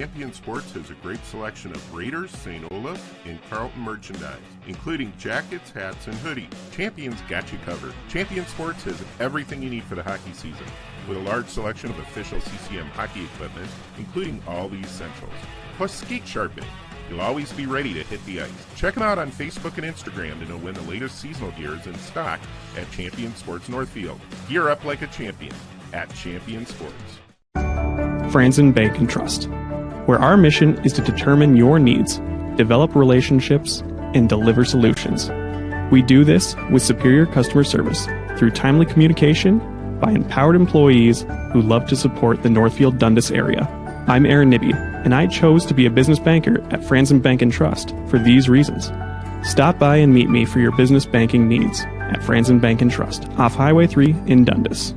Champion Sports has a great selection of Raiders, St. Olaf, and Carlton merchandise, including jackets, hats, and hoodies. Champion's got you covered. Champion Sports has everything you need for the hockey season, with a large selection of official CCM hockey equipment, including all the essentials, plus skate sharpening. You'll always be ready to hit the ice. Check them out on Facebook and Instagram to know when the latest seasonal gear is in stock at Champion Sports Northfield. Gear up like a champion at Champion Sports. Franzen Bank and Trust, where our mission is to determine your needs, develop relationships, and deliver solutions. We do this with superior customer service through timely communication by empowered employees who love to support the Northfield Dundas area. I'm Aaron Nibby, and I chose to be a business banker at Franzen Bank and Trust for these reasons. Stop by and meet me for your business banking needs at Franzen Bank and Trust, off Highway 3 in Dundas.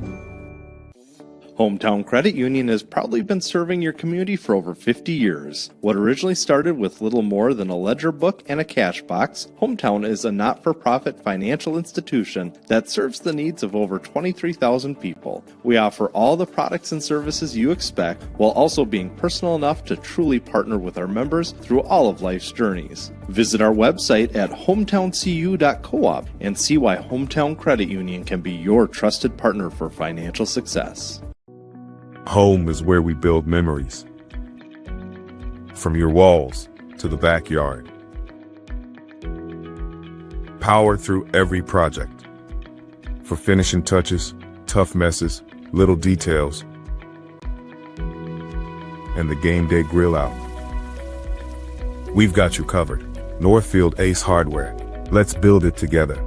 Hometown Credit Union has proudly been serving your community for over 50 years. What originally started with little more than a ledger book and a cash box, Hometown is a not-for-profit financial institution that serves the needs of over 23,000 people. We offer all the products and services you expect, while also being personal enough to truly partner with our members through all of life's journeys. Visit our website at hometowncu.coop and see why Hometown Credit Union can be your trusted partner for financial success. Home is where we build memories. From your walls to the backyard. Power through every project. For finishing touches, tough messes, little details, and the game day grill out. We've got you covered. Northfield Ace Hardware. Let's build it together.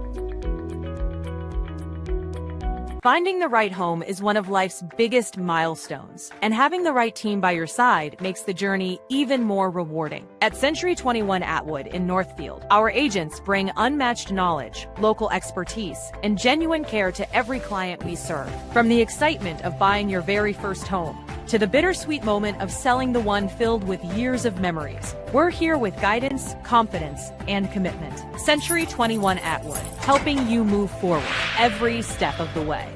Finding the right home is one of life's biggest milestones, and having the right team by your side makes the journey even more rewarding. At Century 21 Atwood in Northfield, our agents bring unmatched knowledge, local expertise, and genuine care to every client we serve. From the excitement of buying your very first home to the bittersweet moment of selling the one filled with years of memories, we're here with guidance, confidence, and commitment. Century 21 Atwood, helping you move forward every step of the way.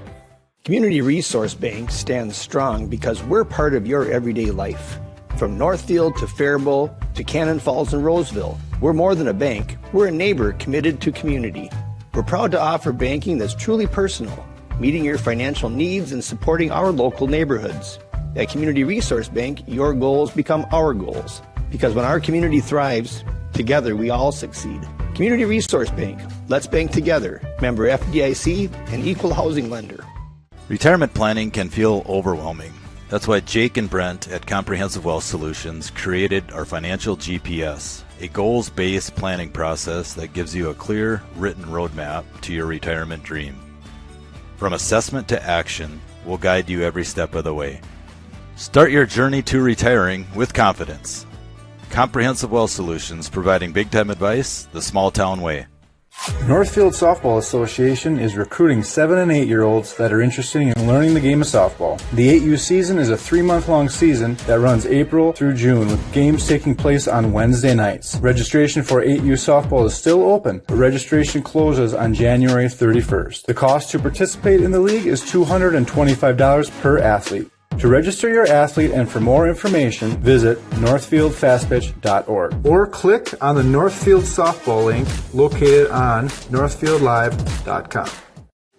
Community Resource Bank stands strong because we're part of your everyday life. From Northfield to Faribault to Cannon Falls and Roseville, we're more than a bank, we're a neighbor committed to community. We're proud to offer banking that's truly personal, meeting your financial needs and supporting our local neighborhoods. At Community Resource Bank, your goals become our goals. Because when our community thrives, together we all succeed. Community Resource Bank, let's bank together. Member FDIC and equal housing lender. Retirement planning can feel overwhelming. That's why Jake and Brent at Comprehensive Wealth Solutions created our Financial GPS, a goals-based planning process that gives you a clear, written roadmap to your retirement dream. From assessment to action, we'll guide you every step of the way. Start your journey to retiring with confidence. Comprehensive Wealth Solutions, providing big-time advice the small-town way. Northfield Softball Association is recruiting 7 and 8-year-olds that are interested in learning the game of softball. The 8U season is a 3-month-long season that runs April through June, with games taking place on Wednesday nights. Registration for 8U softball is still open, but registration closes on January 31st. The cost to participate in the league is $225 per athlete. To register your athlete and for more information, visit northfieldfastpitch.org or click on the Northfield softball link located on northfieldlive.com.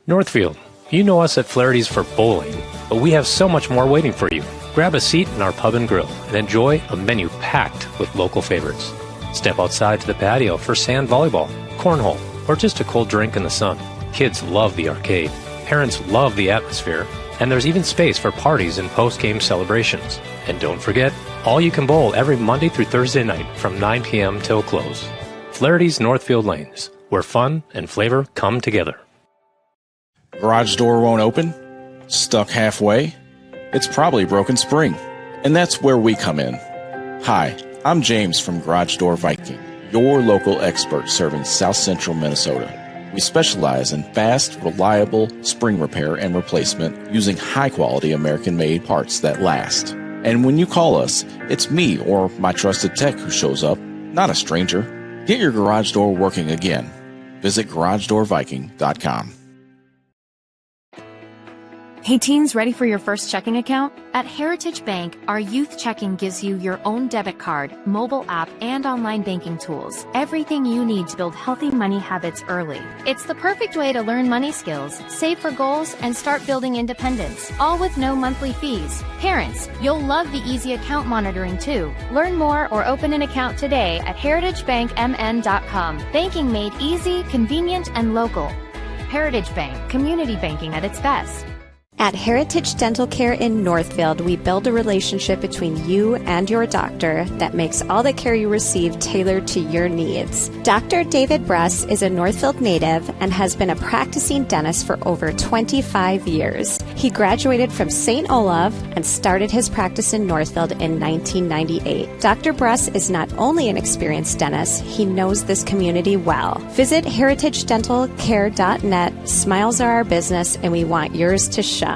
Northfield, you know us at Flaherty's for bowling, but we have so much more waiting for you. Grab a seat in our pub and grill and enjoy a menu packed with local favorites. Step outside to the patio for sand volleyball, cornhole, or just a cold drink in the sun. Kids love the arcade. Parents love the atmosphere. And there's even space for parties and post-game celebrations. And don't forget, all you can bowl every Monday through Thursday night from 9 p.m. till close. Flaherty's Northfield Lanes, where fun and flavor come together. Garage door won't open? Stuck halfway? It's probably a broken spring. And that's where we come in. Hi, I'm James from Garage Door Viking, your local expert serving South Central Minnesota. We specialize in fast, reliable spring repair and replacement using high-quality American-made parts that last. And when you call us, it's me or my trusted tech who shows up, not a stranger. Get your garage door working again. Visit GarageDoorViking.com. Hey teens, ready for your first checking account? At Heritage Bank, our youth checking gives you your own debit card, mobile app, and online banking tools. Everything you need to build healthy money habits early. It's the perfect way to learn money skills, save for goals, and start building independence, all with no monthly fees. Parents, you'll love the easy account monitoring too. Learn more or open an account today at heritagebankmn.com. Banking made easy, convenient, and local. Heritage Bank, community banking at its best. At Heritage Dental Care in Northfield, we build a relationship between you and your doctor that makes all the care you receive tailored to your needs. Dr. David Bruss is a Northfield native and has been a practicing dentist for over 25 years. He graduated from St. Olaf and started his practice in Northfield in 1998. Dr. Bruss is not only an experienced dentist, he knows this community well. Visit heritagedentalcare.net. Smiles are our business, and we want yours to shine.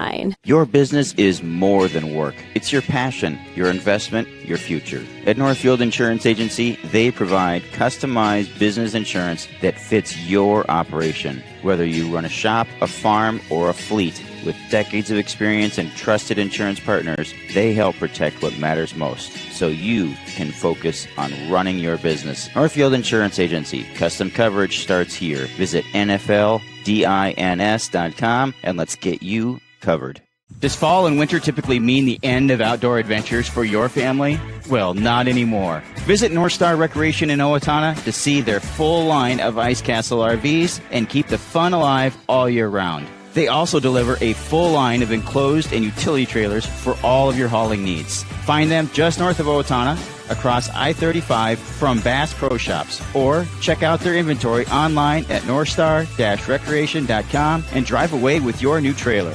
Your business is more than work. It's your passion, your investment, your future. At Northfield Insurance Agency, they provide customized business insurance that fits your operation. Whether you run a shop, a farm, or a fleet, with decades of experience and trusted insurance partners, they help protect what matters most, so you can focus on running your business. Northfield Insurance Agency. Custom coverage starts here. Visit NFLDINS.com and let's get you covered. Does fall and winter typically mean the end of outdoor adventures for your family? Well, not anymore. Visit North Star Recreation in Owatonna to see their full line of Ice Castle RVs and keep the fun alive all year round. They also deliver a full line of enclosed and utility trailers for all of your hauling needs. Find them just north of Owatonna, across I-35 from Bass Pro Shops, or check out their inventory online at northstar-recreation.com and drive away with your new trailer.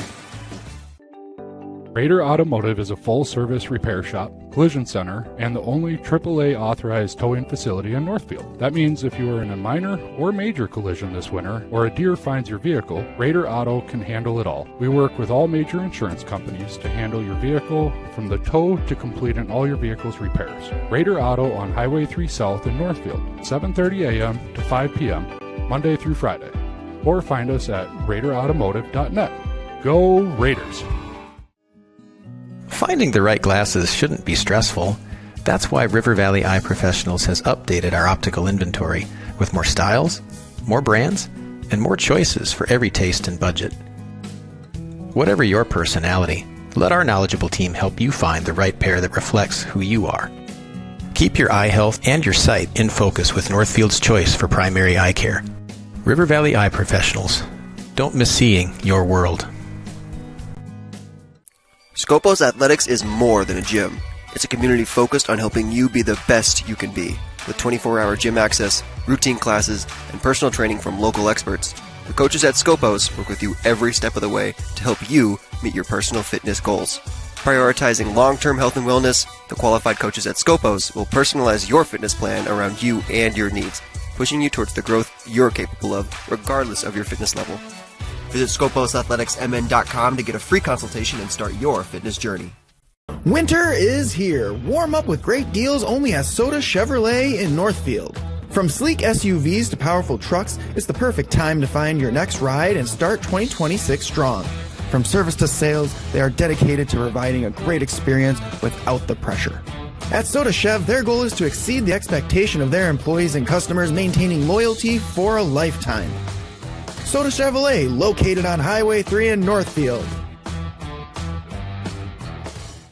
Raider Automotive is a full-service repair shop, collision center, and the only AAA authorized towing facility in Northfield. That means if you are in a minor or major collision this winter, or a deer finds your vehicle, Raider Auto can handle it all. We work with all major insurance companies to handle your vehicle from the tow to completing all your vehicle's repairs. Raider Auto on Highway 3 South in Northfield, 7:30 a.m. to 5 p.m., Monday through Friday. Or find us at RaiderAutomotive.net. Go Raiders! Finding the right glasses shouldn't be stressful. That's why River Valley Eye Professionals has updated our optical inventory with more styles, more brands, and more choices for every taste and budget. Whatever your personality, let our knowledgeable team help you find the right pair that reflects who you are. Keep your eye health and your sight in focus with Northfield's choice for primary eye care. River Valley Eye Professionals. Don't miss seeing your world. Scopos Athletics is more than a gym. It's a community focused on helping you be the best you can be. With 24-hour gym access, routine classes, and personal training from local experts, the coaches at Scopos work with you every step of the way to help you meet your personal fitness goals. Prioritizing long-term health and wellness, the qualified coaches at Scopos will personalize your fitness plan around you and your needs, pushing you towards the growth you're capable of, regardless of your fitness level. Visit ScoposAthleticsMN.com to get a free consultation and start your fitness journey. Winter is here. Warm up with great deals only at Soda Chevrolet in Northfield. From sleek SUVs to powerful trucks, it's the perfect time to find your next ride and start 2026 strong. From service to sales, they are dedicated to providing a great experience without the pressure. At Soda Chev, their goal is to exceed the expectation of their employees and customers, maintaining loyalty for a lifetime. Soda Chevrolet, located on Highway 3 in Northfield.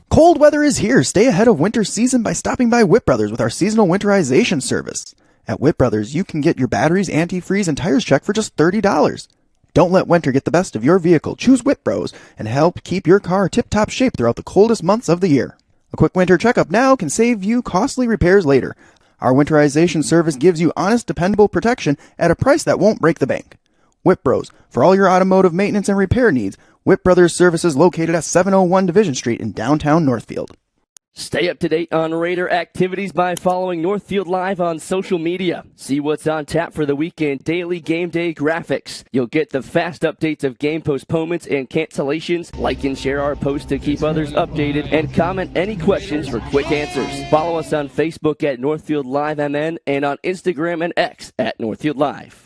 Cold weather is here. Stay ahead of winter season by stopping by Whip Brothers with our seasonal winterization service. At Whip Brothers, you can get your batteries, antifreeze, and tires checked for just $30. Don't let winter get the best of your vehicle. Choose Whip Bros and help keep your car tip-top shape throughout the coldest months of the year. A quick winter checkup now can save you costly repairs later. Our winterization service gives you honest, dependable protection at a price that won't break the bank. Whip Bros, for all your automotive maintenance and repair needs. Whip Brothers Services located at 701 Division Street in downtown Northfield. Stay up to date on Raider activities by following Northfield Live on social media. See what's on tap for the weekend daily game day graphics. You'll get the fast updates of game postponements and cancellations. Like and share our posts to keep others updated, and comment any questions for quick answers. Follow us on Facebook at Northfield Live MN and on Instagram and X at Northfield Live.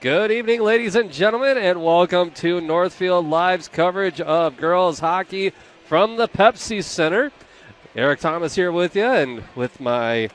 Good evening, ladies and gentlemen, and welcome to Northfield Live's coverage of girls hockey from the Pepsi Center. Eric Thomas here with you, and with my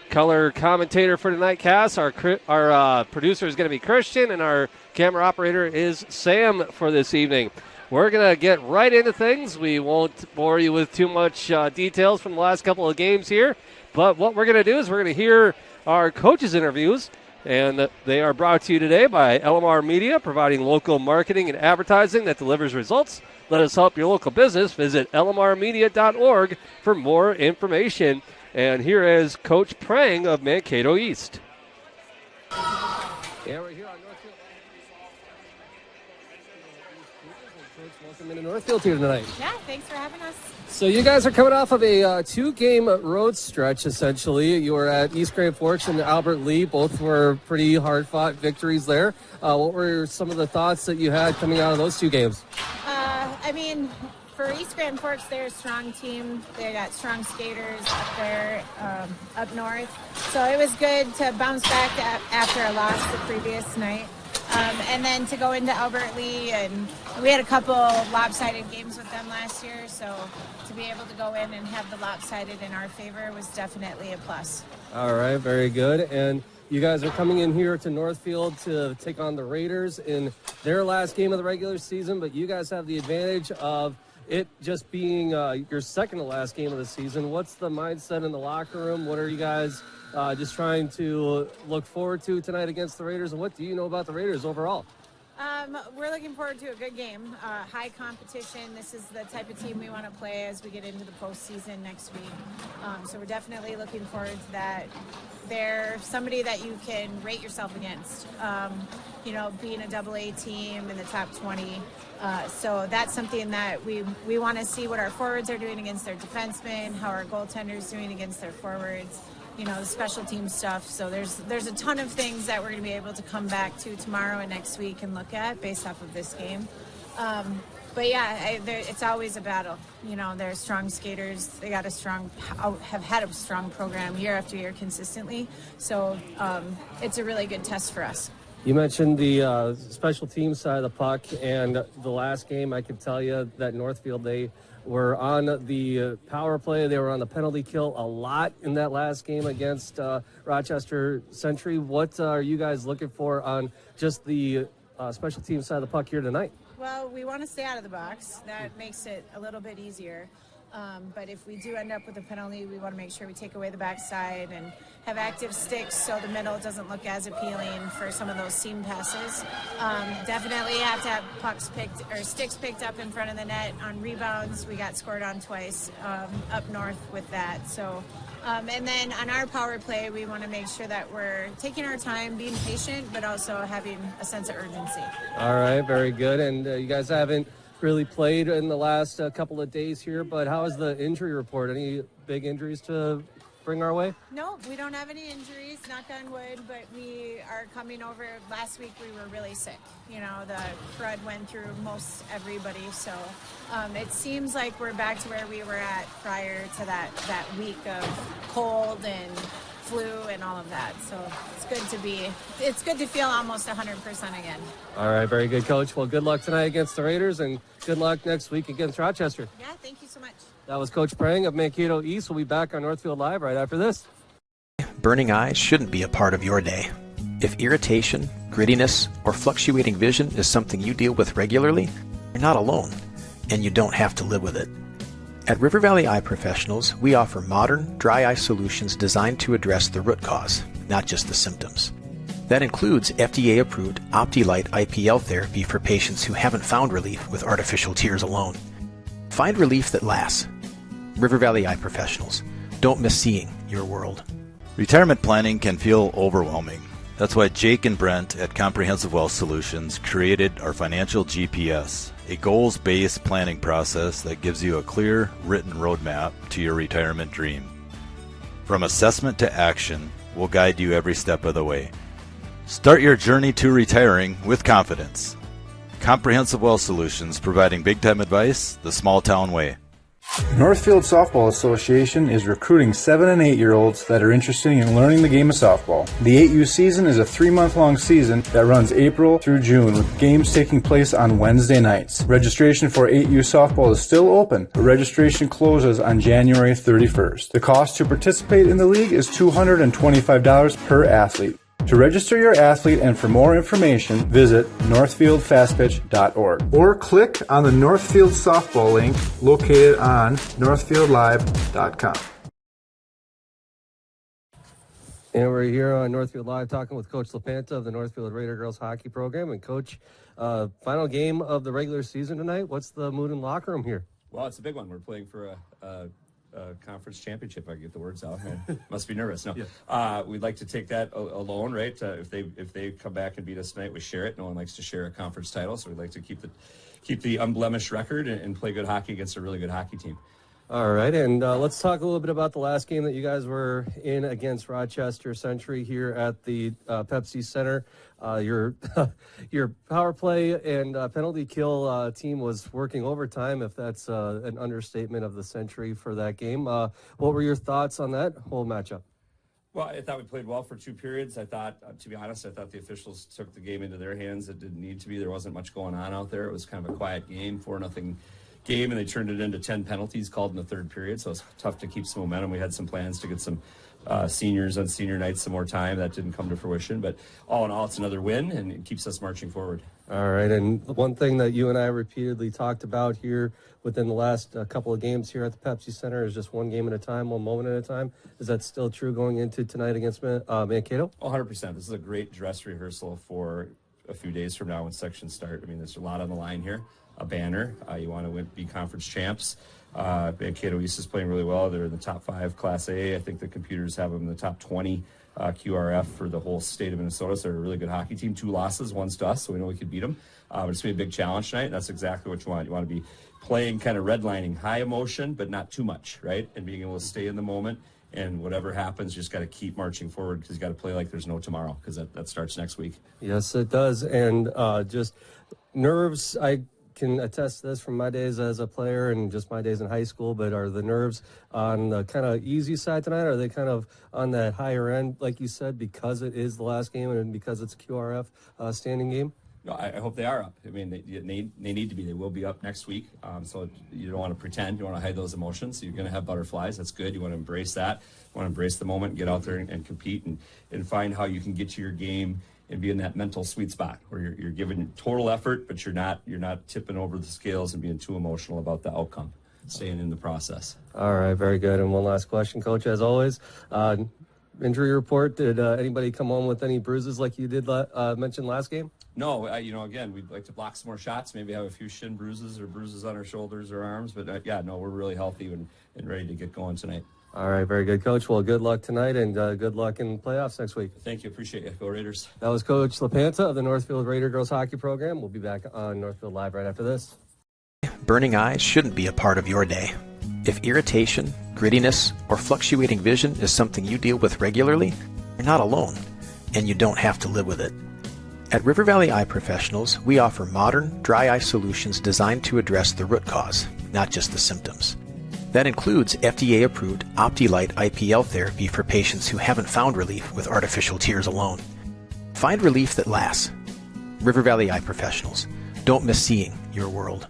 color commentator for tonight, Cass. Our producer is going to be Christian, and our camera operator is Sam for this evening. We're going to get right into things. We won't bore you with too much details from the last couple of games here, but what we're going to do is we're going to hear our coaches' interviews, and they are brought to you today by LMR Media, providing local marketing and advertising that delivers results. Let us help your local business. Visit lmrmedia.org for more information. And here is Coach Prang of Mankato East. Yeah, we're here on Northfield. Coach, welcome into Northfield here tonight. Yeah, thanks for having us. So you guys are coming off of a two-game road stretch, essentially. You were at East Grand Forks and Albert Lee. Both were pretty hard-fought victories there. What were some of the thoughts that you had coming out of those two games? For East Grand Forks, they're a strong team. They got strong skaters up there, up north. So it was good to bounce back after a loss the previous night. And then to go into Albert Lee, and we had a couple lopsided games with them last year, so to be able to go in and have the lopsided in our favor was definitely a plus. All right, very good. And you guys are coming in here to Northfield to take on the Raiders in their last game of the regular season, but you guys have the advantage of it just being your second to last game of the season. What's the mindset in the locker room? What are you guys just trying to look forward to tonight against the Raiders? And what do you know about the Raiders overall? We're looking forward to a good game, high competition. This is the type of team we want to play as we get into the postseason next week. So we're definitely looking forward to that. They're somebody that you can rate yourself against, being a AA team in the top 20. So that's something that we want to see what our forwards are doing against their defensemen, how our goaltenders doing against their forwards, the special team stuff. So there's a ton of things that we're going to be able to come back to tomorrow and next week and look at based off of this game. But yeah, it's always a battle. They're strong skaters. They got have had a strong program year after year consistently. So it's a really good test for us. You mentioned the special team side of the puck, and the last game, I can tell you that Northfield, they were on the power play. They were on the penalty kill a lot in that last game against Rochester Century. What are you guys looking for on just the special team side of the puck here tonight? Well, we want to stay out of the box. That makes it a little bit easier. But if we do end up with a penalty, we want to make sure we take away the backside and have active sticks so the middle doesn't look as appealing for some of those seam passes. Definitely have to have sticks picked up in front of the net on rebounds. We got scored on twice up north with that. So, and then on our power play, we want to make sure that we're taking our time, being patient, but also having a sense of urgency. All right, very good. And you guys haven't really played in the last couple of days here, but how is the injury report? Any big injuries to bring our way? No, we don't have any injuries, knock on wood, but we are coming over. Last week we were really sick. The crud went through most everybody, so it seems like we're back to where we were at prior to that week of cold and flu and all of that. So it's good to feel almost 100% again. All right, very good, Coach. Well, good luck tonight against the Raiders, and good luck next week against Rochester. Yeah, thank you so much. That was Coach Prang of Mankato East. We'll be back on Northfield Live right after this. Burning eyes shouldn't be a part of your day. If irritation, grittiness, or fluctuating vision is something you deal with regularly, you're not alone, and you don't have to live with it. At River Valley Eye Professionals, we offer modern, dry eye solutions designed to address the root cause, not just the symptoms. That includes FDA-approved OptiLight IPL therapy for patients who haven't found relief with artificial tears alone. Find relief that lasts. River Valley Eye Professionals. Don't miss seeing your world. Retirement planning can feel overwhelming. That's why Jake and Brent at Comprehensive Wealth Solutions created our Financial GPS, a goals-based planning process that gives you a clear, written roadmap to your retirement dream. From assessment to action, we'll guide you every step of the way. Start your journey to retiring with confidence. Comprehensive Wealth Solutions, providing big-time advice the small-town way. Northfield Softball Association is recruiting 7 and 8-year-olds that are interested in learning the game of softball. The 8U season is a 3-month-long season that runs April through June, with games taking place on Wednesday nights. Registration for 8U softball is still open, but registration closes on January 31st. The cost to participate in the league is $225 per athlete. To register your athlete and for more information, visit northfieldfastpitch.org or click on the Northfield softball link located on northfieldlive.com. And we're here on Northfield Live talking with Coach LaPanta of the Northfield Raider Girls Hockey Program. And Coach, final game of the regular season tonight. What's the mood in the locker room here? Well, it's a big one. We're playing for a conference championship, if I can get the words out. Must be nervous. No, yeah. We'd like to take that alone, right? If they come back and beat us tonight, we share it. No one likes to share a conference title, so we'd like to keep the unblemished record and play good hockey against a really good hockey team. All right, and let's talk a little bit about the last game that you guys were in against Rochester Century here at the Pepsi Center. Your power play and penalty kill team was working overtime, if that's an understatement of the century for that game. What were your thoughts on that whole matchup? Well, I thought we played well for 2 periods. I thought, to be honest, the officials took the game into their hands. It didn't need to be. There wasn't much going on out there. It was kind of a quiet game, 4-0 game, and they turned it into 10 penalties called in the third period, so it's tough to keep some momentum. We had some plans to get some seniors on senior night some more time. That didn't come to fruition, but all in all, it's another win, and it keeps us marching forward. All right, and one thing that you and I repeatedly talked about here within the last couple of games here at the Pepsi Center is just one game at a time, one moment at a time. Is that still true going into tonight against Mankato? 100%. This is a great dress rehearsal for a few days from now when sections start. I mean, there's a lot on the line here. A banner. You want to be conference champs. Mankato East is playing really well. They're in the top 5 Class A. I think the computers have them in the top 20 QRF for the whole state of Minnesota. So they're a really good hockey team. 2 losses, 1's to us, so we know we could beat them. But it's going to be a big challenge tonight, and that's exactly what you want. You want to be playing kind of redlining, high emotion, but not too much, right? And being able to stay in the moment. And whatever happens, you just got to keep marching forward because you got to play like there's no tomorrow because that starts next week. Yes, it does. And just nerves, I can attest to this from my days as a player and just my days in high school, but are the nerves on the kind of easy side tonight? Are they kind of on that higher end, like you said, because it is the last game and because it's a QRF standing game? No, I hope they are up. I mean, they need to be. They will be up next week. So you don't want to pretend. You want to hide those emotions. So you're going to have butterflies. That's good. You want to embrace that. You want to embrace the moment, get out there and compete and find how you can get to your game and be in that mental sweet spot where you're giving total effort, but you're not tipping over the scales and being too emotional about the outcome. Staying in the process. All right, very good. And one last question, Coach, as always. Injury report, did anybody come home with any bruises like you did mention last game? No, again, we'd like to block some more shots, maybe have a few shin bruises or bruises on our shoulders or arms. But, we're really healthy and ready to get going tonight. All right, very good, Coach. Well, good luck tonight and good luck in the playoffs next week. Thank you. Appreciate you. Go Raiders. That was Coach LaPanta of the Northfield Raider Girls Hockey Program. We'll be back on Northfield Live right after this. Burning eyes shouldn't be a part of your day. If irritation, grittiness, or fluctuating vision is something you deal with regularly, you're not alone, and you don't have to live with it. At River Valley Eye Professionals, we offer modern, dry eye solutions designed to address the root cause, not just the symptoms. That includes FDA-approved OptiLight IPL therapy for patients who haven't found relief with artificial tears alone. Find relief that lasts. River Valley Eye Professionals. Don't miss seeing your world.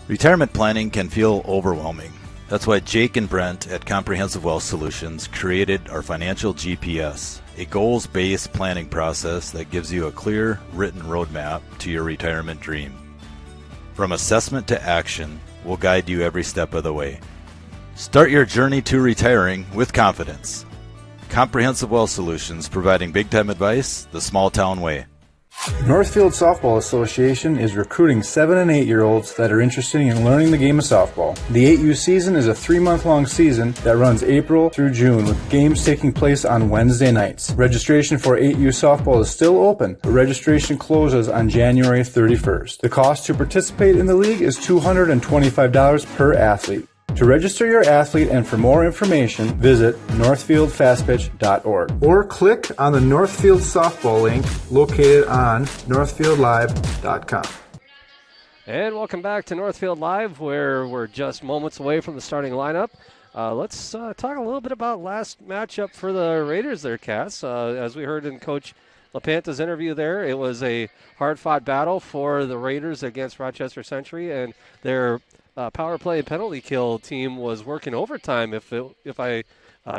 Retirement planning can feel overwhelming. That's why Jake and Brent at Comprehensive Wealth Solutions created our Financial GPS, a goals-based planning process that gives you a clear, written roadmap to your retirement dream. From assessment to action, we'll guide you every step of the way. Start your journey to retiring with confidence. Comprehensive Wealth Solutions, providing big-time advice the small-town way. Northfield Softball Association is recruiting 7 and 8-year-olds that are interested in learning the game of softball. The 8U season is a 3-month-long season that runs April through June, with games taking place on Wednesday nights. Registration for 8U softball is still open, but registration closes on January 31st. The cost to participate in the league is $225 per athlete. To register your athlete and for more information, visit northfieldfastpitch.org or click on the Northfield softball link located on northfieldlive.com. And welcome back to Northfield Live, where we're just moments away from the starting lineup. Let's talk a little bit about last matchup for the Raiders there, Cass. As we heard in Coach LaPanta's interview there, it was a hard-fought battle for the Raiders against Rochester Century, and their power play and penalty kill team was working overtime, if I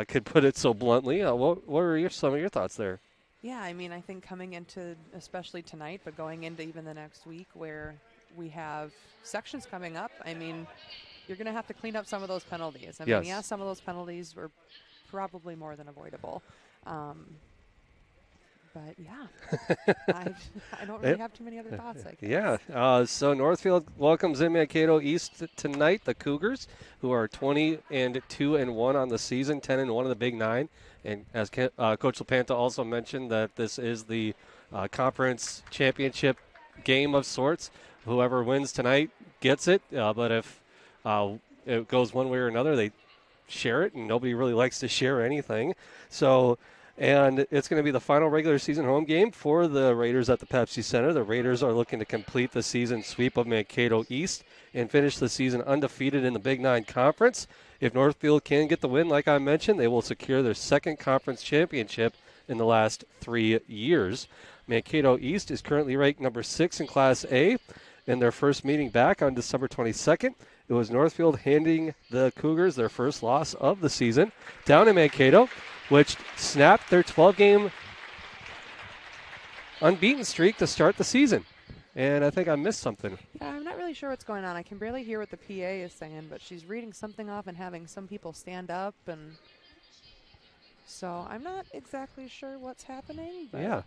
could put it so bluntly. What were some of your thoughts there? Yeah, I mean, I think coming into, especially tonight, but going into even the next week where we have sections coming up, I mean, you're going to have to clean up some of those penalties. I mean, yeah, some of those penalties were probably more than avoidable. But, yeah, I don't really have too many other thoughts, I guess. Yeah, so Northfield welcomes in Mankato East tonight, the Cougars, who are 20-2-1 on the season, 10-1 in the Big Nine. And as Coach LaPanta also mentioned, that this is the conference championship game of sorts. Whoever wins tonight gets it, but if it goes one way or another, they share it, and nobody really likes to share anything. So, and it's going to be the final regular season home game for the Raiders at the Pepsi Center. The Raiders are looking to complete the season sweep of Mankato East and finish the season undefeated in the Big Nine Conference. If Northfield can get the win, like I mentioned, they will secure their second conference championship in the last 3 years. Mankato East is currently ranked number 6 in Class A. In their first meeting back on December 22nd, it was Northfield handing the Cougars their first loss of the season down in Mankato, which snapped their 12-game unbeaten streak to start the season. And I think I missed something. Yeah, I'm not really sure what's going on. I can barely hear what the PA is saying, but she's reading something off and having some people stand up, and so I'm not exactly sure what's happening. But yeah.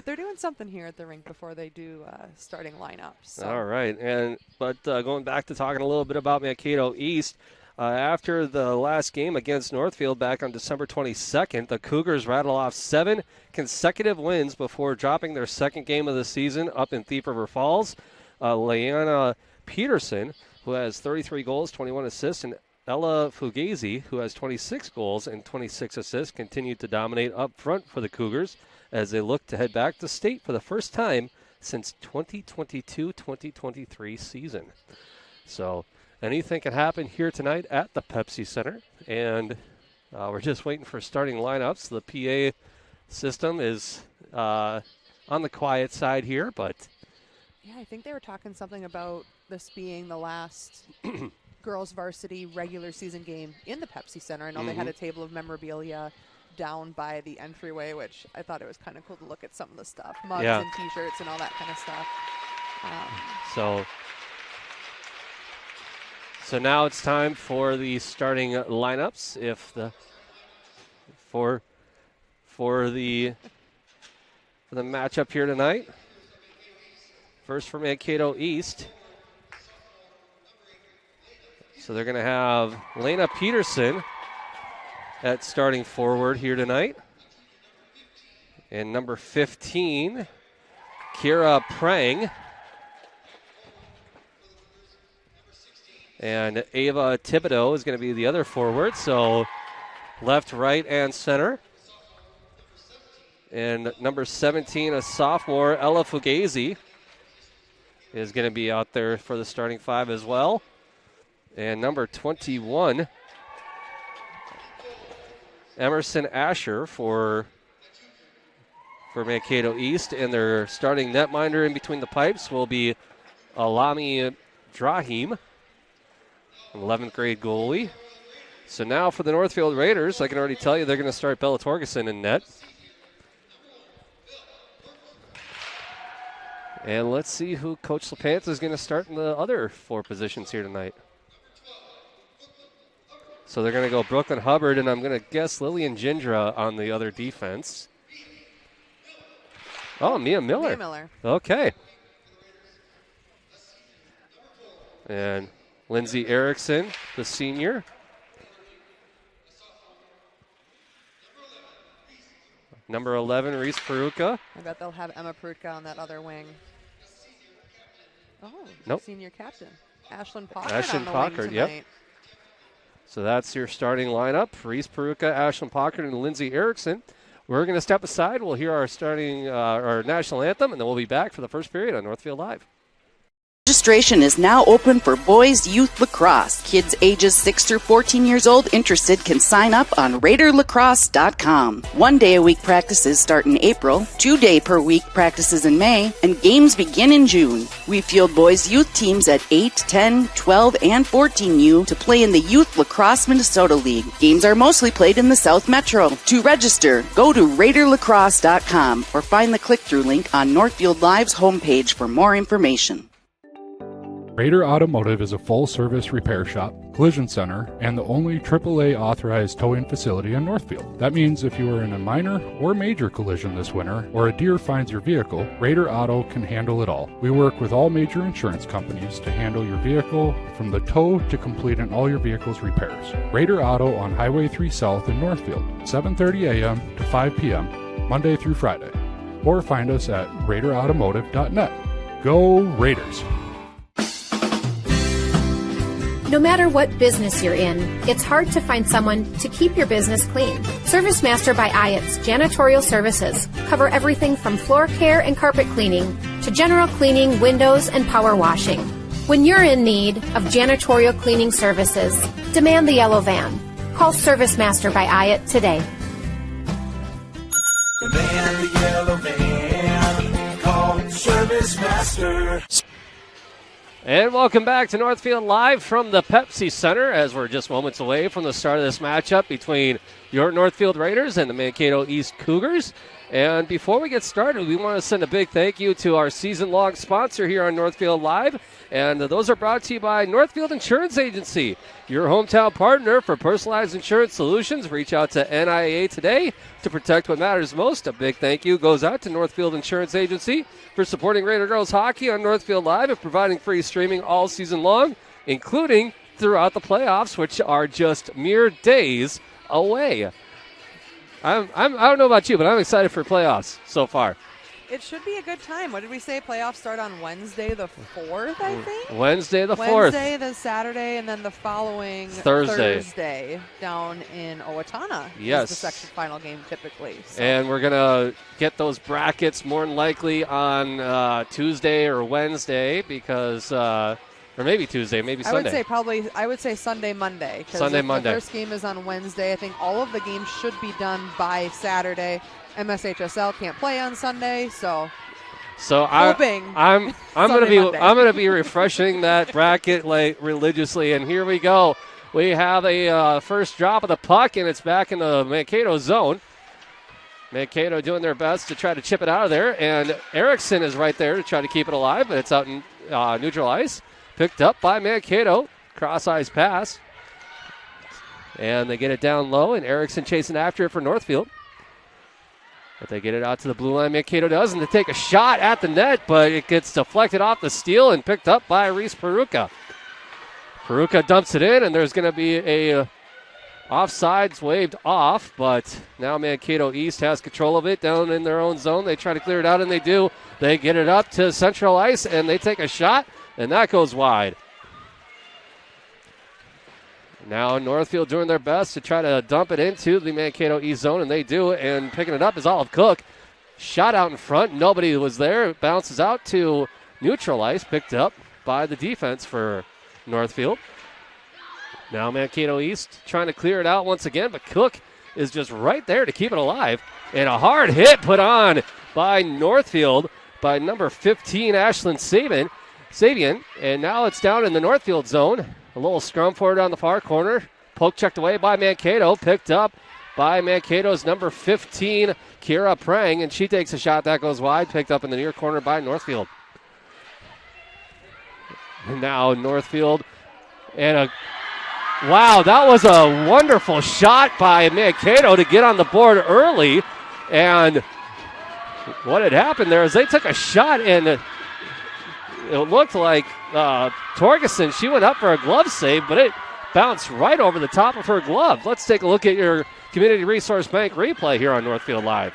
They're doing something here at the rink before they do starting lineups. So. All right. But going back to talking a little bit about Mankato East, after the last game against Northfield back on December 22nd, the Cougars rattle off 7 consecutive wins before dropping their second game of the season up in Thief River Falls. Leanna Peterson, who has 33 goals, 21 assists, and Ella Fugazi, who has 26 goals and 26 assists, continued to dominate up front for the Cougars as they look to head back to state for the first time since 2022-2023 season. So anything can happen here tonight at the Pepsi Center, and we're just waiting for starting lineups. The PA system is on the quiet side here, but yeah, I think they were talking something about this being the last girls varsity regular season game in the Pepsi Center. I know they had a table of memorabilia down by the entryway, which I thought it was kind of cool to look at some of the stuff, mugs and T-shirts and all that kind of stuff. So now it's time for the starting lineups. For the matchup here tonight. First for Mankato East. So they're going to have Lena Peterson at starting forward here tonight. And number 15, Kira Prang. And Ava Thibodeau is going to be the other forward. So left, right, and center. And number 17, a sophomore, Ella Fugazi, is going to be out there for the starting 5 as well. And number 21, Emerson Asher for Mankato East. And their starting netminder in between the pipes will be Alami Drahim, an 11th grade goalie. So now for the Northfield Raiders, I can already tell you they're going to start Bella Torgerson in net. And let's see who Coach LaPanta is going to start in the other 4 positions here tonight. So they're going to go Brooklyn Hubbard, and I'm going to guess Lillian Gindra on the other defense. Oh, Mia Miller. Mia Miller. Okay. And Lindsay Erickson, the senior. Number 11, Reese Peruka. I bet they'll have Emma Peruka on that other wing. Oh, nope. Senior captain. Ashlyn Pockard Ashlyn on the Pockard, wing tonight. yep. So that's your starting lineup. Reese Peruka, Ashlyn Pockard, and Lindsay Erickson. We're going to step aside. We'll hear our starting our national anthem, and then we'll be back for the first period on Northfield Live. Registration is now open for boys youth lacrosse. Kids ages 6 through 14 years old interested can sign up on RaiderLacrosse.com. 1 day a week practices start in April, 2 day per week practices in May, and games begin in June. We field boys youth teams at 8, 10, 12, and 14U to play in the Youth Lacrosse Minnesota League. Games are mostly played in the South Metro. To register, go to RaiderLacrosse.com or find the click-through link on Northfield Live's homepage for more information. Raider Automotive is a full-service repair shop, collision center, and the only AAA authorized towing facility in Northfield. That means if you are in a minor or major collision this winter, or a deer finds your vehicle, Raider Auto can handle it all. We work with all major insurance companies to handle your vehicle from the tow to completing all your vehicle's repairs. Raider Auto on Highway 3 South in Northfield, 7:30 a.m. to 5 p.m., Monday through Friday. Or find us at RaiderAutomotive.net. Go Raiders! No matter what business you're in, it's hard to find someone to keep your business clean. ServiceMaster by Ayatt's Janitorial Services cover everything from floor care and carpet cleaning to general cleaning, windows, and power washing. When you're in need of janitorial cleaning services, demand the yellow van. Call ServiceMaster by Ayatt today. Demand the yellow van. Call ServiceMaster. And welcome back to Northfield Live from the Pepsi Center as we're just moments away from the start of this matchup between your Northfield Raiders and the Mankato East Cougars. And before we get started, we want to send a big thank you to our season-long sponsor here on Northfield Live. And those are brought to you by Northfield Insurance Agency, your hometown partner for personalized insurance solutions. Reach out to NIA today to protect what matters most. A big thank you goes out to Northfield Insurance Agency for supporting Raider Girls Hockey on Northfield Live and providing free streaming all season long, including throughout the playoffs, which are just mere days away. I don't know about you, but I'm excited for playoffs so far. It should be a good time. What did we say? Playoffs start on Wednesday the 4th, I think? Wednesday the 4th. Wednesday, the Saturday, and then the following Thursday down in Owatonna. Yes. Is the section final game typically. So. And we're going to get those brackets more than likely on Tuesday or Wednesday because or maybe Tuesday, maybe Sunday. I would say Sunday, Monday. Sunday, Monday. The first game is on Wednesday. I think all of the games should be done by Saturday. MSHSL can't play on Sunday, so I'm gonna be refreshing that bracket like religiously. And here we go. We have a first drop of the puck, and it's back in the Mankato zone. Mankato doing their best to try to chip it out of there, and Erickson is right there to try to keep it alive, but it's out in neutral ice. Picked up by Mankato. Cross-ice pass. And they get it down low, and Erickson chasing after it for Northfield. But they get it out to the blue line. Mankato does, and they take a shot at the net, but it gets deflected off the steal and picked up by Reese Peruka. Peruka dumps it in, and there's going to be a offsides waved off, but now Mankato East has control of it down in their own zone. They try to clear it out, and they do. They get it up to central ice, and they take a shot, and that goes wide. Now Northfield doing their best to try to dump it into the Mankato East zone, and they do, and picking it up is Olive Cook. Shot out in front. Nobody was there. It bounces out to neutral ice, picked up by the defense for Northfield. Now Mankato East trying to clear it out once again, but Cook is just right there to keep it alive. And a hard hit put on by Northfield by number 15, Ashlyn Sabian. And now it's down in the Northfield zone. A little scrum forward on the far corner. Poke checked away by Mankato. Picked up by Mankato's number 15, Kira Prang. And she takes a shot that goes wide. Picked up in the near corner by Northfield. And now Northfield. And wow, that was a wonderful shot by Mankato to get on the board early. And what had happened there is they took a shot, and it looked like Torgerson, she went up for a glove save, but it bounced right over the top of her glove. Let's take a look at your Community Resource Bank replay here on Northfield Live.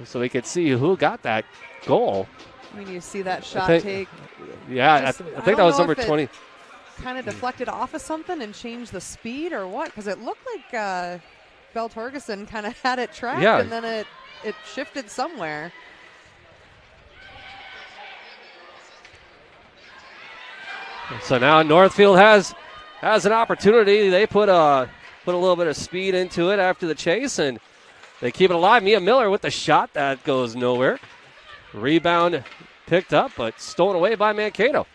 So we could see who got that goal. We need to see that shot take. Yeah, I think that was number 20. Kind of deflected off of something and changed the speed or what? Because it looked like Bell Torgerson kind of had it tracked, and then it it shifted somewhere. So now Northfield has an opportunity. They put a little bit of speed into it after the chase, and they keep it alive. Mia Miller with the shot. That goes nowhere. Rebound picked up, but stolen away by Mankato.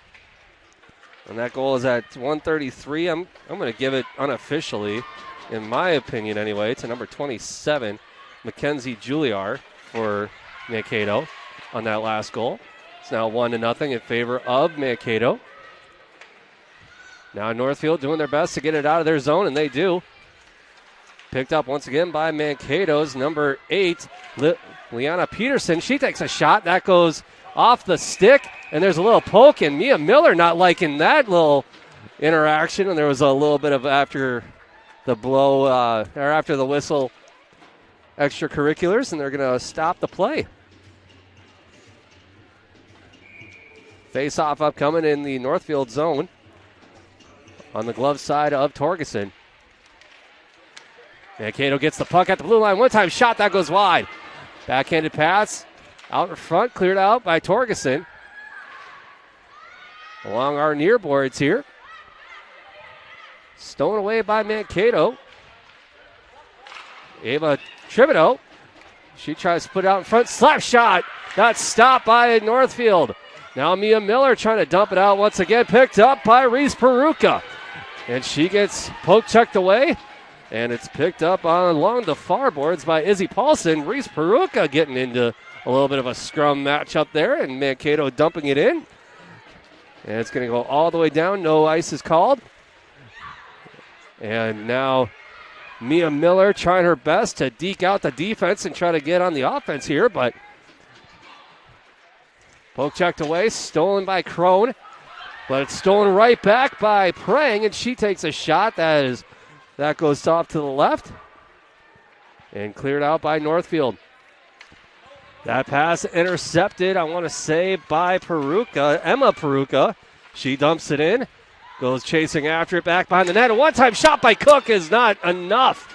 And that goal is at 133. I'm going to give it unofficially, in my opinion anyway, to number 27, Mackenzie Juilliard for Mankato on that last goal. It's now 1-0 in favor of Mankato. Now Northfield doing their best to get it out of their zone, and they do. Picked up once again by Mankato's number 8, Liana Peterson. She takes a shot. That goes off the stick, and there's a little poke, and Mia Miller not liking that little interaction, and there was a little bit of after the blow, or after the whistle, extracurriculars, and they're going to stop the play. Face-off upcoming in the Northfield zone on the glove side of Torgerson. Mankato gets the puck at the blue line. One-time shot, that goes wide. Backhanded pass out in front, cleared out by Torgerson. Along our near boards here. Stolen away by Mankato. Ava Tribido. She tries to put it out in front. Slap shot. That's stopped by Northfield. Now Mia Miller trying to dump it out once again. Picked up by Reese Peruka. And she gets poke checked away. And it's picked up along the far boards by Izzy Paulson. Reese Peruka getting into a little bit of a scrum matchup there. And Mankato dumping it in. And it's going to go all the way down. No ice is called. And now Mia Miller trying her best to deke out the defense and try to get on the offense here. But poke checked away. Stolen by Crone. But it's stolen right back by Prang. And she takes a shot that goes off to the left and cleared out by Northfield. That pass intercepted, I want to say, by Peruka, Emma Peruka. She dumps it in, goes chasing after it back behind the net. A one-time shot by Cook is not enough.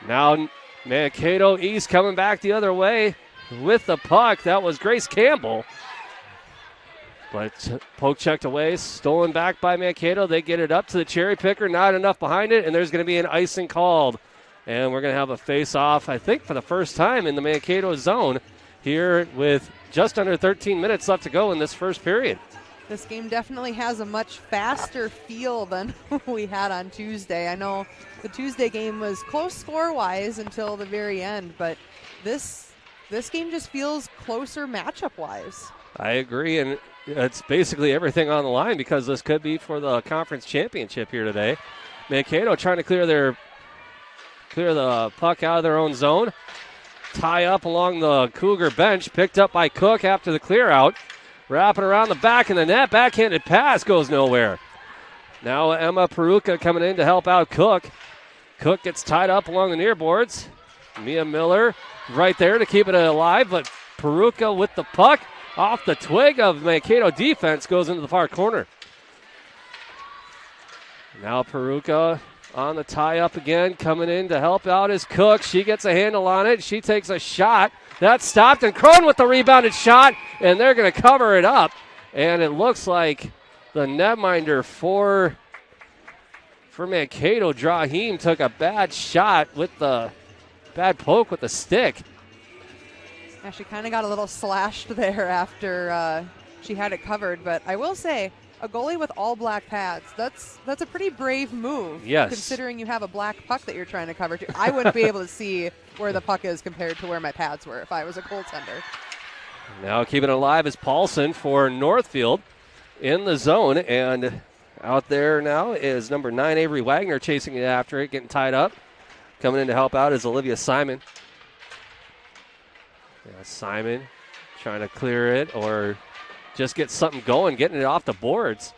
Now Mankato East coming back the other way with the puck. That was Grace Campbell. But poke checked away, stolen back by Mankato. They get it up to the cherry picker, not enough behind it, and there's going to be an icing called. And we're going to have a face-off, I think, for the first time in the Mankato zone here with just under 13 minutes left to go in this first period. This game definitely has a much faster feel than we had on Tuesday. I know the Tuesday game was close score-wise until the very end, but this game just feels closer matchup-wise. I agree, and it's basically everything on the line because this could be for the conference championship here today. Mankato trying to clear the puck out of their own zone. Tie up along the Cougar bench, picked up by Cook after the clear out. Wrapping around the back of the net, backhanded pass goes nowhere. Now Emma Peruka coming in to help out Cook. Cook gets tied up along the near boards. Mia Miller right there to keep it alive, but Peruka with the puck. Off the twig of Mankato defense goes into the far corner. Now Peruka on the tie-up again, coming in to help out is Cook. She gets a handle on it. She takes a shot. That's stopped, and Crone with the rebounded shot, and they're going to cover it up. And it looks like the netminder for Mankato, Drahim, took a bad shot with the bad poke with the stick. Yeah, she kind of got a little slashed there after she had it covered. But I will say, a goalie with all black pads, that's a pretty brave move. Yes. Considering you have a black puck that you're trying to cover. I wouldn't be able to see where the puck is compared to where my pads were if I was a goaltender. Now keeping it alive is Paulson for Northfield in the zone. And out there now is number 9, Avery Wagner, chasing it after it, getting tied up. Coming in to help out is Olivia Simon. Yeah, Simon trying to clear it or just get something going, getting it off the boards.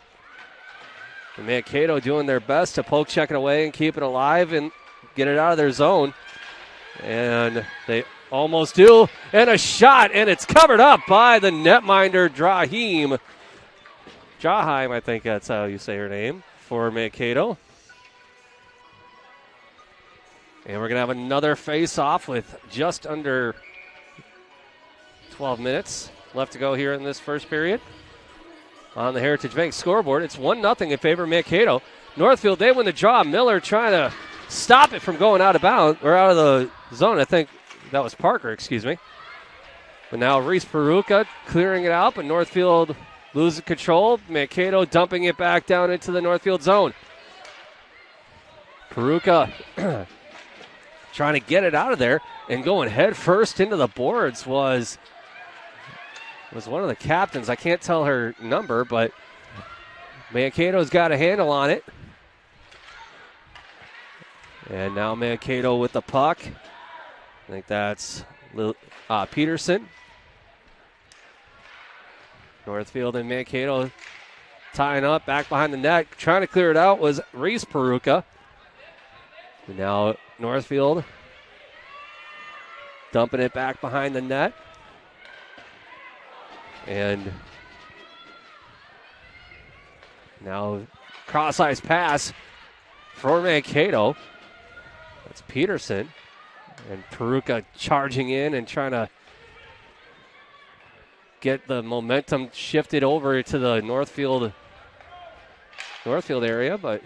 And Mankato doing their best to poke check it away and keep it alive and get it out of their zone. And they almost do. And a shot, and it's covered up by the netminder, Drahim. Jaheim, I think that's how you say her name, for Mankato. And we're going to have another face-off with just under 12 minutes left to go here in this first period. On the Heritage Bank scoreboard, it's 1-0 in favor of Mankato. Northfield, they win the draw. Miller trying to stop it from going out of bounds, or out of the zone. I think that was Parker, excuse me. But now Reese Peruka clearing it out, but Northfield loses control. Mankato dumping it back down into the Northfield zone. Peruka trying to get it out of there, and going head first into the boards was one of the captains. I can't tell her number, but Mankato's got a handle on it. And now Mankato with the puck. I think that's Peterson. Northfield and Mankato tying up back behind the net. Trying to clear it out was Reese Peruka. And now Northfield dumping it back behind the net. And now cross-ice pass for Mankato. That's Peterson. And Peruka charging in and trying to get the momentum shifted over to the Northfield area, but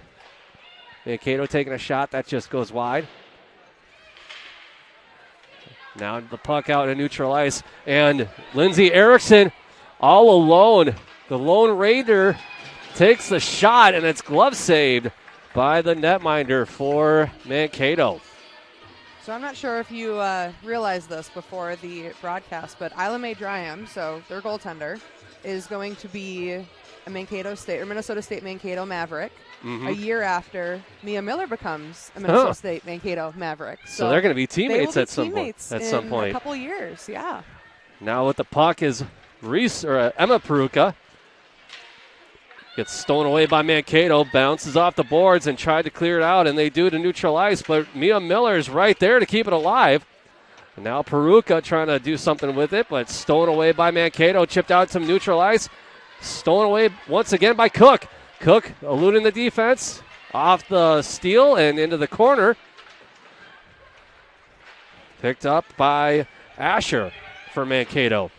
Mankato taking a shot that just goes wide. Now the puck out in neutral ice, and Lindsey Erickson all alone. The Lone Raider takes the shot, and it's glove saved by the netminder for Mankato. So I'm not sure if you realized this before the broadcast, but Isla Mae Dryam, so their goaltender, is going to be a Minnesota State Mankato Maverick a year after Mia Miller becomes a Minnesota State Mankato Maverick. So they're going to be teammates at some point. In a couple years, yeah. Now with the puck is Emma Peruka. Gets stolen away by Mankato, bounces off the boards and tried to clear it out, and they do to neutral ice, but Mia Miller is right there to keep it alive. And now Peruka trying to do something with it, but stolen away by Mankato, chipped out some neutral ice, stolen away once again by Cook. Cook eluding the defense, off the steal and into the corner. Picked up by Asher for Mankato.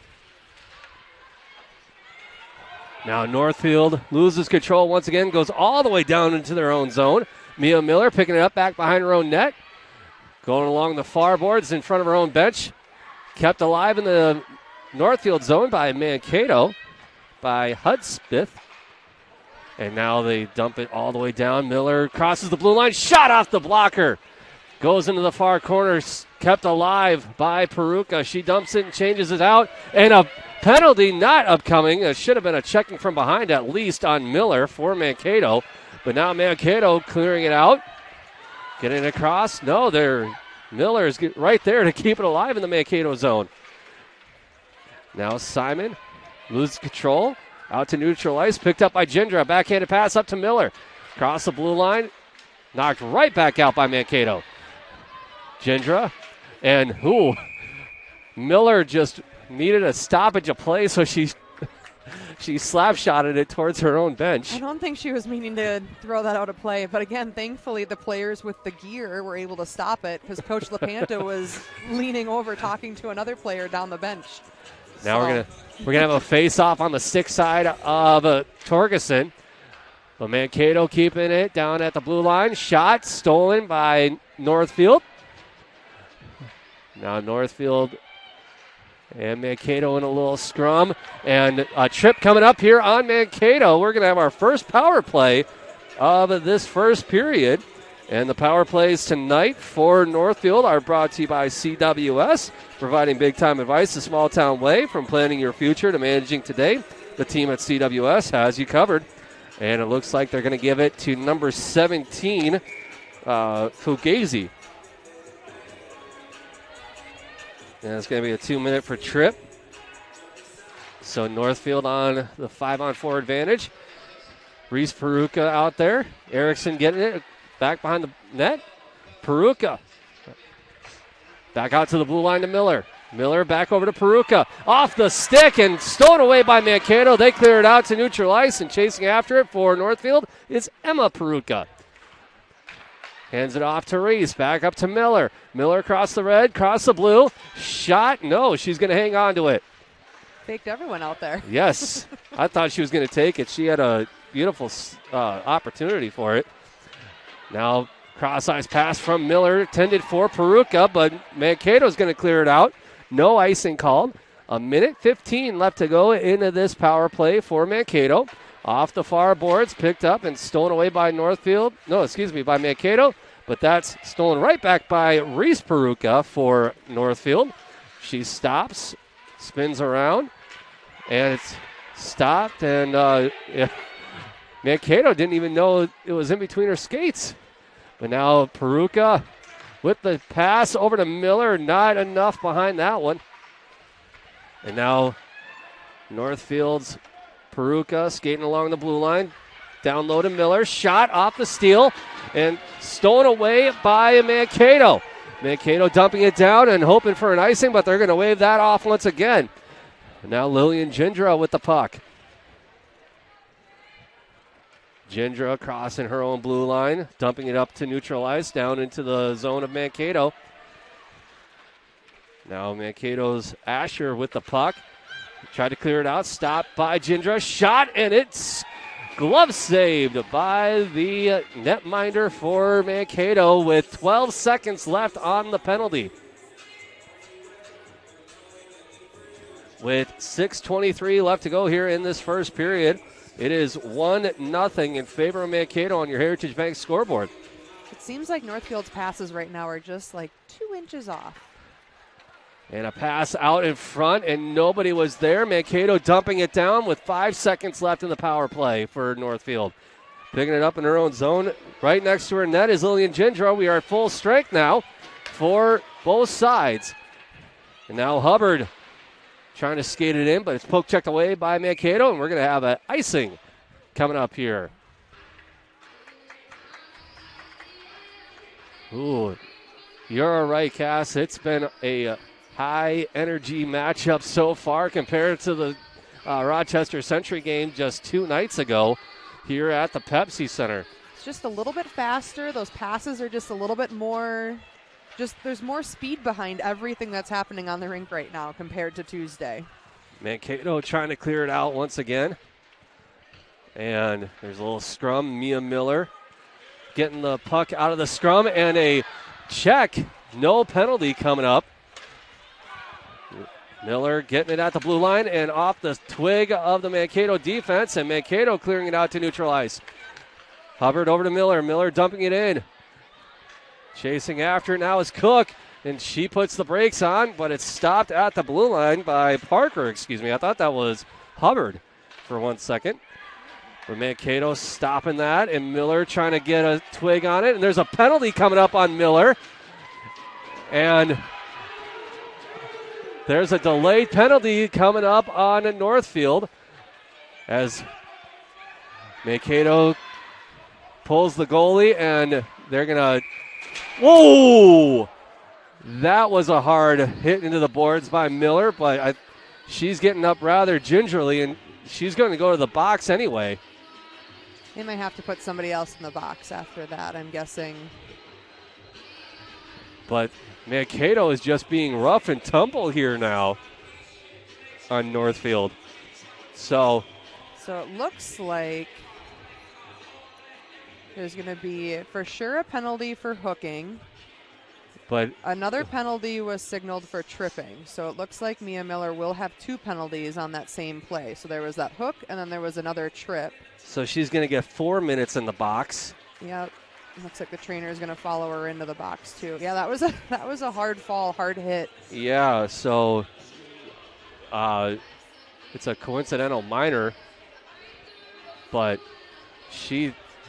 Now Northfield loses control once again, goes all the way down into their own zone. Mia Miller picking it up back behind her own net. Going along the far boards in front of her own bench. Kept alive in the Northfield zone by Mankato, by Hudspeth. And now they dump it all the way down. Miller crosses the blue line, shot off the blocker. Goes into the far corner, kept alive by Peruka. She dumps it and changes it out. And a penalty not upcoming. It should have been a checking from behind at least on Miller for Mankato. But now Mankato clearing it out. Getting it across. No, Miller is right there to keep it alive in the Mankato zone. Now Simon loses control. Out to neutral ice. Picked up by Gendra. Backhanded pass up to Miller. Across the blue line. Knocked right back out by Mankato. Gendra. And Miller just needed a stoppage of play, so she slap-shotted it towards her own bench. I don't think she was meaning to throw that out of play, but again, thankfully the players with the gear were able to stop it because Coach LaPanta was leaning over talking to another player down the bench. Now we're gonna have a face-off on the stick side of Torgerson. But Mankato keeping it down at the blue line. Shot stolen by Northfield. Now Northfield and Mankato in a little scrum. And a trip coming up here on Mankato. We're going to have our first power play of this first period. And the power plays tonight for Northfield are brought to you by CWS, providing big-time advice the small-town way. From planning your future to managing today, the team at CWS has you covered. And it looks like they're going to give it to number 17, Fugazi. And it's going to be a 2-minute for Tripp. So Northfield on the 5-on-4 advantage. Reese Peruka out there. Erickson getting it back behind the net. Peruka back out to the blue line to Miller. Miller back over to Peruka. Off the stick and stolen away by Mankato. They clear it out to neutral ice, and chasing after it for Northfield is Emma Peruka. Hands it off to Reese. Back up to Miller. Miller across the red, across the blue. Shot. No, she's going to hang on to it. Faked everyone out there. Yes. I thought she was going to take it. She had a beautiful opportunity for it. Now, cross-ice pass from Miller, intended for Peruka, but Mankato's going to clear it out. No icing called. 1:15 left to go into this power play for Mankato. Off the far boards, picked up and stolen away by Northfield. No, excuse me, by Mankato. But that's stolen right back by Reese Peruka for Northfield. She stops, spins around, and it's stopped. And Mankato didn't even know it was in between her skates. But now Peruka with the pass over to Miller. Not enough behind that one. And now Northfield's Peruka skating along the blue line. Down low to Miller. Shot off the steal and stolen away by Mankato. Mankato dumping it down and hoping for an icing, but they're going to wave that off once again. And now Lillian Gindra with the puck. Gindra crossing her own blue line, dumping it up to neutral ice, down into the zone of Mankato. Now Mankato's Asher with the puck. Tried to clear it out, stopped by Gindra. Shot, and it's glove saved by the netminder for Mankato with 12 seconds left on the penalty. With 6:23 left to go here in this first period, it is 1-0 in favor of Mankato on your Heritage Bank scoreboard. It seems like Northfield's passes right now are just like 2 inches off. And a pass out in front, and nobody was there. Mankato dumping it down with 5 seconds left in the power play for Northfield. Picking it up in her own zone. Right next to her net is Lillian Gindra. We are at full strength now for both sides. And now Hubbard trying to skate it in, but it's poke checked away by Mankato, and we're going to have an icing coming up here. Ooh, you're right, Cass. It's been a high-energy matchup so far compared to the Rochester Century game just 2 nights ago here at the Pepsi Center. It's just a little bit faster. Those passes are just a little bit more, there's more speed behind everything that's happening on the rink right now compared to Tuesday. Mankato trying to clear it out once again. And there's a little scrum. Mia Miller getting the puck out of the scrum, and a check. No penalty coming up. Miller getting it at the blue line and off the twig of the Mankato defense, and Mankato clearing it out to neutral ice. Hubbard over to Miller. Miller dumping it in. Chasing after it now is Cook, and she puts the brakes on, but it's stopped at the blue line by Parker, excuse me. I thought that was Hubbard for 1 second. But Mankato stopping that, and Miller trying to get a twig on it, and there's a penalty coming up on Miller. And there's a delayed penalty coming up on Northfield as Mankato pulls the goalie, and they're going to... Whoa! That was a hard hit into the boards by Miller, but she's getting up rather gingerly, and she's going to go to the box anyway. They might have to put somebody else in the box after that, I'm guessing. But Mankato is just being rough and tumble here now on Northfield. So it looks like there's going to be for sure a penalty for hooking. But another penalty was signaled for tripping. So it looks like Mia Miller will have 2 penalties on that same play. So there was that hook, and then there was another trip. So she's going to get 4 minutes in the box. Yep. Looks like the trainer is going to follow her into the box too. Yeah, that was a hard fall, hard hit. Yeah, so it's a coincidental minor, but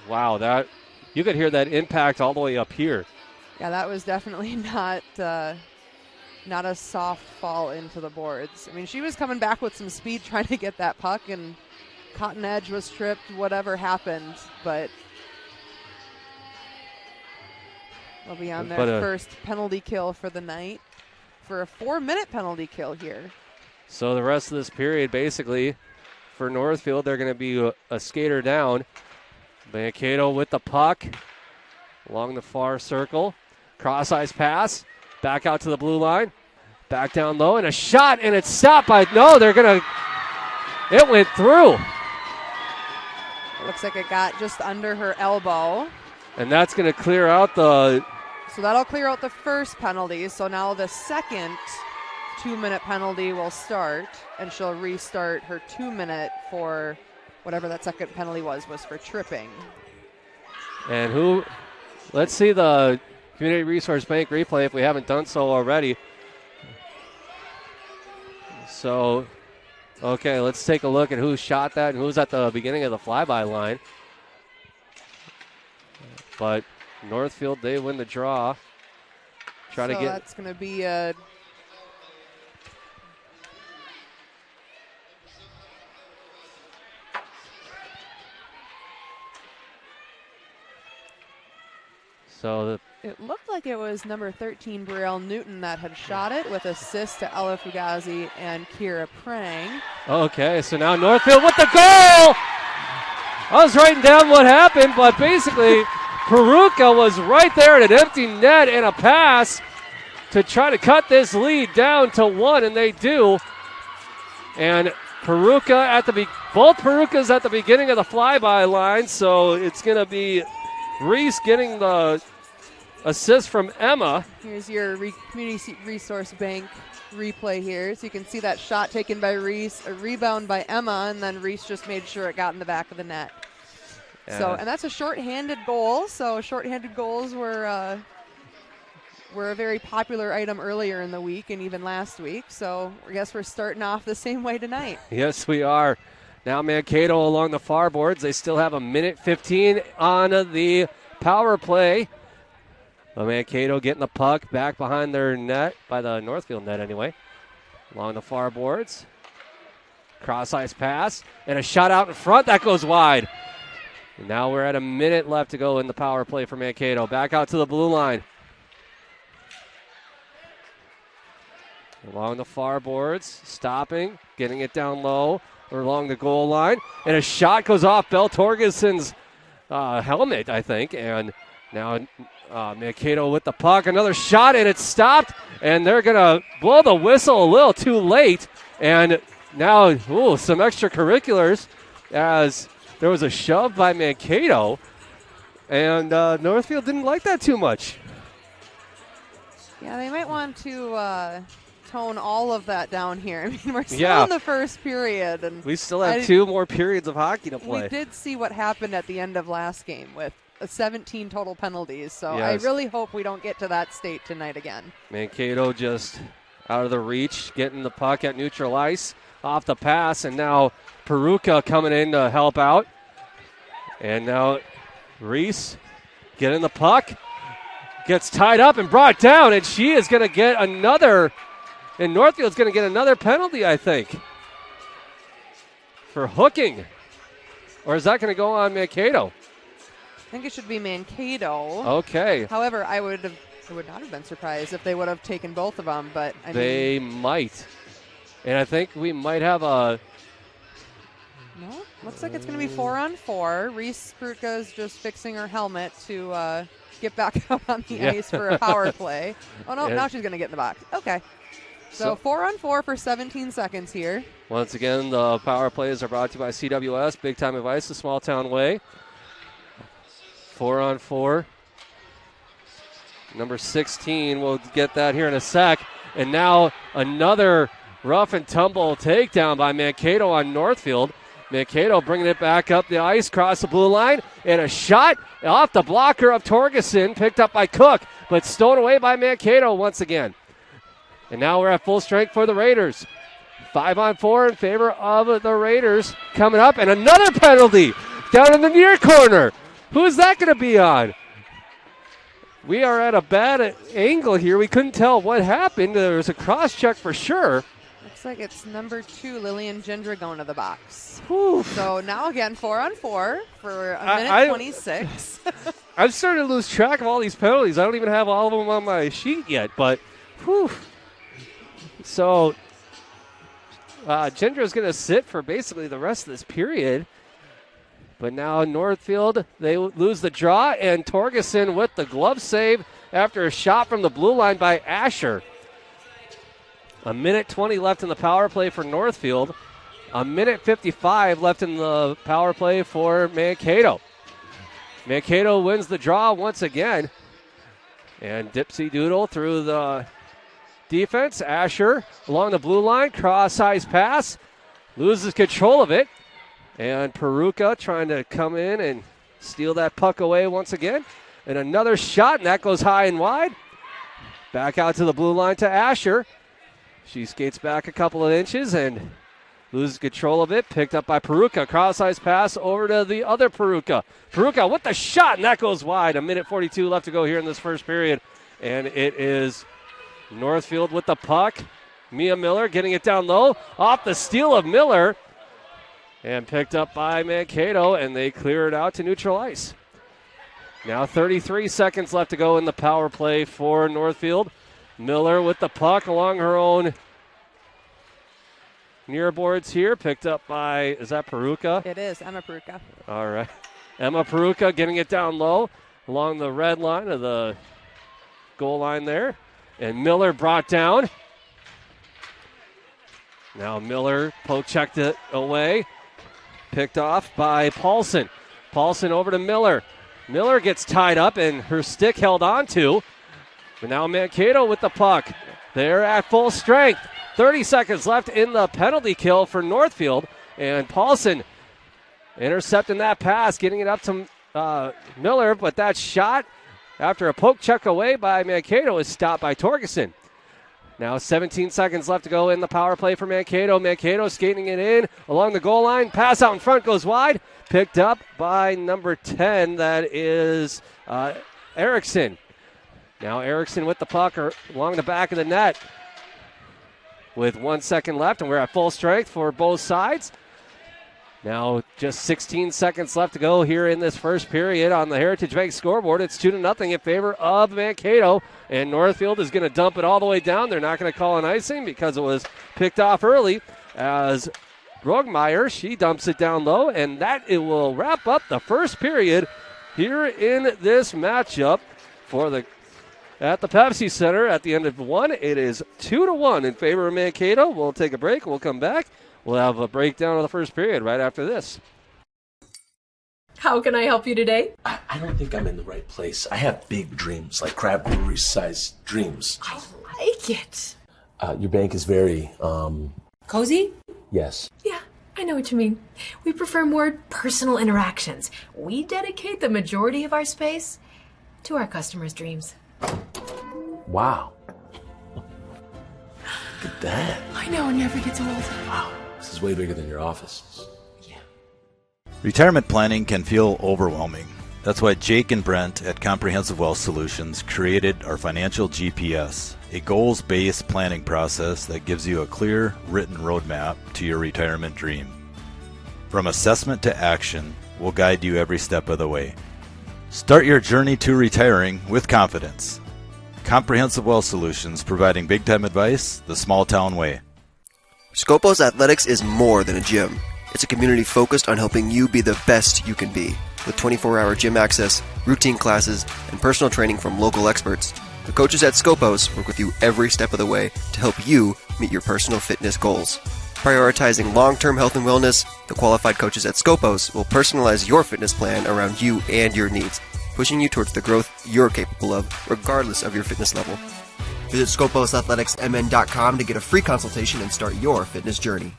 that you could hear that impact all the way up here. Yeah, that was definitely not a soft fall into the boards. I mean, she was coming back with some speed trying to get that puck, and Cotton Edge was tripped, whatever happened, but they'll be on their first penalty kill for the night for a 4-minute penalty kill here. So the rest of this period, basically, for Northfield, they're going to be a skater down. Mankato with the puck. along the far circle. Cross-ice pass. Back out to the blue line. Back down low, and a shot, and it's stopped by, no, they're going to, it went through. It looks like it got just under her elbow. And that's going to clear out the... So that'll clear out the first penalty. So now the second 2-minute penalty will start, and she'll restart her 2-minute for whatever that second penalty was for tripping. And who, let's see the Community Resource Bank replay if we haven't done so already. So, okay, let's take a look at who shot that and who's at the beginning of the flyby line. But Northfield, they win the draw. So that's going to be a... So it looked like it was number 13, Brielle Newton, that had shot it with assist to Ella Fugazi and Kira Prang. Okay, so now Northfield with the goal! I was writing down what happened, but basically Peruka was right there at an empty net and a pass to try to cut this lead down to 1, and they do. And Peruka both Perukas at the beginning of the flyby line, so it's going to be Reese getting the assist from Emma. Here's your Community Resource Bank replay here. So you can see that shot taken by Reese, a rebound by Emma, and then Reese just made sure it got in the back of the net. Yeah. So, and that's a shorthanded goal. So shorthanded goals were a very popular item earlier in the week and even last week. So I guess we're starting off the same way tonight. Yes, we are. Now Mankato along the far boards. They still have 1:15 on the power play. Mankato getting the puck back behind their net, by the Northfield net anyway, along the far boards. Cross-ice pass, and a shot out in front. That goes wide. And now we're at 1 minute left to go in the power play for Mankato. Back out to the blue line. Along the far boards, stopping, getting it down low. Or along the goal line, and a shot goes off Belle Torgeson's helmet, I think, and now Mankato with the puck, another shot, and it's stopped, and they're going to blow the whistle a little too late, and now, some extracurriculars, as there was a shove by Mankato, and Northfield didn't like that too much. Yeah, they might want to... tone all of that down here. I mean, we're still in the first period, and we still have 2 more periods of hockey to play. We did see what happened at the end of last game with 17 total penalties, so yes. I really hope we don't get to that state tonight again. Mankato just out of the reach, getting the puck at neutral ice off the pass, and now Peruka coming in to help out. And now Reese getting the puck, gets tied up and brought down, and she is going to get another... And Northfield's going to get another penalty, I think, for hooking. Or is that going to go on Mankato? I think it should be Mankato. Okay. However, I would not have been surprised if they would have taken both of them, but they might. And I think we might have a... No, looks like it's going to be 4-on-4. Reese Peruka is just fixing her helmet to get back out on the ice for a power play. Oh, no, now she's going to get in the box. Okay. So 4-on-4 for 17 seconds here. Once again, the power plays are brought to you by CWS, Big Time Advice, the small town way. 4-on-4. Number 16 will get that here in a sec. And now another rough and tumble takedown by Mankato on Northfield. Mankato bringing it back up the ice, across the blue line, and a shot off the blocker of Torgeson, picked up by Cook, but stolen away by Mankato once again. And now we're at full strength for the Raiders. 5-on-4 in favor of the Raiders coming up, and another penalty down in the near corner. Who is that going to be on? We are at a bad angle here. We couldn't tell what happened. There was a cross check for sure. Looks like it's number 2, Lillian Gindra, going to the box. Whew. So now again, 4-on-4 for a minute 26. I'm starting to lose track of all these penalties. I don't even have all of them on my sheet yet, but whew. So Gindra is going to sit for basically the rest of this period. But now Northfield, they lose the draw, and Torgerson with the glove save after a shot from the blue line by Asher. 1:20 left in the power play for Northfield. 1:55 left in the power play for Mankato. Mankato wins the draw once again. And Dipsy Doodle through the defense. Asher along the blue line, cross-ice pass, loses control of it. And Peruka trying to come in and steal that puck away once again. And another shot, and that goes high and wide. Back out to the blue line to Asher. She skates back a couple of inches and loses control of it. Picked up by Peruka. Cross-ice pass over to the other Peruka. Peruka with the shot, and that goes wide. 1:42 left to go here in this first period. And it is Northfield with the puck. Mia Miller getting it down low. Off the steal of Miller. And picked up by Mankato, and they clear it out to neutral ice. Now 33 seconds left to go in the power play for Northfield. Miller with the puck along her own near boards here. Picked up by, is that Peruka? It is, Emma Peruka. All right. Emma Peruka getting it down low along the red line of the goal line there. And Miller brought down. Now Miller poke-checked it away. Picked off by Paulson. Paulson over to Miller. Miller gets tied up and her stick held on to. But now Mankato with the puck. They're at full strength. 30 seconds left in the penalty kill for Northfield. And Paulson intercepting that pass, getting it up to Miller. But that shot, after a poke check away by Mankato, is stopped by Torgerson. Now 17 seconds left to go in the power play for Mankato. Mankato skating it in along the goal line. Pass out in front goes wide. Picked up by number 10. That is Erickson. Now Erickson with the puck along the back of the net. With 1 second left, and we're at full strength for both sides. Now just 16 seconds left to go here in this first period on the Heritage Bank scoreboard. It's 2-0 in favor of Mankato, and Northfield is going to dump it all the way down. They're not going to call an icing because it was picked off early as Brogmeyer, she dumps it down low, and that it will wrap up the first period here in this matchup at the Pepsi Center at the end of one. It is 2-1 in favor of Mankato. We'll take a break. We'll come back. We'll have a breakdown of the first period right after this. How can I help you today? I don't think I'm in the right place. I have big dreams, like crab brewery-sized dreams. I like it. Your bank is very, Cozy? Yes. Yeah, I know what you mean. We prefer more personal interactions. We dedicate the majority of our space to our customers' dreams. Wow. Look at that. I know, it never gets old. Wow. This is way bigger than your office. Retirement planning can feel overwhelming. That's why Jake and Brent at Comprehensive Wealth Solutions created our Financial GPS, a goals-based planning process that gives you a clear, written roadmap to your retirement dream. From assessment to action, we'll guide you every step of the way. Start your journey to retiring with confidence. Comprehensive Wealth Solutions, providing big-time advice the small-town way. Scopos Athletics is more than a gym. It's a community focused on helping you be the best you can be. With 24-hour gym access, routine classes, and personal training from local experts, the coaches at Scopos work with you every step of the way to help you meet your personal fitness goals. Prioritizing long-term health and wellness, the qualified coaches at Scopos will personalize your fitness plan around you and your needs, pushing you towards the growth you're capable of, regardless of your fitness level. Visit ScoposAthleticsMN.com to get a free consultation and start your fitness journey.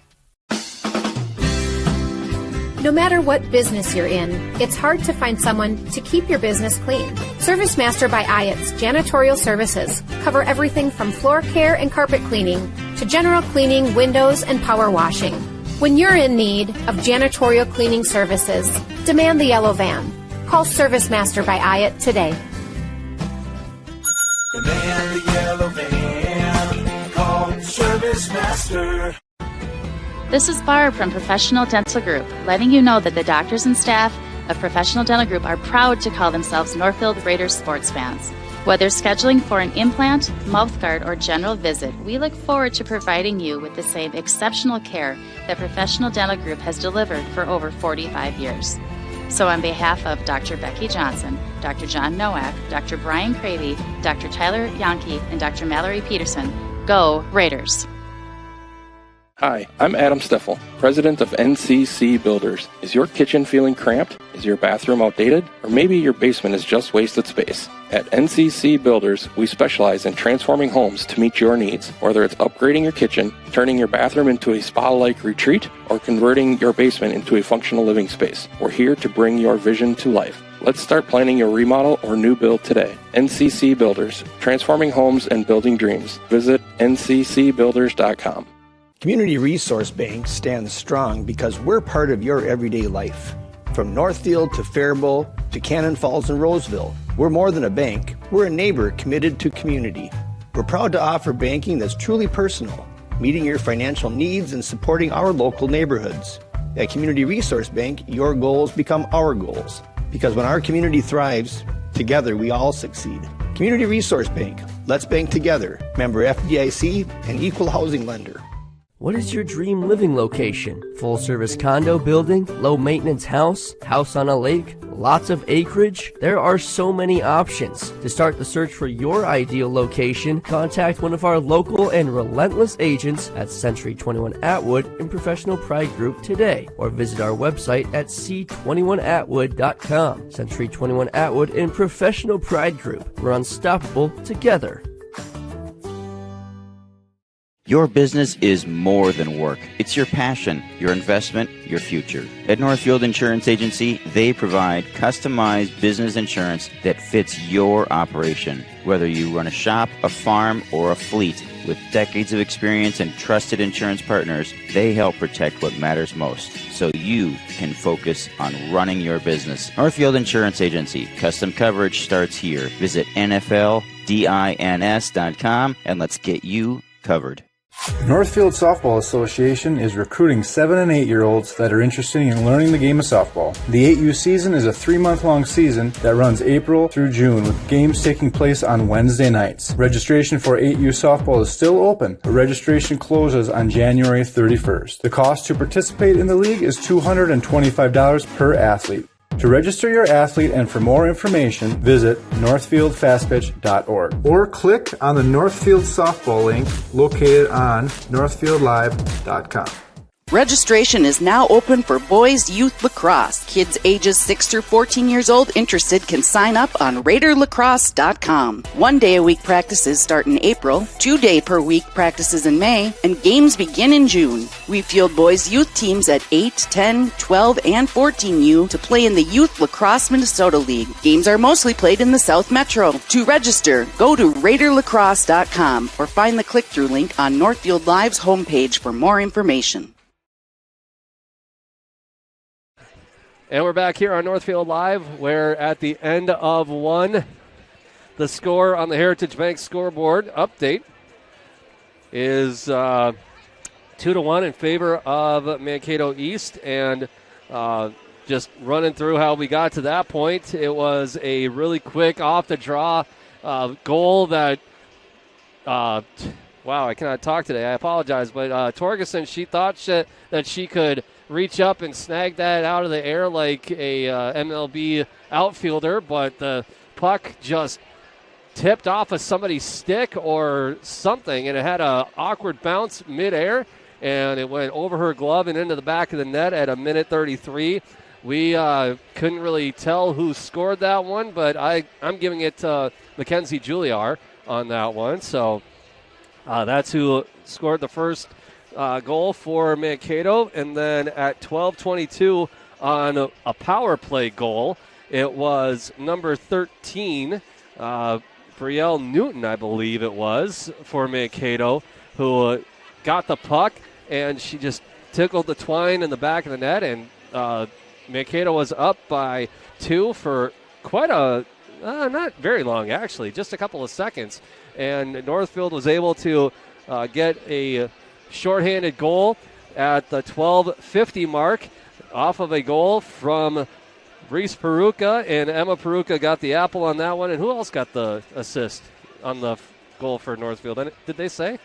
No matter what business you're in, it's hard to find someone to keep your business clean. Service Master by Ayat's Janitorial Services cover everything from floor care and carpet cleaning to general cleaning, windows, and power washing. When you're in need of janitorial cleaning services, demand the yellow van. Call Service Master by Ayat today. Demand the yellow van. Call Service Master. This is Barb from Professional Dental Group, letting you know that the doctors and staff of Professional Dental Group are proud to call themselves Northfield Raiders sports fans. Whether scheduling for an implant, mouthguard, or general visit, we look forward to providing you with the same exceptional care that Professional Dental Group has delivered for over 45 years. So on behalf of Dr. Becky Johnson, Dr. John Nowak, Dr. Brian Cravey, Dr. Tyler Yonke, and Dr. Mallory Peterson, go Raiders! Hi, I'm Adam Steffel, president of NCC Builders. Is your kitchen feeling cramped? Is your bathroom outdated? Or maybe your basement is just wasted space? At NCC Builders, we specialize in transforming homes to meet your needs, whether it's upgrading your kitchen, turning your bathroom into a spa-like retreat, or converting your basement into a functional living space. We're here to bring your vision to life. Let's start planning your remodel or new build today. NCC Builders, transforming homes and building dreams. Visit nccbuilders.com. Community Resource Bank stands strong because we're part of your everyday life. From Northfield to Faribault to Cannon Falls and Roseville, we're more than a bank. We're a neighbor committed to community. We're proud to offer banking that's truly personal, meeting your financial needs and supporting our local neighborhoods. At Community Resource Bank, your goals become our goals. Because when our community thrives, together we all succeed. Community Resource Bank. Let's bank together. Member FDIC and equal housing lender. What is your dream living location? Full service condo building? Low maintenance house? House on a lake? Lots of acreage? There are so many options. To start the search for your ideal location, contact one of our local and relentless agents at Century 21 Atwood and Professional Pride Group today, or visit our website at c21atwood.com. Century 21 Atwood and Professional Pride Group. We're unstoppable together. Your business is more than work. It's your passion, your investment, your future. At Northfield Insurance Agency, they provide customized business insurance that fits your operation. Whether you run a shop, a farm, or a fleet, with decades of experience and trusted insurance partners, they help protect what matters most, so you can focus on running your business. Northfield Insurance Agency. Custom coverage starts here. Visit NFLDINS.com and let's get you covered. Northfield Softball Association is recruiting 7 and 8-year-olds that are interested in learning the game of softball. The 8U season is a 3-month-long season that runs April through June, with games taking place on Wednesday nights. Registration for 8U softball is still open, but registration closes on January 31st. The cost to participate in the league is $225 per athlete. To register your athlete and for more information, visit northfieldfastpitch.org or click on the Northfield softball link located on northfieldlive.com. Registration is now open for boys youth lacrosse. Kids ages 6 through 14 years old interested can sign up on RaiderLacrosse.com. 1-day-a-week practices start in April, 2-day-per-week practices in May, and games begin in June. We field boys youth teams at 8, 10, 12, and 14U to play in the Youth Lacrosse Minnesota League. Games are mostly played in the South Metro. To register, go to RaiderLacrosse.com or find the click-through link on Northfield Live's homepage for more information. And we're back here on Northfield Live, where at the end of one, the score on the Heritage Bank scoreboard update is 2-1 in favor of Mankato East. And just running through how we got to that point, it was a really quick off-the-draw goal that wow, I cannot talk today. I apologize. But Torgerson, she thought that she could reach up and snag that out of the air like a MLB outfielder, but the puck just tipped off of somebody's stick or something, and it had an awkward bounce midair, and it went over her glove and into the back of the net at 1:33. We couldn't really tell who scored that one, but I'm giving it to Mackenzie Juliar on that one. So that's who scored the first goal for Mankato. And then at 12:22 on a power play goal, it was number 13, Brielle Newton, I believe it was, for Mankato, who got the puck, and she just tickled the twine in the back of the net, and Mankato was up by 2 for quite a, not very long actually, just a couple of seconds. And Northfield was able to get a shorthanded goal at the 12:50 mark off of a goal from Reese Peruka, and Emma Peruka got the apple on that one. And who else got the assist on the goal for Northfield? Did they say?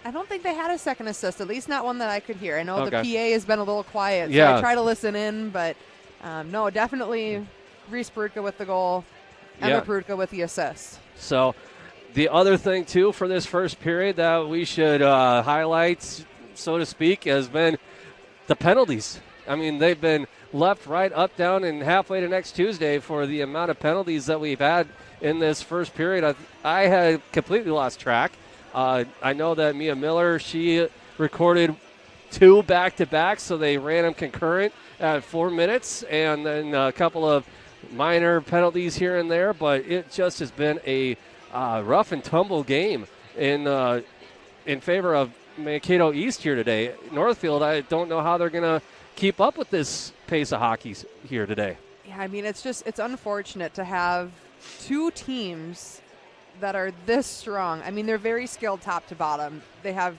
I don't think they had a second assist, at least not one that I could hear. I know Okay. the PA has been a little quiet, so Yeah. I try to listen in, but No, definitely Reese Perutka with the goal, Emma Perutka with the assist. So the other thing, too, for this first period that we should highlight, so to speak, has been the penalties. I mean, they've been left, right, up, down, and halfway to next Tuesday for the amount of penalties that we've had in this first period. I had completely lost track. I know that Mia Miller, she recorded 2 back-to-back, so they ran them concurrent at 4 minutes, and then a couple of minor penalties here and there, but it just has been a rough and tumble game in favor of Mankato East here today. Northfield, I don't know how they're going to keep up with this pace of hockey here today. Yeah, I mean, it's unfortunate to have 2 teams that are this strong. I mean, they're very skilled top to bottom. They have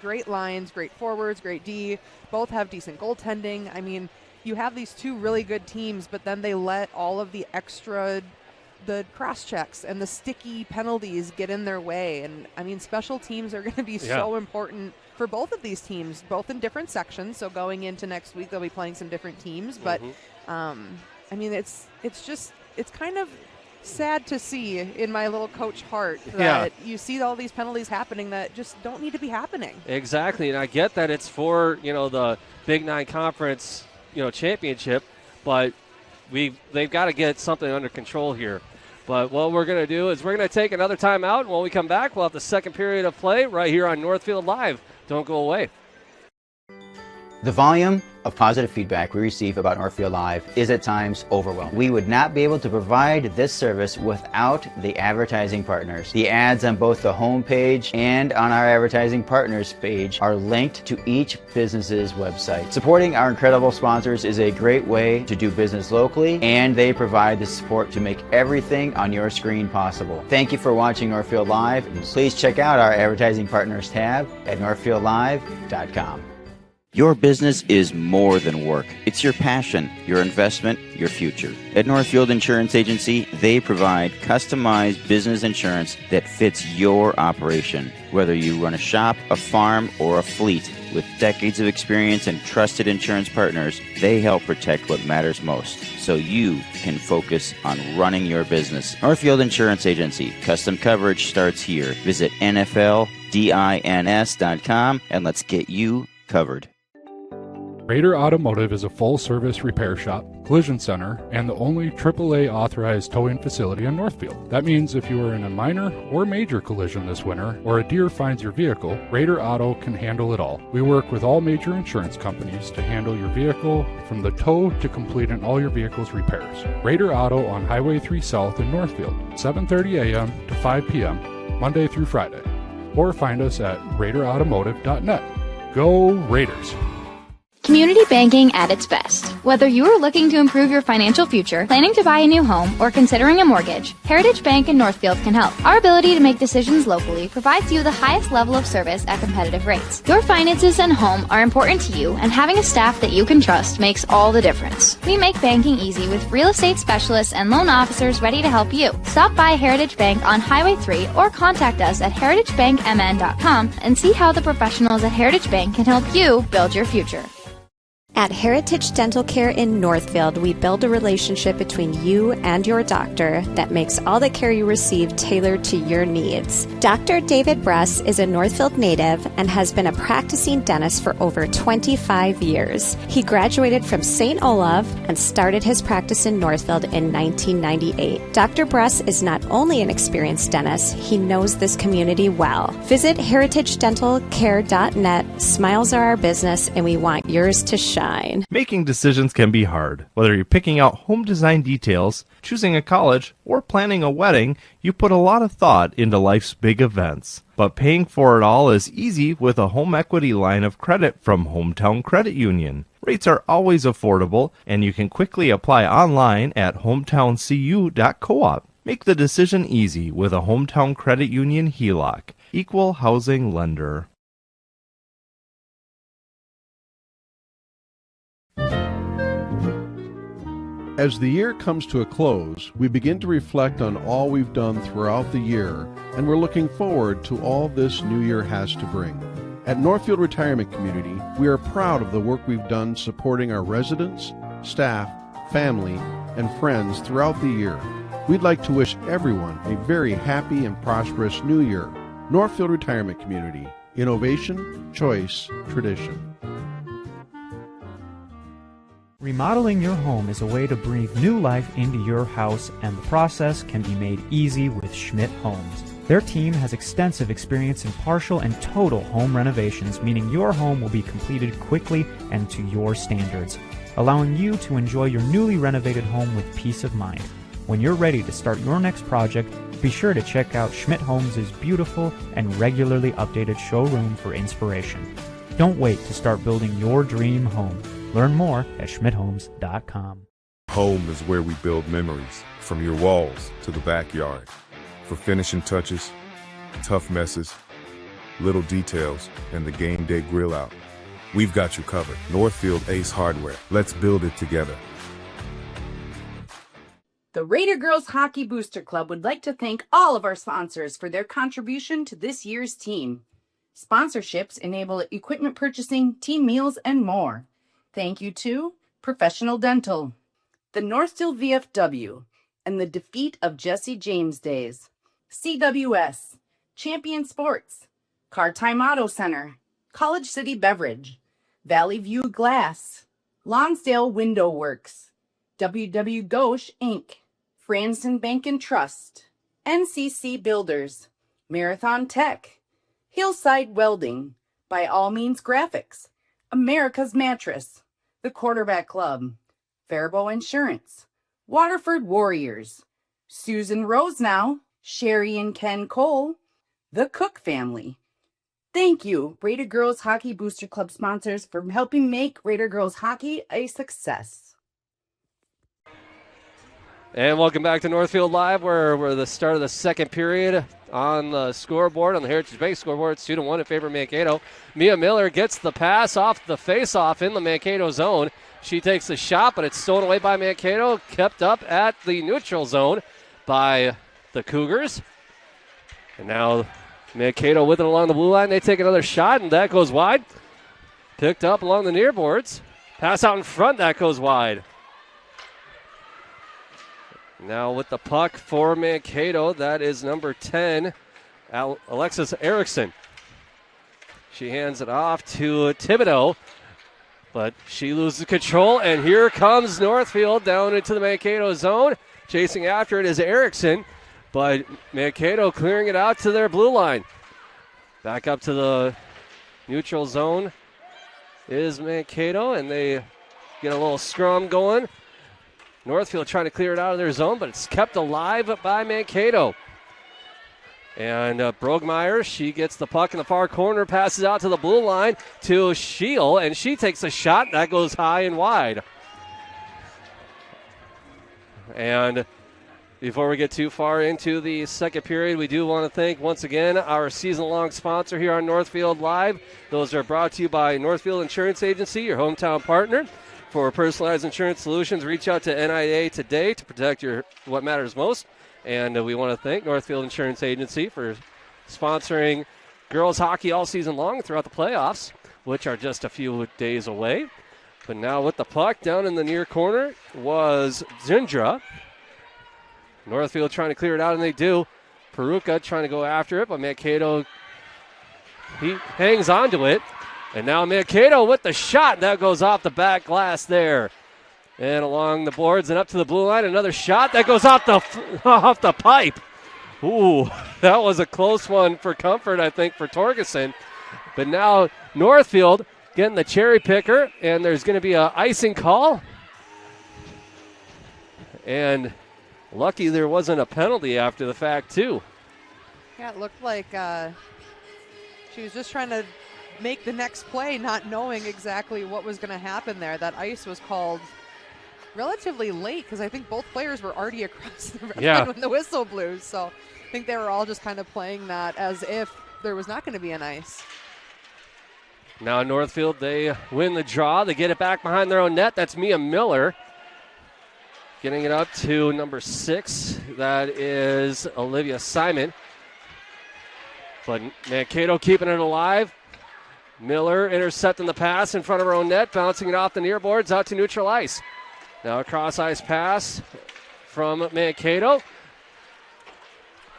great lines, great forwards, great D. Both have decent goaltending. I mean, you have these 2 really good teams, but then they let all of the cross checks and the sticky penalties get in their way. And I mean, special teams are going to be so important for both of these teams, both in different sections. So going into next week, they'll be playing some different teams. But I mean, it's kind of sad to see in my little coach heart that you see all these penalties happening that just don't need to be happening. Exactly, and I get that it's for the Big 9 Conference championship, but they've got to get something under control here. But what we're going to do is we're going to take another timeout, and when we come back, we'll have the second period of play right here on Northfield Live. Don't go away. The volume of positive feedback we receive about Northfield Live is at times overwhelming. We would not be able to provide this service without the advertising partners. The ads on both the homepage and on our advertising partners page are linked to each business's website. Supporting our incredible sponsors is a great way to do business locally, and they provide the support to make everything on your screen possible. Thank you for watching Northfield Live, and please check out our advertising partners tab at northfieldlive.com. Your business is more than work. It's your passion, your investment, your future. At Northfield Insurance Agency, they provide customized business insurance that fits your operation. Whether you run a shop, a farm, or a fleet, with decades of experience and trusted insurance partners, they help protect what matters most, so you can focus on running your business. Northfield Insurance Agency. Custom coverage starts here. Visit NFLDINS.com and let's get you covered. Raider Automotive is a full-service repair shop, collision center, and the only AAA authorized towing facility in Northfield. That means if you are in a minor or major collision this winter, or a deer finds your vehicle, Raider Auto can handle it all. We work with all major insurance companies to handle your vehicle from the tow to completing all your vehicle's repairs. Raider Auto on Highway 3 South in Northfield, 7:30 a.m. to 5 p.m., Monday through Friday. Or find us at RaiderAutomotive.net. Go Raiders! Community banking at its best. Whether you are looking to improve your financial future, planning to buy a new home, or considering a mortgage, Heritage Bank in Northfield can help. Our ability to make decisions locally provides you the highest level of service at competitive rates. Your finances and home are important to you, and having a staff that you can trust makes all the difference. We make banking easy with real estate specialists and loan officers ready to help you. Stop by Heritage Bank on Highway 3 or contact us at heritagebankmn.com and see how the professionals at Heritage Bank can help you build your future. At Heritage Dental Care in Northfield, we build a relationship between you and your doctor that makes all the care you receive tailored to your needs. Dr. David Bress is a Northfield native and has been a practicing dentist for over 25 years. He graduated from St. Olaf and started his practice in Northfield in 1998. Dr. Bress is not only an experienced dentist, he knows this community well. Visit heritagedentalcare.net. Smiles are our business, and we want yours to shine. Making decisions can be hard. Whether you're picking out home design details, choosing a college, or planning a wedding, you put a lot of thought into life's big events. But paying for it all is easy with a home equity line of credit from Hometown Credit Union. Rates are always affordable, and you can quickly apply online at hometowncu.coop. Make the decision easy with a Hometown Credit Union HELOC. Equal housing lender. As the year comes to a close, we begin to reflect on all we've done throughout the year, and we're looking forward to all this new year has to bring. At Northfield Retirement Community, we are proud of the work we've done supporting our residents, staff, family, and friends throughout the year. We'd like to wish everyone a very happy and prosperous new year. Northfield Retirement Community. Innovation, choice, tradition. Remodeling your home is a way to breathe new life into your house, and the process can be made easy with Schmidt Homes. Their team has extensive experience in partial and total home renovations, meaning your home will be completed quickly and to your standards, allowing you to enjoy your newly renovated home with peace of mind. When you're ready to start your next project, be sure to check out Schmidt Homes' beautiful and regularly updated showroom for inspiration. Don't wait to start building your dream home. Learn more at schmidthomes.com. Home is where we build memories, from your walls to the backyard. For finishing touches, tough messes, little details, and the game day grill out, we've got you covered. Northfield Ace Hardware. Let's build it together. The Raider Girls Hockey Booster Club would like to thank all of our sponsors for their contribution to this year's team. Sponsorships enable equipment purchasing, team meals, and more. Thank you to Professional Dental, the Northfield VFW, and the Defeat of Jesse James Days, CWS, Champion Sports, Car Time Auto Center, College City Beverage, Valley View Glass, Lonsdale Window Works, WW Gauche Inc., Franson Bank and Trust, NCC Builders, Marathon Tech, Hillside Welding, By All Means Graphics, America's Mattress, The Quarterback Club, Faribault Insurance, Waterford Warriors, Susan Rose Now, Sherry and Ken Cole, The Cook Family. Thank you, Raider Girls Hockey Booster Club sponsors, for helping make Raider Girls Hockey a success. And welcome back to Northfield Live, where we're the start of the second period on the scoreboard, on the Heritage Bank scoreboard. It's 2-1 in favor of Mankato. Mia Miller gets the pass off the face-off in the Mankato zone. She takes the shot, but it's stolen away by Mankato, kept up at the neutral zone by the Cougars. And now Mankato with it along the blue line. They take another shot, and that goes wide. Picked up along the near boards. Pass out in front, that goes wide. Now with the puck for Mankato, that is number 10, Alexis Erickson. She hands it off to Thibodeau, but she loses control, and here comes Northfield down into the Mankato zone. Chasing after it is Erickson, but Mankato clearing it out to their blue line. Back up to the neutral zone is Mankato, and they get a little scrum going. Northfield trying to clear it out of their zone, but it's kept alive by Mankato. And Brogmeyer, she gets the puck in the far corner, passes out to the blue line to Scheel, and she takes a shot. That goes high and wide. And before we get too far into the second period, we do want to thank once again our season-long sponsor here on Northfield Live. Those are brought to you by Northfield Insurance Agency, your hometown partner. For personalized insurance solutions, reach out to NIA today to protect what matters most. And we want to thank Northfield Insurance Agency for sponsoring girls hockey all season long throughout the playoffs, which are just a few days away. But now with the puck down in the near corner was Zindra. Northfield trying to clear it out, and they do. Peruka trying to go after it, but Mankato, he hangs on to it. And now Mankato with the shot. That goes off the back glass there. And along the boards and up to the blue line. Another shot. That goes off the pipe. Ooh, that was a close one for comfort, I think, for Torgerson. But now Northfield getting the cherry picker. And there's going to be an icing call. And lucky there wasn't a penalty after the fact, too. Yeah, it looked like she was just trying to make the next play, not knowing exactly what was going to happen there. That ice was called relatively late because I think both players were already across the red line when the whistle blew. So I think they were all just kind of playing that as if there was not going to be an ice. Now Northfield, they win the draw. They get it back behind their own net. That's Mia Miller. Getting it up to number 6. That is Olivia Simon. But Mankato keeping it alive. Miller intercepting the pass in front of her own net, bouncing it off the near boards out to neutral ice. Now a cross-ice pass from Mankato.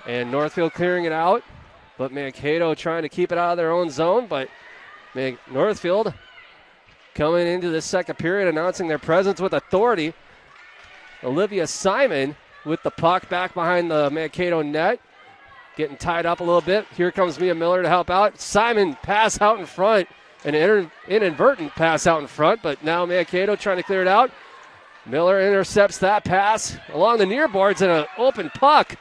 And Northfield clearing it out. But Mankato trying to keep it out of their own zone. But Northfield coming into the second period, announcing their presence with authority. Olivia Simon with the puck back behind the Mankato net. Getting tied up a little bit. Here comes Mia Miller to help out. Simon pass out in front. An inadvertent pass out in front. But now Mankato trying to clear it out. Miller intercepts that pass along the near boards, and an open puck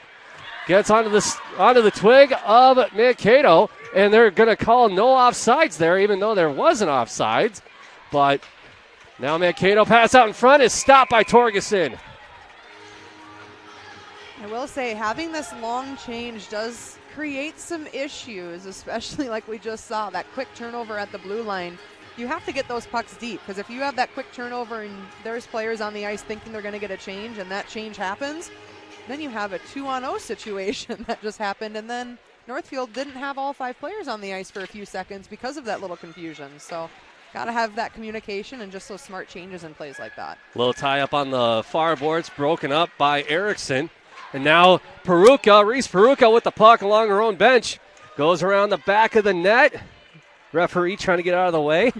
gets onto the twig of Mankato, and they're going to call no offsides there, even though there was an offsides. But now Mankato pass out in front is stopped by Torgerson. I will say having this long change does create some issues, especially like we just saw, that quick turnover at the blue line. You have to get those pucks deep, because if you have that quick turnover and there's players on the ice thinking they're going to get a change and that change happens, then you have a 2-on-0 situation that just happened, and then Northfield didn't have all 5 players on the ice for a few seconds because of that little confusion. So got to have that communication and just those smart changes in plays like that. Little tie up on the far boards, broken up by Erickson. And now Reese Peruka with the puck along her own bench. Goes around the back of the net. Referee trying to get out of the way.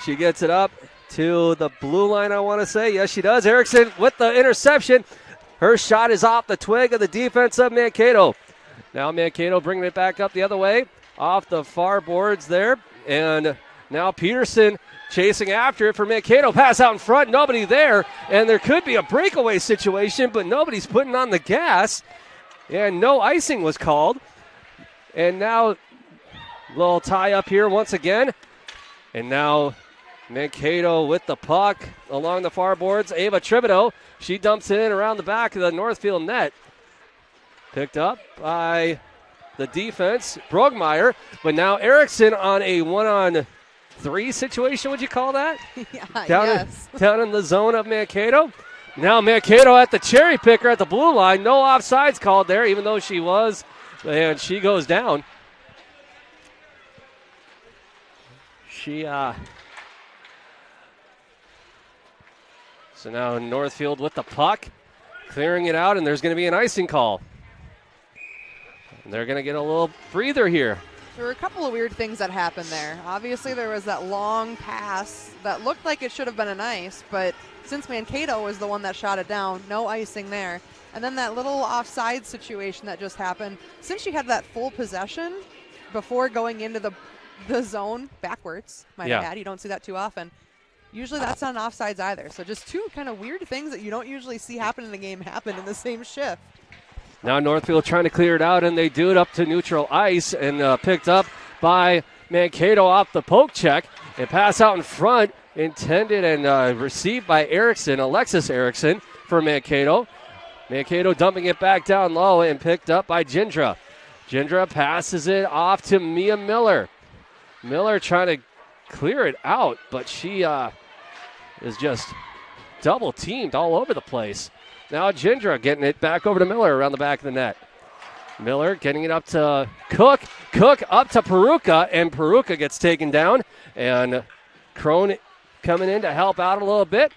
She gets it up to the blue line, I want to say. Yes, she does. Erickson with the interception. Her shot is off the twig of the defense of Mankato. Now Mankato bringing it back up the other way. Off the far boards there. And now Peterson chasing after it for Mankato. Pass out in front. Nobody there. And there could be a breakaway situation, but nobody's putting on the gas. And no icing was called. And now little tie up here once again. And now Mankato with the puck along the far boards. Ava Tribido, she dumps it in around the back of the Northfield net. Picked up by the defense, Brogmeyer. But now Erickson on a 1-on-3 situation, would you call that? Yeah, down in the zone of Mankato. Now Mankato at the cherry picker at the blue line. No offsides called there, even though she was. And she goes down. So now Northfield with the puck, clearing it out, and there's going to be an icing call. And they're going to get a little breather here. There were a couple of weird things that happened there. Obviously, there was that long pass that looked like it should have been an ice, but since Mankato was the one that shot it down, no icing there. And then that little offside situation that just happened, since she had that full possession before going into the zone backwards, might add, you don't see that too often. Usually that's not an offsides either. So just two kind of weird things that you don't usually see happen in the game happen in the same shift. Now Northfield trying to clear it out, and they do it up to neutral ice, and picked up by Mankato off the poke check. And pass out in front, intended and received by Erickson, Alexis Erickson for Mankato. Mankato dumping it back down low and picked up by Gindra. Gindra passes it off to Mia Miller. Miller trying to clear it out, but she is just double teamed all over the place. Now Gindra getting it back over to Miller around the back of the net. Miller getting it up to Cook. Cook up to Peruka, and Peruka gets taken down. And Crone coming in to help out a little bit.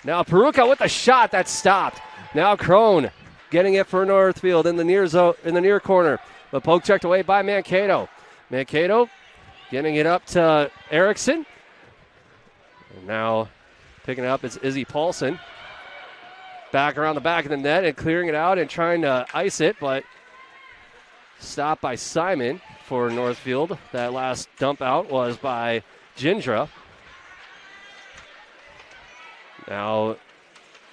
Now Peruka with a shot that's stopped. Now Crone getting it for Northfield in the near corner. But poke checked away by Mankato. Mankato getting it up to Erickson. And now picking it up is Izzy Paulson. Back around the back of the net and clearing it out and trying to ice it, but stopped by Simon for Northfield. That last dump out was by Gindra. Now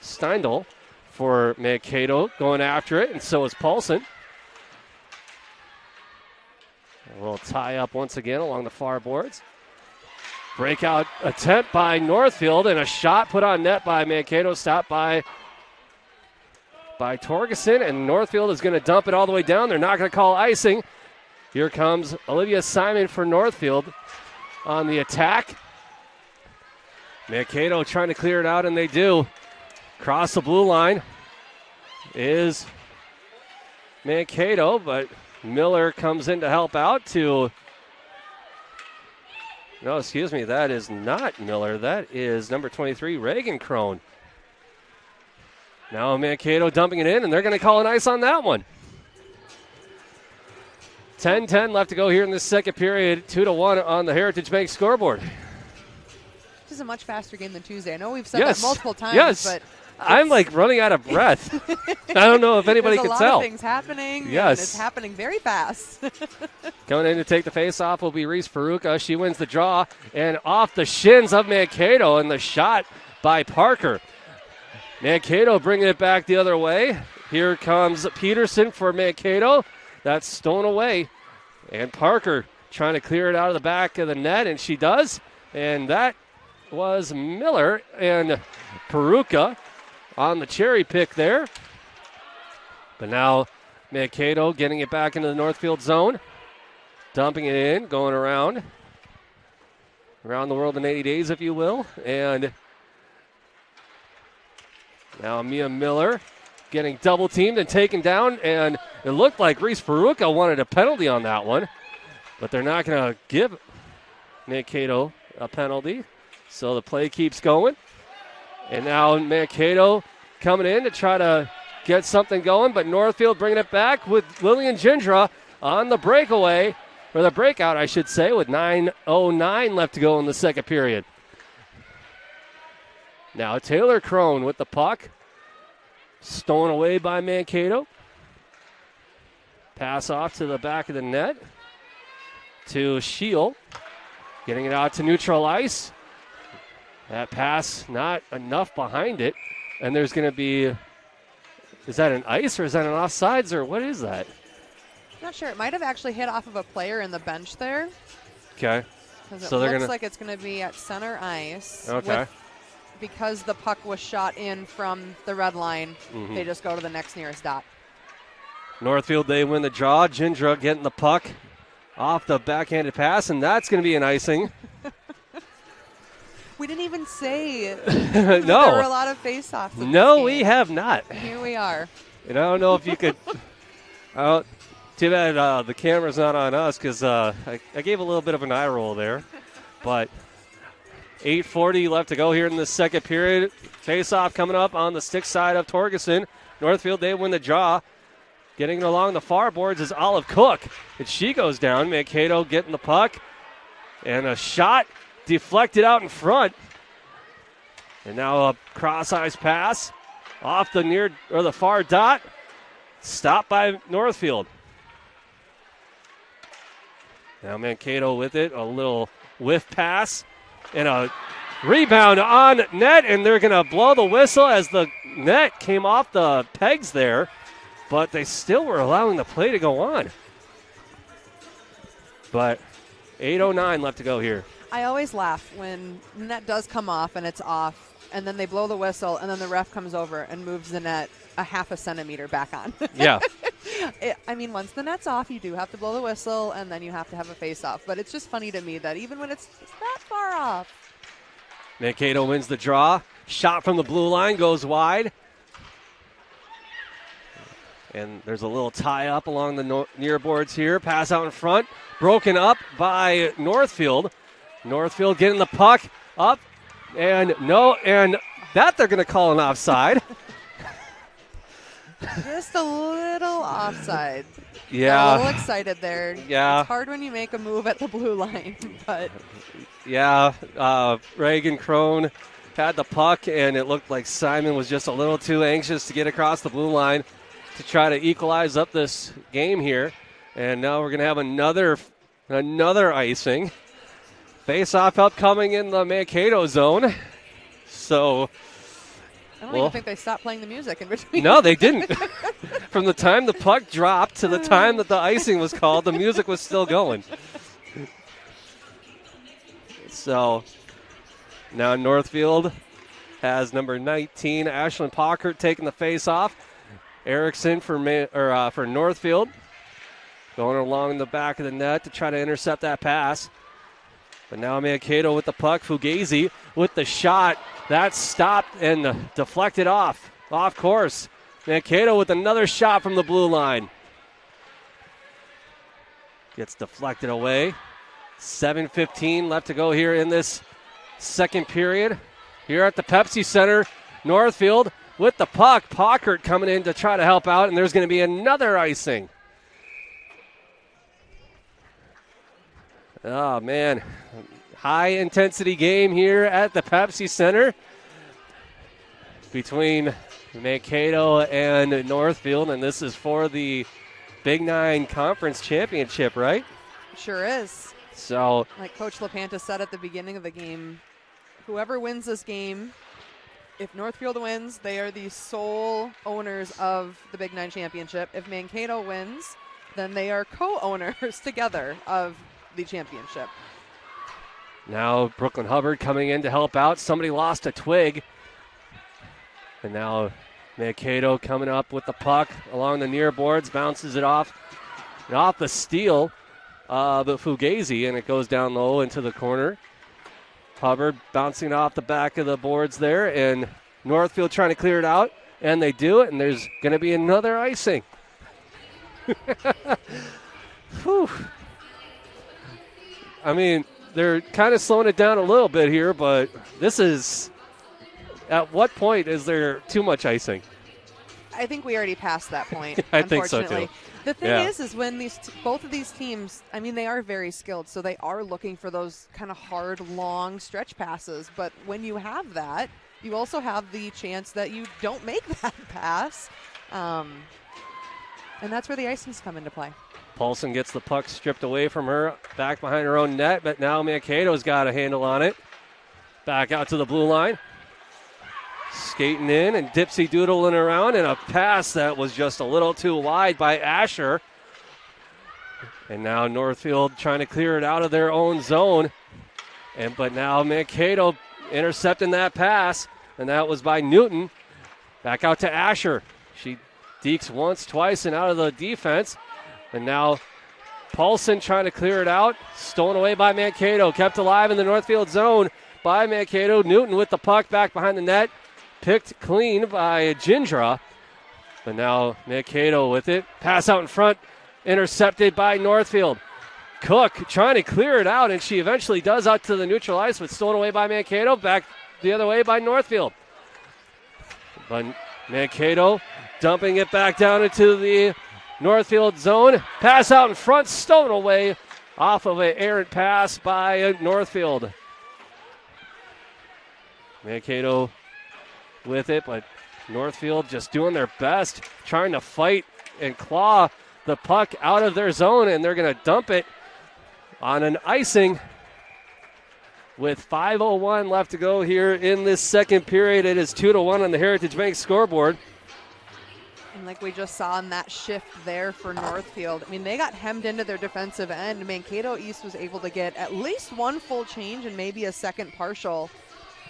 Steindl for Mankato going after it, and so is Paulson. A little tie up once again along the far boards. Breakout attempt by Northfield, and a shot put on net by Mankato, stopped by Torgerson, and Northfield is going to dump it all the way down. They're not going to call icing. Here comes Olivia Simon for Northfield on the attack. Mankato trying to clear it out, and they do. Cross the blue line is Mankato, but Miller comes in to help out to No, excuse me. That is not Miller. That is number 23, Reagan Crone. Now Mankato dumping it in, and they're going to call an ice on that one. 10-10 left to go here in the second period. 2-1 on the Heritage Bank scoreboard. This is a much faster game than Tuesday. I know we've said that multiple times, but I'm like running out of breath. I don't know if anybody can tell. There's a lot of things happening. Yes. And it's happening very fast. Coming in to take the face-off will be Reese Faruka. She wins the draw, and off the shins of Mankato, and the shot by Parker. Mankato bringing it back the other way. Here comes Peterson for Mankato. That's stolen away. And Parker trying to clear it out of the back of the net, and she does. And that was Miller and Peruka on the cherry pick there. But now Mankato getting it back into the Northfield zone. Dumping it in, going around the world in 80 days, if you will. And now Mia Miller getting double teamed and taken down. And it looked like Reese Peruka wanted a penalty on that one. But they're not going to give Mankato a penalty. So the play keeps going. And now Mankato coming in to try to get something going. But Northfield bringing it back with Lillian Gindra on the breakaway. Or the breakout, I should say, with 9:09 left to go in the second period. Now Taylor Crone with the puck. Stolen away by Mankato. Pass off to the back of the net to Shield. Getting it out to neutral ice. That pass not enough behind it. And there's going to be, is that an ice or is that an offsides or what is that? Not sure. It might have actually hit off of a player in the bench there. Okay. So it looks like it's going to be at center ice. Okay. Because the puck was shot in from the red line, they just go to the next nearest dot. Northfield, they win the draw. Gindra getting the puck off the backhanded pass, and that's going to be an icing. We didn't even say no. There were a lot of face-offs. No, we have not. Here we are. And I don't know if you could. Too bad the camera's not on us because I gave a little bit of an eye roll there. But 8:40 left to go here in the second period. Face-off coming up on the stick side of Torgerson. Northfield, they win the draw. Getting along the far boards is Olive Cook. And she goes down. Mankato getting the puck. And a shot deflected out in front. And now a cross-ice pass off the far dot. Stopped by Northfield. Now Mankato with it, a little whiff pass, and a rebound on net, and they're going to blow the whistle as the net came off the pegs there, but they still were allowing the play to go on. But 8:09 left to go here. I always laugh when the net does come off and it's off, and then they blow the whistle, and then the ref comes over and moves the net a half a centimeter back on. Yeah. Once the net's off, you do have to blow the whistle, and then you have to have a face-off. But it's just funny to me that even when it's that far off. Mankato wins the draw. Shot from the blue line goes wide. And there's a little tie-up along the near boards here. Pass out in front. Broken up by Northfield. Northfield getting the puck up. And that they're going to call an offside. Just a little offside. Yeah. A little excited there. Yeah. It's hard when you make a move at the blue line, but. Yeah. Reagan Crone had the puck, and it looked like Simon was just a little too anxious to get across the blue line to try to equalize up this game here. And now we're going to have another icing. Face-off upcoming in the Mankato zone. So. I don't even think they stopped playing the music in between. No, they didn't. From the time the puck dropped to the time that the icing was called, the music was still going. So now Northfield has number 19, Ashlyn Pockert, taking the face-off. Erickson for Northfield, going along the back of the net to try to intercept that pass. But now Mankato with the puck. Fugazi with the shot. That's stopped and deflected off course. Mankato with another shot from the blue line. Gets deflected away. 7:15 left to go here in this second period. Here at the Pepsi Center, Northfield with the puck. Pockert coming in to try to help out, and there's going to be another icing. Oh, man. High-intensity game here at the Pepsi Center between Mankato and Northfield, and this is for the Big Nine Conference Championship, right? Sure is. So, like Coach LaPanta said at the beginning of the game, whoever wins this game, if Northfield wins, they are the sole owners of the Big Nine Championship. If Mankato wins, then they are co-owners together of the championship. now Brooklyn Hubbard coming in to help out. Somebody lost a twig. And now Mankato coming up with the puck along the near boards, bounces it off. And off the steal of Fugazi, and it goes down low into the corner. Hubbard bouncing off the back of the boards there, and Northfield trying to clear it out, and they do it, and there's going to be another icing. Whew. I mean, they're kind of slowing it down a little bit here, but this is, at what point is there too much icing? I think we already passed that point. I think so too. The thing is when these both of these teams, I mean, they are very skilled, so they are looking for those kind of hard, long stretch passes. But when you have that, you also have the chance that you don't make that pass, and that's where the icings come into play. Paulson gets the puck stripped away from her, back behind her own net, but now Mankato's got a handle on it. Back out to the blue line. Skating in and dipsy doodling around, and a pass that was just a little too wide by Asher. And now Northfield trying to clear it out of their own zone. But now Mankato intercepting that pass, and that was by Newton. Back out to Asher. She dekes once, twice, and out of the defense. And now Paulson trying to clear it out. Stolen away by Mankato. Kept alive in the Northfield zone by Mankato. Newton with the puck back behind the net. Picked clean by Gindra. But now Mankato with it. Pass out in front. Intercepted by Northfield. Cook trying to clear it out, and she eventually does out to the neutral ice, but stolen away by Mankato. Back the other way by Northfield. But Mankato dumping it back down into the Northfield zone. Pass out in front, stolen away off of an errant pass by Northfield. Mankato with it, but Northfield just doing their best, trying to fight and claw the puck out of their zone, and they're going to dump it on an icing with 5:01 left to go here in this second period. It is 2-1 on the Heritage Bank scoreboard. And like we just saw in that shift there for Northfield, I mean, they got hemmed into their defensive end. Mankato East was able to get at least one full change and maybe a second partial,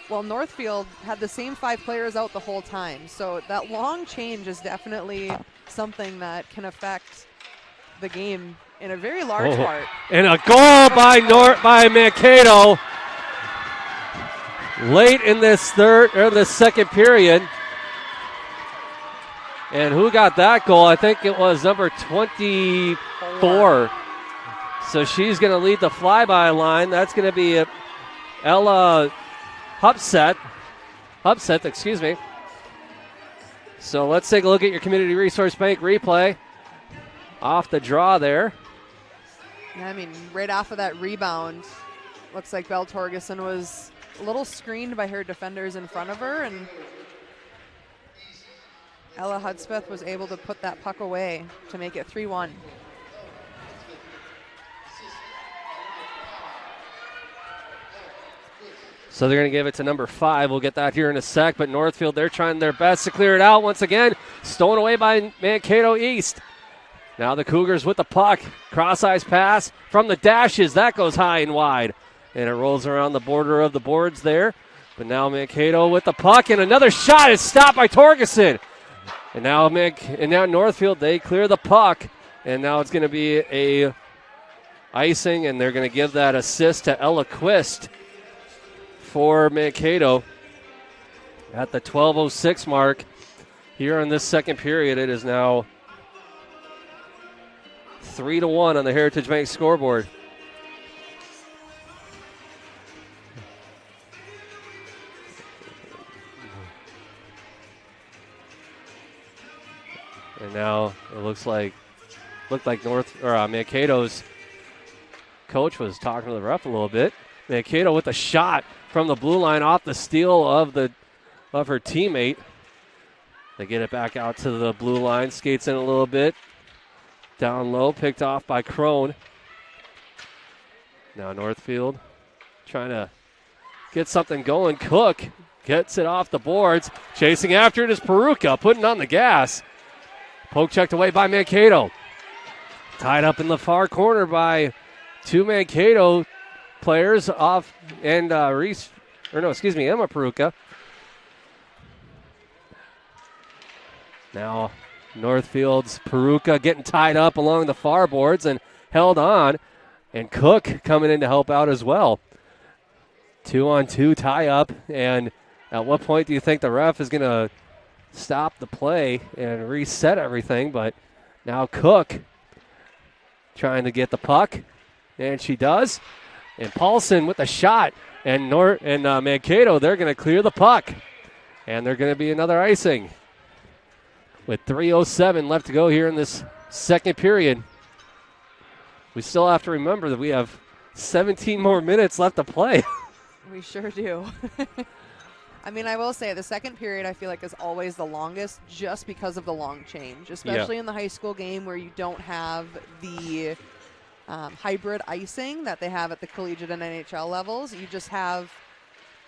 while Northfield had the same 5 players out the whole time. So that long change is definitely something that can affect the game in a very large part. And a goal by Mankato late in this second period. And who got that goal? I think it was number 24. So she's going to lead the flyby line. That's going to be Ella Hupset, excuse me. So let's take a look at your Community Resource Bank replay. Off the draw there. Yeah, I mean, right off of that rebound, looks like Belle Torgerson was a little screened by her defenders in front of her, and Ella Hudspeth was able to put that puck away to make it 3-1. So they're going to give it to number 5. We'll get that here in a sec. But Northfield, they're trying their best to clear it out once again. Stolen away by Mankato East. Now the Cougars with the puck. Cross-ice pass from the dashes. That goes high and wide. And it rolls around the border of the boards there. But now Mankato with the puck. And another shot is stopped by Torgerson. And now Northfield, they clear the puck. And now it's going to be a icing. And they're going to give that assist to Ella Quist for Mankato at the 12:06 mark here in this second period. It is now 3-1 on the Heritage Bank scoreboard. And now it looked like Mankato's coach was talking to the ref a little bit. Mankato with a shot from the blue line off the steal of her teammate. They get it back out to the blue line, skates in a little bit. Down low, picked off by Crone. Now Northfield trying to get something going. Cook gets it off the boards. Chasing after it is Peruka, putting on the gas. Poke checked away by Mankato. Tied up in the far corner by two Mankato players off and Emma Peruka. Now Northfield's Peruka getting tied up along the far boards and held on. And Cook coming in to help out as well. 2-on-2 tie up. And at what point do you think the ref is going to stop the play and reset everything? But now Cook trying to get the puck. And she does. And Paulson with a shot. And Mankato, they're going to clear the puck. And they're going to be another icing. With 3:07 left to go here in this second period. We still have to remember that we have 17 more minutes left to play. We sure do. I mean, I will say the second period I feel like is always the longest just because of the long change, especially in the high school game where you don't have the hybrid icing that they have at the collegiate and NHL levels. You just have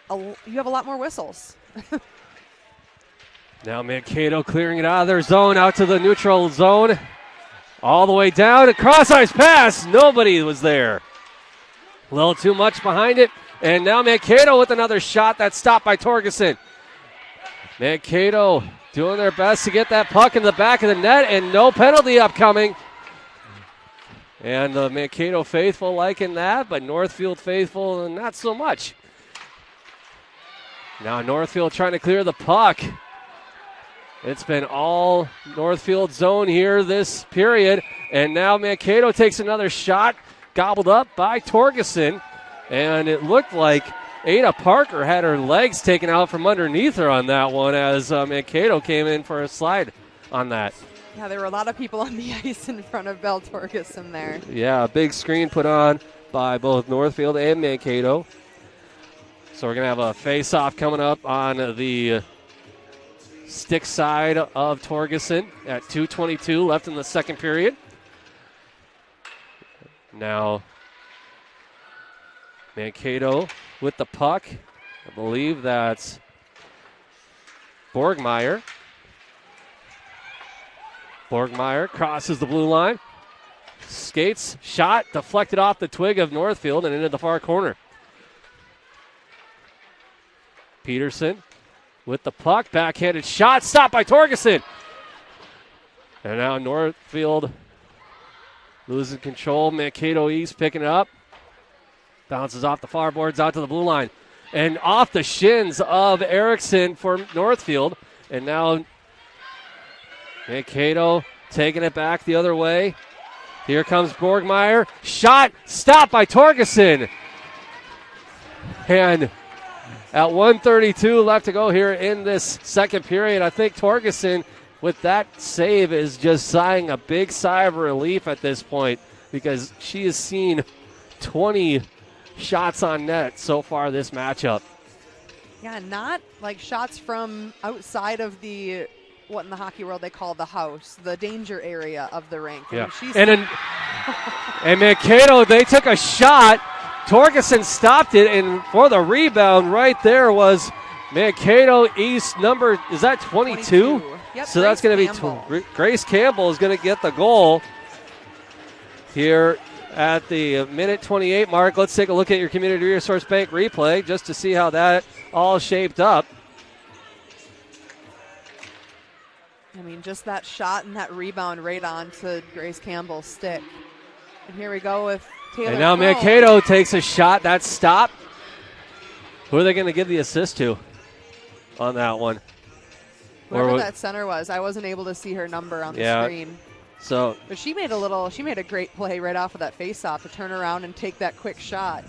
a lot more whistles. Now Mankato clearing it out of their zone, out to the neutral zone. All the way down, a cross-ice pass. Nobody was there. A little too much behind it. And now Mankato with another shot that's stopped by Torgerson. Mankato doing their best to get that puck in the back of the net, and no penalty upcoming. And the Mankato faithful liking that, but Northfield faithful not so much. Now Northfield trying to clear the puck. It's been all Northfield zone here this period. And now Mankato takes another shot, gobbled up by Torgerson. And it looked like Ada Parker had her legs taken out from underneath her on that one as Mankato came in for a slide on that. Yeah, there were a lot of people on the ice in front of Belle Torgerson there. Yeah, a big screen put on by both Northfield and Mankato. So we're going to have a face-off coming up on the stick side of Torgerson at 2:22 left in the second period. Now Mankato with the puck. I believe that's Borgmeyer. Borgmeyer crosses the blue line. Skates, shot, deflected off the twig of Northfield and into the far corner. Peterson with the puck, backhanded shot, stopped by Torgerson. And now Northfield losing control. Mankato East picking it up. Bounces off the far boards out to the blue line. And off the shins of Erickson for Northfield. And now Mankato taking it back the other way. Here comes Borgmeyer. Shot, stopped by Torgerson. And at 1:32 left to go here in this second period, I think Torgerson, with that save, is just sighing a big sigh of relief at this point because she has seen 20 shots on net so far this matchup. Yeah, not like shots from outside of the, what in the hockey world they call the house, the danger area of the rink. Yeah. And Mankato, they took a shot. Torgerson stopped it, and for the rebound right there was Mankato East number, is that 22? Yep, so that's going to be Grace Campbell is going to get the goal here at the minute 28 mark. Let's take a look at your Community Resource Bank replay just to see how that all shaped up. I mean, just that shot and that rebound right onto Grace Campbell's stick. And here we go with Taylor. And now Kroll. Mankato takes a shot. That's stopped. Who are they going to give the assist to on that one? Whoever that center was, I wasn't able to see her number on the screen. So, but she made a great play right off of that faceoff to turn around and take that quick shot.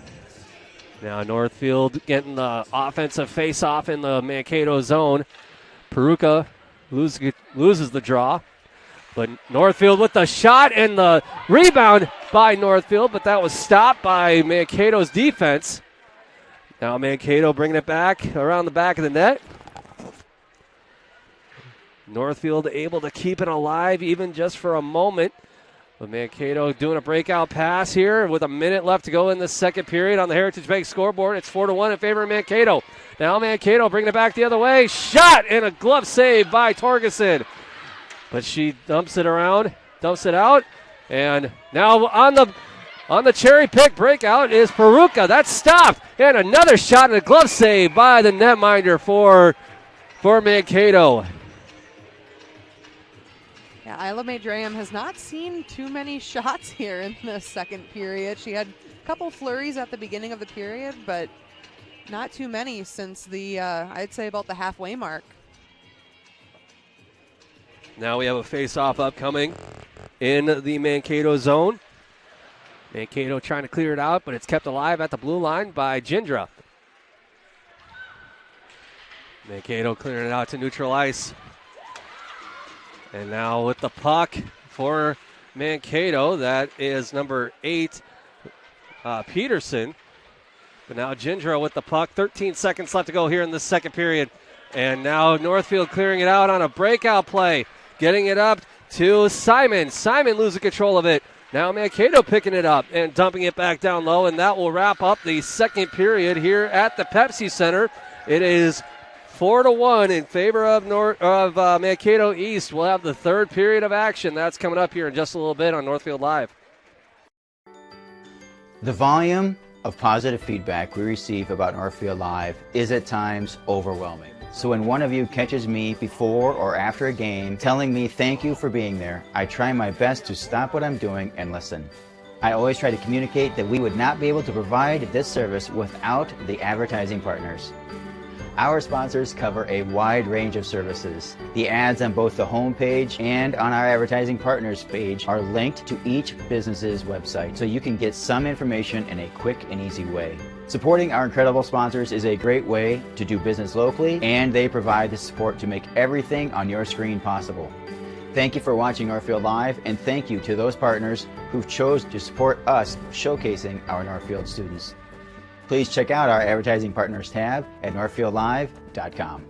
Now Northfield getting the offensive faceoff in the Mankato zone. Peruka loses the draw. But Northfield with the shot and the rebound by Northfield, but that was stopped by Mankato's defense. Now Mankato bringing it back around the back of the net. Northfield able to keep it alive even just for a moment. But Mankato doing a breakout pass here with a minute left to go in the second period on the Heritage Bank scoreboard. It's 4-1 in favor of Mankato. Now Mankato bringing it back the other way. Shot and a glove save by Torgerson. But she dumps it out. And now on the cherry pick breakout is Peruka. That's stopped. And another shot and a glove save by the netminder for Mankato. Yeah, Isla Mae Draham has not seen too many shots here in the second period. She had a couple flurries at the beginning of the period, but not too many since the, I'd say about the halfway mark. Now we have a face-off upcoming in the Mankato zone. Mankato trying to clear it out, but it's kept alive at the blue line by Gindra. Mankato clearing it out to neutral ice. And now with the puck for Mankato, that is number 8, Peterson. But now Gindra with the puck. 13 seconds left to go here in the second period. And now Northfield clearing it out on a breakout play. Getting it up to Simon. Simon losing control of it. Now Mankato picking it up and dumping it back down low. And that will wrap up the second period here at the Pepsi Center. It is 4-1 in favor of Mankato East. We'll have the third period of action. That's coming up here in just a little bit on Northfield Live. The volume of positive feedback we receive about Northfield Live is at times overwhelming. So when one of you catches me before or after a game telling me thank you for being there, I try my best to stop what I'm doing and listen. I always try to communicate that we would not be able to provide this service without the advertising partners. Our sponsors cover a wide range of services. The ads on both the home page and on our advertising partners page are linked to each business's website, so you can get some information in a quick and easy way. Supporting our incredible sponsors is a great way to do business locally, and they provide the support to make everything on your screen possible. Thank you for watching Northfield Live, and thank you to those partners who've chose to support us showcasing our Northfield students. Please check out our advertising partners tab at northfieldlive.com.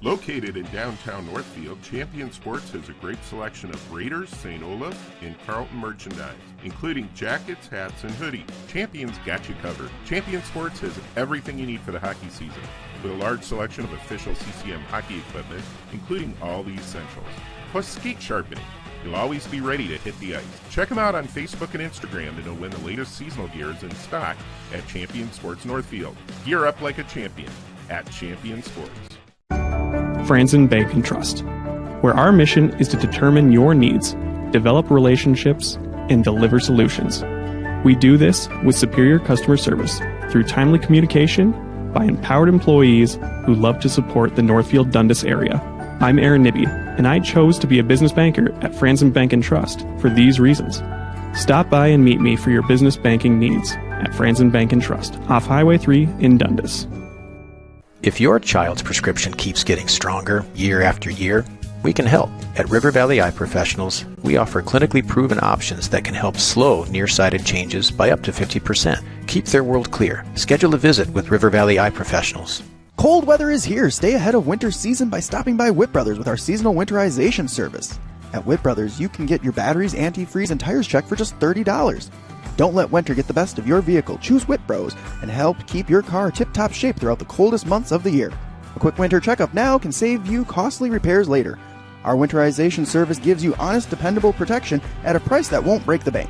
Located in downtown Northfield, Champion Sports has a great selection of Raiders, St. Olaf, and Carlton merchandise, including jackets, hats, and hoodies. Champion's got you covered. Champion Sports has everything you need for the hockey season, with a large selection of official CCM hockey equipment, including all the essentials, plus skate sharpening. You'll always be ready to hit the ice. Check them out on Facebook and Instagram to know when the latest seasonal gear is in stock at Champion Sports Northfield. Gear up like a champion at Champion Sports. Franzen Bank and Trust, where our mission is to determine your needs, develop relationships, and deliver solutions. We do this with superior customer service through timely communication by empowered employees who love to support the Northfield Dundas area. I'm Aaron Nibby, and I chose to be a business banker at Franzen Bank and Trust for these reasons. Stop by and meet me for your business banking needs at Franzen Bank and Trust, off Highway 3 in Dundas. If your child's prescription keeps getting stronger year after year, we can help. At River Valley Eye Professionals, we offer clinically proven options that can help slow nearsighted changes by up to 50%. Keep their world clear. Schedule a visit with River Valley Eye Professionals. Cold weather is here. Stay ahead of winter season by stopping by Whit Brothers with our seasonal winterization service. At Whit Brothers, you can get your batteries, antifreeze, and tires checked for just $30. Don't let winter get the best of your vehicle. Choose Whit Bros and help keep your car tip-top shape throughout the coldest months of the year. A quick winter checkup now can save you costly repairs later. Our winterization service gives you honest, dependable protection at a price that won't break the bank.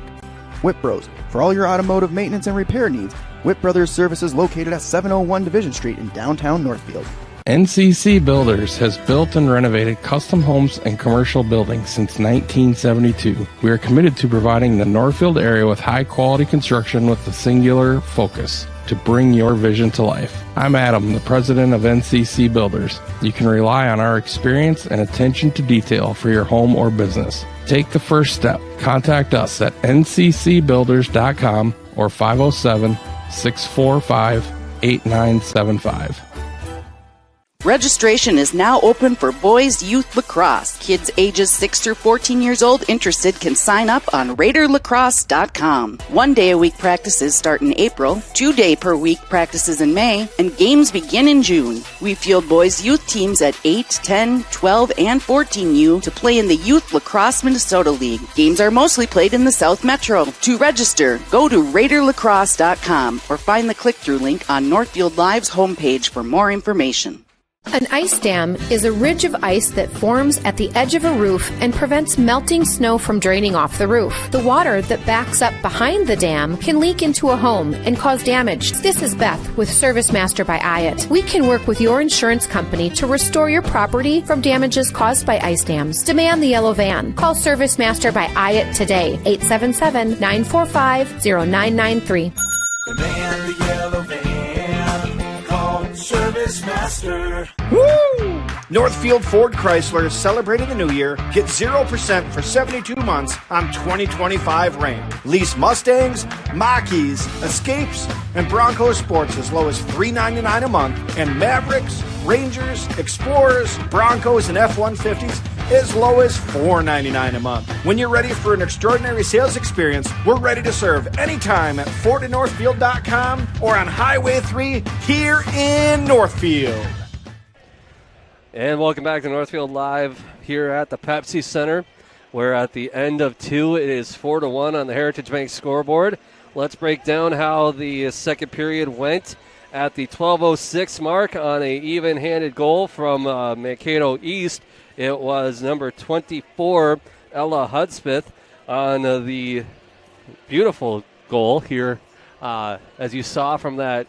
Whit Bros, for all your automotive maintenance and repair needs. Whit Brothers Services located at 701 Division Street in downtown Northfield. NCC Builders has built and renovated custom homes and commercial buildings since 1972. We are committed to providing the Northfield area with high-quality construction with a singular focus to bring your vision to life. I'm Adam, the president of NCC Builders. You can rely on our experience and attention to detail for your home or business. Take the first step. Contact us at nccbuilders.com or 507-645-8975. Registration is now open for boys youth lacrosse. Kids ages 6 through 14 years old interested can sign up on RaiderLacrosse.com. 1 day a week practices start in April, 2 day per week practices in May, and games begin in June. We field boys youth teams at 8, 10, 12, and 14U to play in the Youth Lacrosse Minnesota League. Games are mostly played in the South Metro. To register, go to RaiderLacrosse.com or find the click-through link on Northfield Live's homepage for more information. An ice dam is a ridge of ice that forms at the edge of a roof and prevents melting snow from draining off the roof. The water that backs up behind the dam can leak into a home and cause damage. This is Beth with Service Master by IAT. We can work with your insurance company to restore your property from damages caused by ice dams. Demand the yellow van. Call Service Master by IAT today, 877-945-0993. Demand the yellow van. Call Service Master. Woo! Northfield Ford Chrysler is celebrating the new year. Get 0% for 72 months on 2025 Ram. Lease Mustangs, Mach-E's, Escapes, and Bronco Sports as low as $399 a month, and Mavericks, Rangers, Explorers, Broncos, and F-150s as low as $499 a month. When you're ready for an extraordinary sales experience, we're ready to serve anytime at FordandNorthfield.com or on Highway 3 here in Northfield. And welcome back to Northfield Live here at the Pepsi Center, where at the end of 2, it is 4-1 on the Heritage Bank scoreboard. Let's break down how the second period went. At the 12:06 mark on a even-handed goal from Mankato East, it was number 24, Ella Hudspeth, on the beautiful goal here, as you saw from that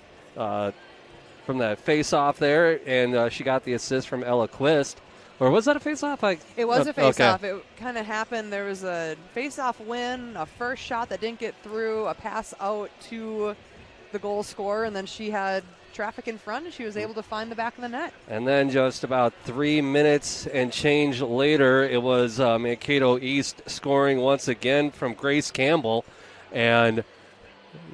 face-off there, and she got the assist from Ella Quist. Or was that a face-off? It was a face-off. Okay. It kind of happened. There was a face-off win, a first shot that didn't get through, a pass out to the goal scorer, and then she had traffic in front, and she was able to find the back of the net. And then just about 3 minutes and change later, it was Mankato East scoring once again from Grace Campbell, and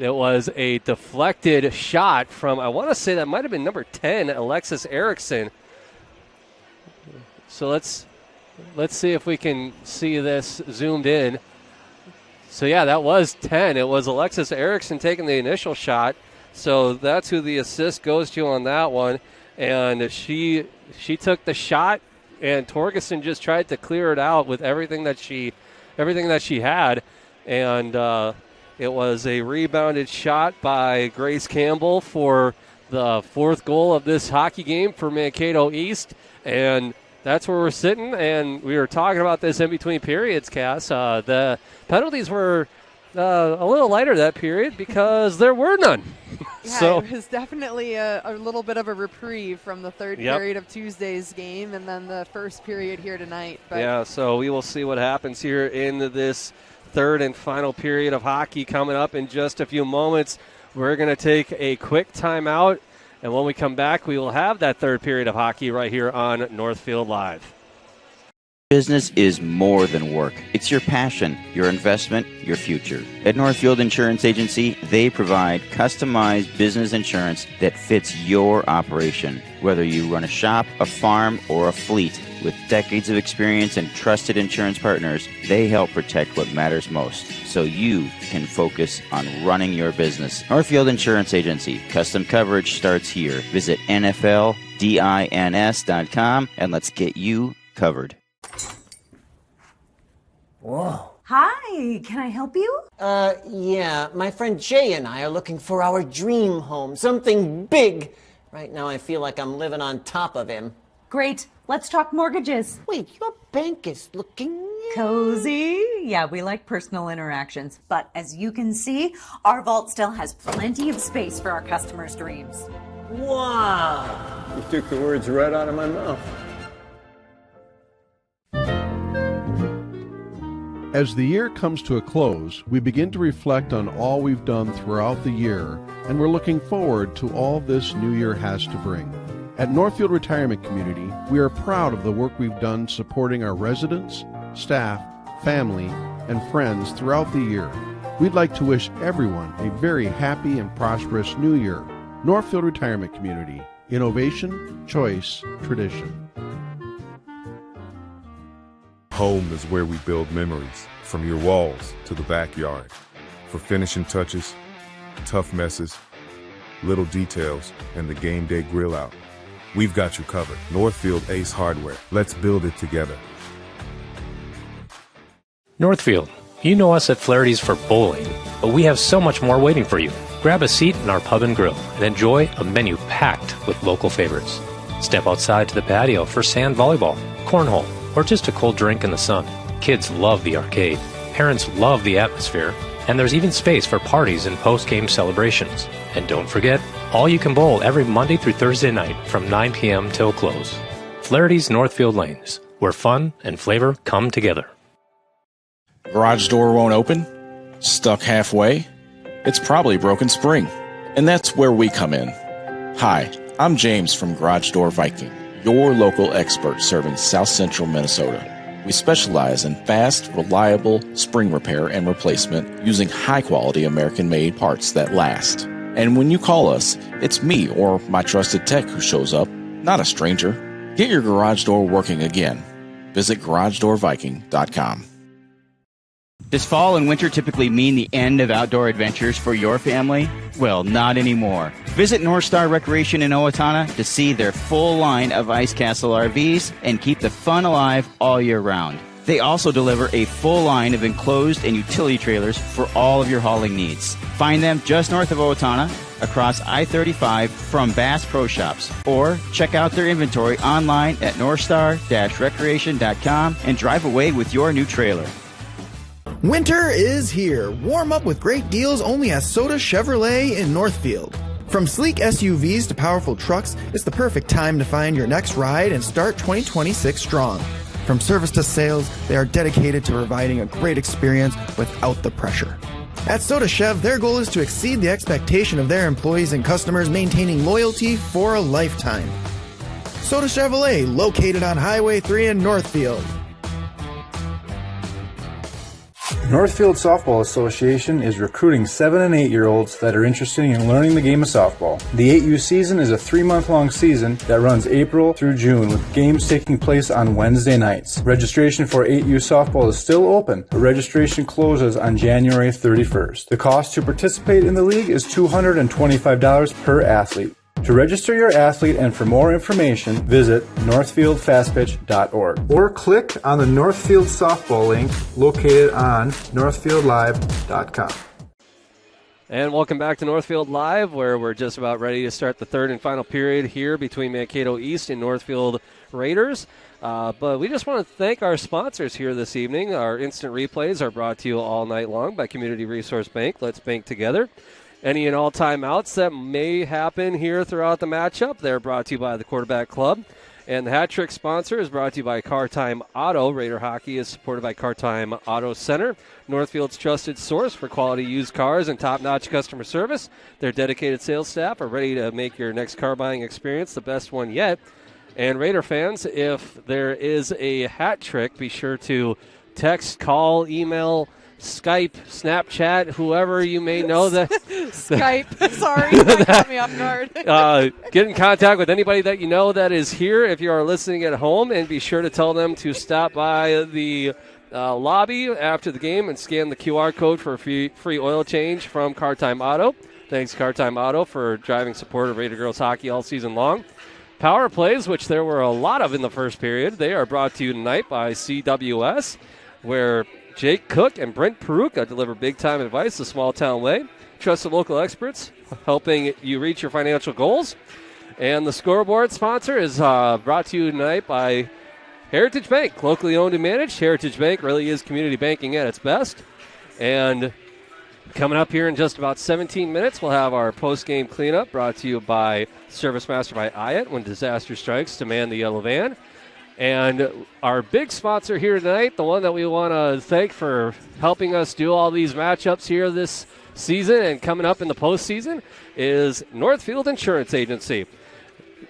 it was a deflected shot from, I want to say that might have been number 10, Alexis Erickson. So let's see if we can see this zoomed in. So yeah, that was 10. It was Alexis Erickson taking the initial shot. So that's who the assist goes to on that one. And she took the shot, and Torgerson just tried to clear it out with everything that she had. And it was a rebounded shot by Grace Campbell for the fourth goal of this hockey game for Mankato East. And that's where we're sitting, and we were talking about this in between periods, Cass. The penalties were a little lighter that period because there were none. Yeah, So it was definitely a little bit of a reprieve from the third period of Tuesday's game and then the first period here tonight. But yeah, so we will see what happens here in this third and final period of hockey coming up in just a few moments. We're going to take a quick timeout, and when we come back, we will have that third period of hockey right here on Northfield Live. Business is more than work. It's your passion, your investment, your future. At Northfield Insurance Agency, they provide customized business insurance that fits your operation. Whether you run a shop, a farm, or a fleet, with decades of experience and trusted insurance partners, they help protect what matters most, so you can focus on running your business. Northfield Insurance Agency. Custom coverage starts here. Visit NFLDINS.com and let's get you covered. Whoa. Hi, can I help you? Yeah, my friend Jay and I are looking for our dream home, something big. Right now I feel like I'm living on top of him. Great, let's talk mortgages. Wait, your bank is looking cozy. Yeah, we like personal interactions. But as you can see, our vault still has plenty of space for our customers' dreams. Wow. You took the words right out of my mouth. As the year comes to a close, we begin to reflect on all we've done throughout the year, and we're looking forward to all this new year has to bring. At Northfield Retirement Community, we are proud of the work we've done supporting our residents, staff, family, and friends throughout the year. We'd like to wish everyone a very happy and prosperous new year. Northfield Retirement Community, Innovation, choice, tradition. Home is where we build memories, from your walls to the backyard. For finishing touches, tough messes, little details, and the game day grill out, we've got you covered. Northfield Ace Hardware. Let's build it together. Northfield, you know us at Flaherty's for bowling, but we have so much more waiting for you. Grab a seat in our pub and grill and enjoy a menu packed with local favorites. Step outside to the patio for sand volleyball, cornhole, or just a cold drink in the sun. Kids love the arcade, parents love the atmosphere, and there's even space for parties and post-game celebrations. And don't forget, all you can bowl every Monday through Thursday night from 9 p.m. till close. Flaherty's Northfield Lanes, where fun and flavor come together. Garage door won't open? Stuck halfway? It's probably a broken spring. And that's where we come in. Hi, I'm James from Garage Door Viking, your local expert serving South Central Minnesota. We specialize in fast, reliable spring repair and replacement using high-quality American-made parts that last. And when you call us, it's me or my trusted tech who shows up, not a stranger. Get your garage door working again. Visit GarageDoorViking.com. Does fall and winter typically mean the end of outdoor adventures for your family? Well, not anymore. Visit North Star Recreation in Owatonna to see their full line of Ice Castle RVs and keep the fun alive all year round. They also deliver a full line of enclosed and utility trailers for all of your hauling needs. Find them just north of Owatonna, across I-35 from Bass Pro Shops, or check out their inventory online at northstar-recreation.com and drive away with your new trailer. Winter is here. Warm up with great deals only at Soda Chevrolet in Northfield. From sleek SUVs to powerful trucks, it's the perfect time to find your next ride and start 2026 strong. From service to sales, they are dedicated to providing a great experience without the pressure. At Soda Chev, their goal is to exceed the expectation of their employees and customers, maintaining loyalty for a lifetime. Soda Chevrolet, located on Highway 3 in Northfield. Northfield Softball Association is recruiting 7 and 8-year-olds that are interested in learning the game of softball. The 8U season is a 3-month-long season that runs April through June, with games taking place on Wednesday nights. Registration for 8U softball is still open, but registration closes on January 31st. The cost to participate in the league is $225 per athlete. To register your athlete and for more information, visit northfieldfastpitch.org or click on the Northfield softball link located on northfieldlive.com. And welcome back to Northfield Live, where we're just about ready to start the third and final period here between Mankato East and Northfield Raiders. But we just want to thank our sponsors here this evening. Our instant replays are brought to you all night long by Community Resource Bank. Let's bank together. Any and all timeouts that may happen here throughout the matchup, they're brought to you by the Quarterback Club. And the hat trick sponsor is brought to you by Car Time Auto. Raider Hockey is supported by Car Time Auto Center, Northfield's trusted source for quality used cars and top-notch customer service. Their dedicated sales staff are ready to make your next car buying experience the best one yet. And Raider fans, if there is a hat trick, be sure to text, call, email, Skype, Snapchat, whoever you may know that. Skype, sorry, that caught me off guard. Get in contact with anybody that you know that is here if you are listening at home, and be sure to tell them to stop by the lobby after the game and scan the QR code for a free oil change from Car Time Auto. Thanks, Car Time Auto, for driving support of Raider girls hockey all season long. Power plays, which there were a lot of in the first period, they are brought to you tonight by CWS, where Jake Cook and Brent Peruka deliver big-time advice the small-town way. Trusted local experts helping you reach your financial goals. And the scoreboard sponsor is brought to you tonight by Heritage Bank, locally owned and managed. Heritage Bank really is community banking at its best. And coming up here in just about 17 minutes, we'll have our post-game cleanup brought to you by Service Master by Ayat. When disaster strikes, demand the yellow van. And our big sponsor here tonight, the one that we want to thank for helping us do all these matchups here this season and coming up in the postseason, is Northfield Insurance Agency.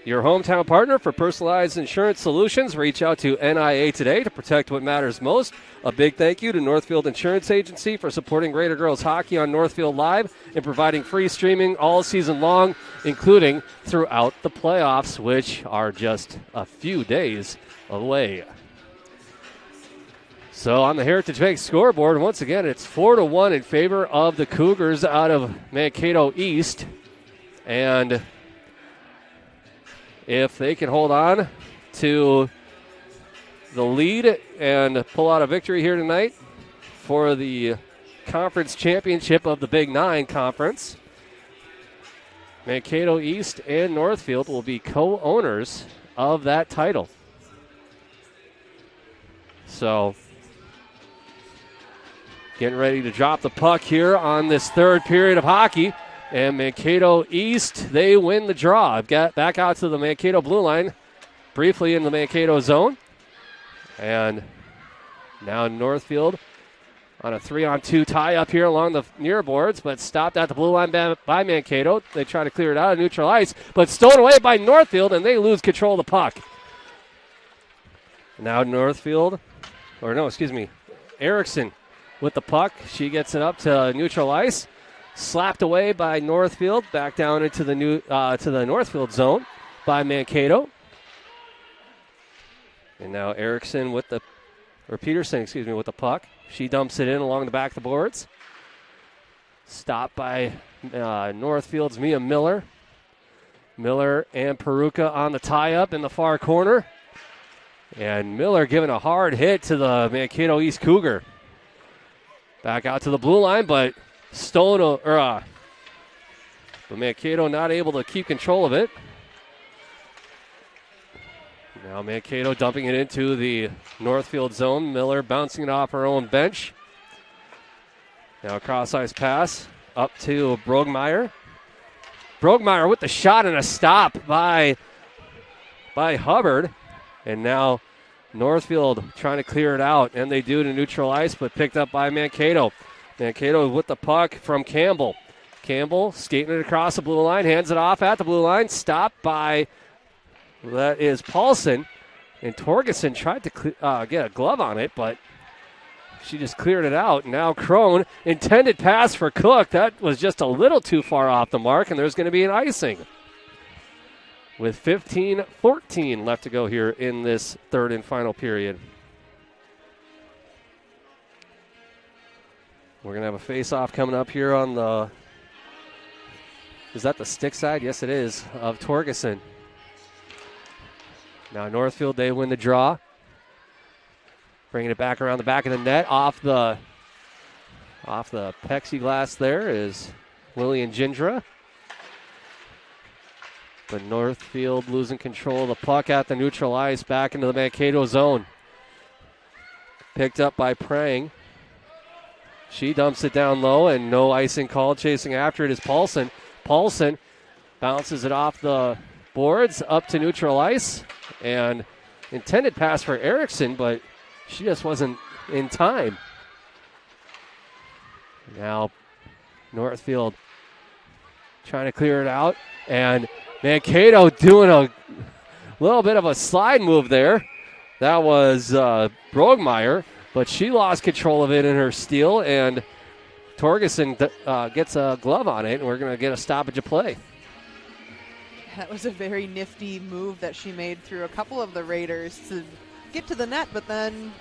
your hometown partner for personalized insurance solutions. Reach out to NIA today to protect what matters most. A big thank you to Northfield Insurance Agency for supporting Raider Girls Hockey on Northfield Live and providing free streaming all season long, including throughout the playoffs, which are just a few days away. So on the Heritage Bank scoreboard, once again, it's 4-1 in favor of the Cougars out of Mankato East. And if they can hold on to the lead and pull out a victory here tonight for the conference championship of the Big Nine Conference, Mankato East and Northfield will be co-owners of that title. So, getting ready to drop the puck here on this third period of hockey. And Mankato East, they win the draw. Got back out to the Mankato blue line, briefly in the Mankato zone. And now Northfield on a 3-on-2 tie-up here along the near boards, but stopped at the blue line by Mankato. They try to clear it out of neutral ice, but stolen away by Northfield, and they lose control of the puck. Now Erickson with the puck. She gets it up to neutral ice. Slapped away by Northfield, back down into the Northfield zone by Mankato. And now Peterson with the puck. She dumps it in along the back of the boards. Stopped by Northfield's Mia Miller. Miller and Peruka on the tie-up in the far corner. And Miller giving a hard hit to the Mankato East Cougar. Back out to the blue line, but Mankato not able to keep control of it. Now Mankato dumping it into the Northfield zone. Miller bouncing it off her own bench. Now cross-ice pass up to Brogmeyer. Brogmeyer with the shot and a stop by Hubbard. And now Northfield trying to clear it out, and they do to neutral ice, but picked up by Mankato. Mankato with the puck from Campbell. Campbell skating it across the blue line, hands it off at the blue line, stopped by, that is Paulson. And Torgerson tried to get a glove on it, but she just cleared it out. Now Crone, intended pass for Cook. That was just a little too far off the mark, and there's going to be an icing. With 15-14 left to go here in this third and final period. We're going to have a face-off coming up here on the, is that the stick side? Yes, it is, of Torgerson. Now Northfield, they win the draw. Bringing it back around the back of the net. Off the plexiglass there is Lillian Gindra. But Northfield losing control of the puck at the neutral ice, back into the Mankato zone. Picked up by Prang. She dumps it down low, and no icing called. Chasing after it is Paulson. Paulson bounces it off the boards up to neutral ice. And intended pass for Erickson, but she just wasn't in time. Now Northfield trying to clear it out. And Mankato doing a little bit of a slide move there. That was Brogmeyer, but she lost control of it in her steal, and Torgerson gets a glove on it, and we're going to get a stoppage of play. That was a very nifty move that she made through a couple of the Raiders to get to the net, but then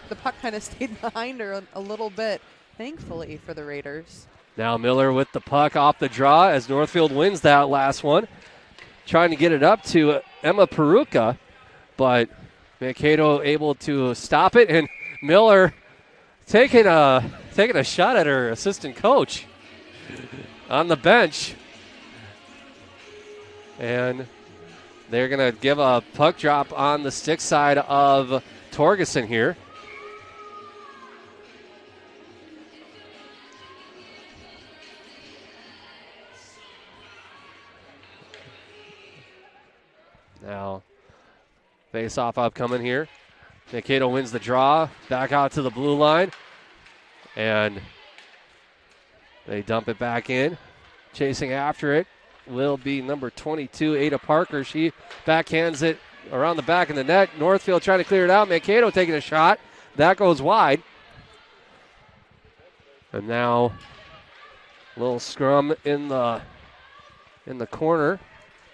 the puck kind of stayed behind her a little bit, thankfully for the Raiders. Now Miller with the puck off the draw as Northfield wins that last one. Trying to get it up to Emma Peruka, but Mankato able to stop it, and Miller taking a shot at her assistant coach on the bench. And they're going to give a puck drop on the stick side of Torgerson here. Now, face-off upcoming here. Mankato wins the draw, back out to the blue line, and they dump it back in. Chasing after it will be number 22, Ada Parker. She backhands it around the back of the net. Northfield trying to clear it out. Mankato taking a shot. That goes wide. And now a little scrum in the corner.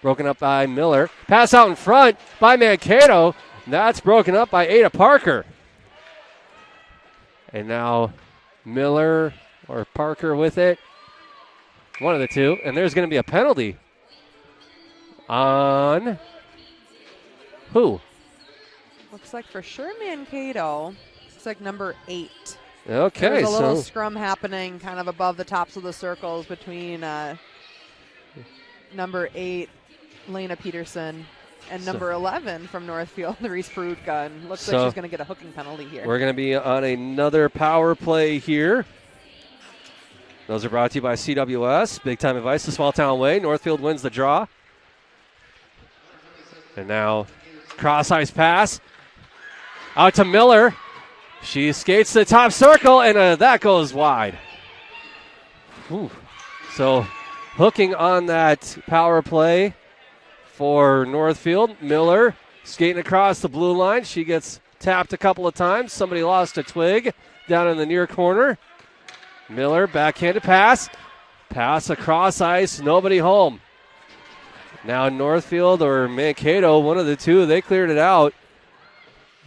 Broken up by Miller. Pass out in front by Mankato. That's broken up by Ada Parker. And now Miller or Parker with it. One of the two. And there's going to be a penalty on who? Looks like for sure Mankato. Looks like number 8. Okay. There's a little scrum happening kind of above the tops of the circles between number 8, Lena Peterson, and number 11 from Northfield, Reese Perutka. And looks like she's going to get a hooking penalty here. We're going to be on another power play here. Those are brought to you by CWS. Big time advice the small town way. Northfield wins the draw. And now cross ice pass out to Miller. She skates to the top circle, and that goes wide. Ooh. So hooking on that power play for Northfield. Miller skating across the blue line. She gets tapped a couple of times. Somebody lost a twig down in the near corner. Miller, backhanded pass. Pass across ice, nobody home. Now Northfield or Mankato, one of the two, they cleared it out.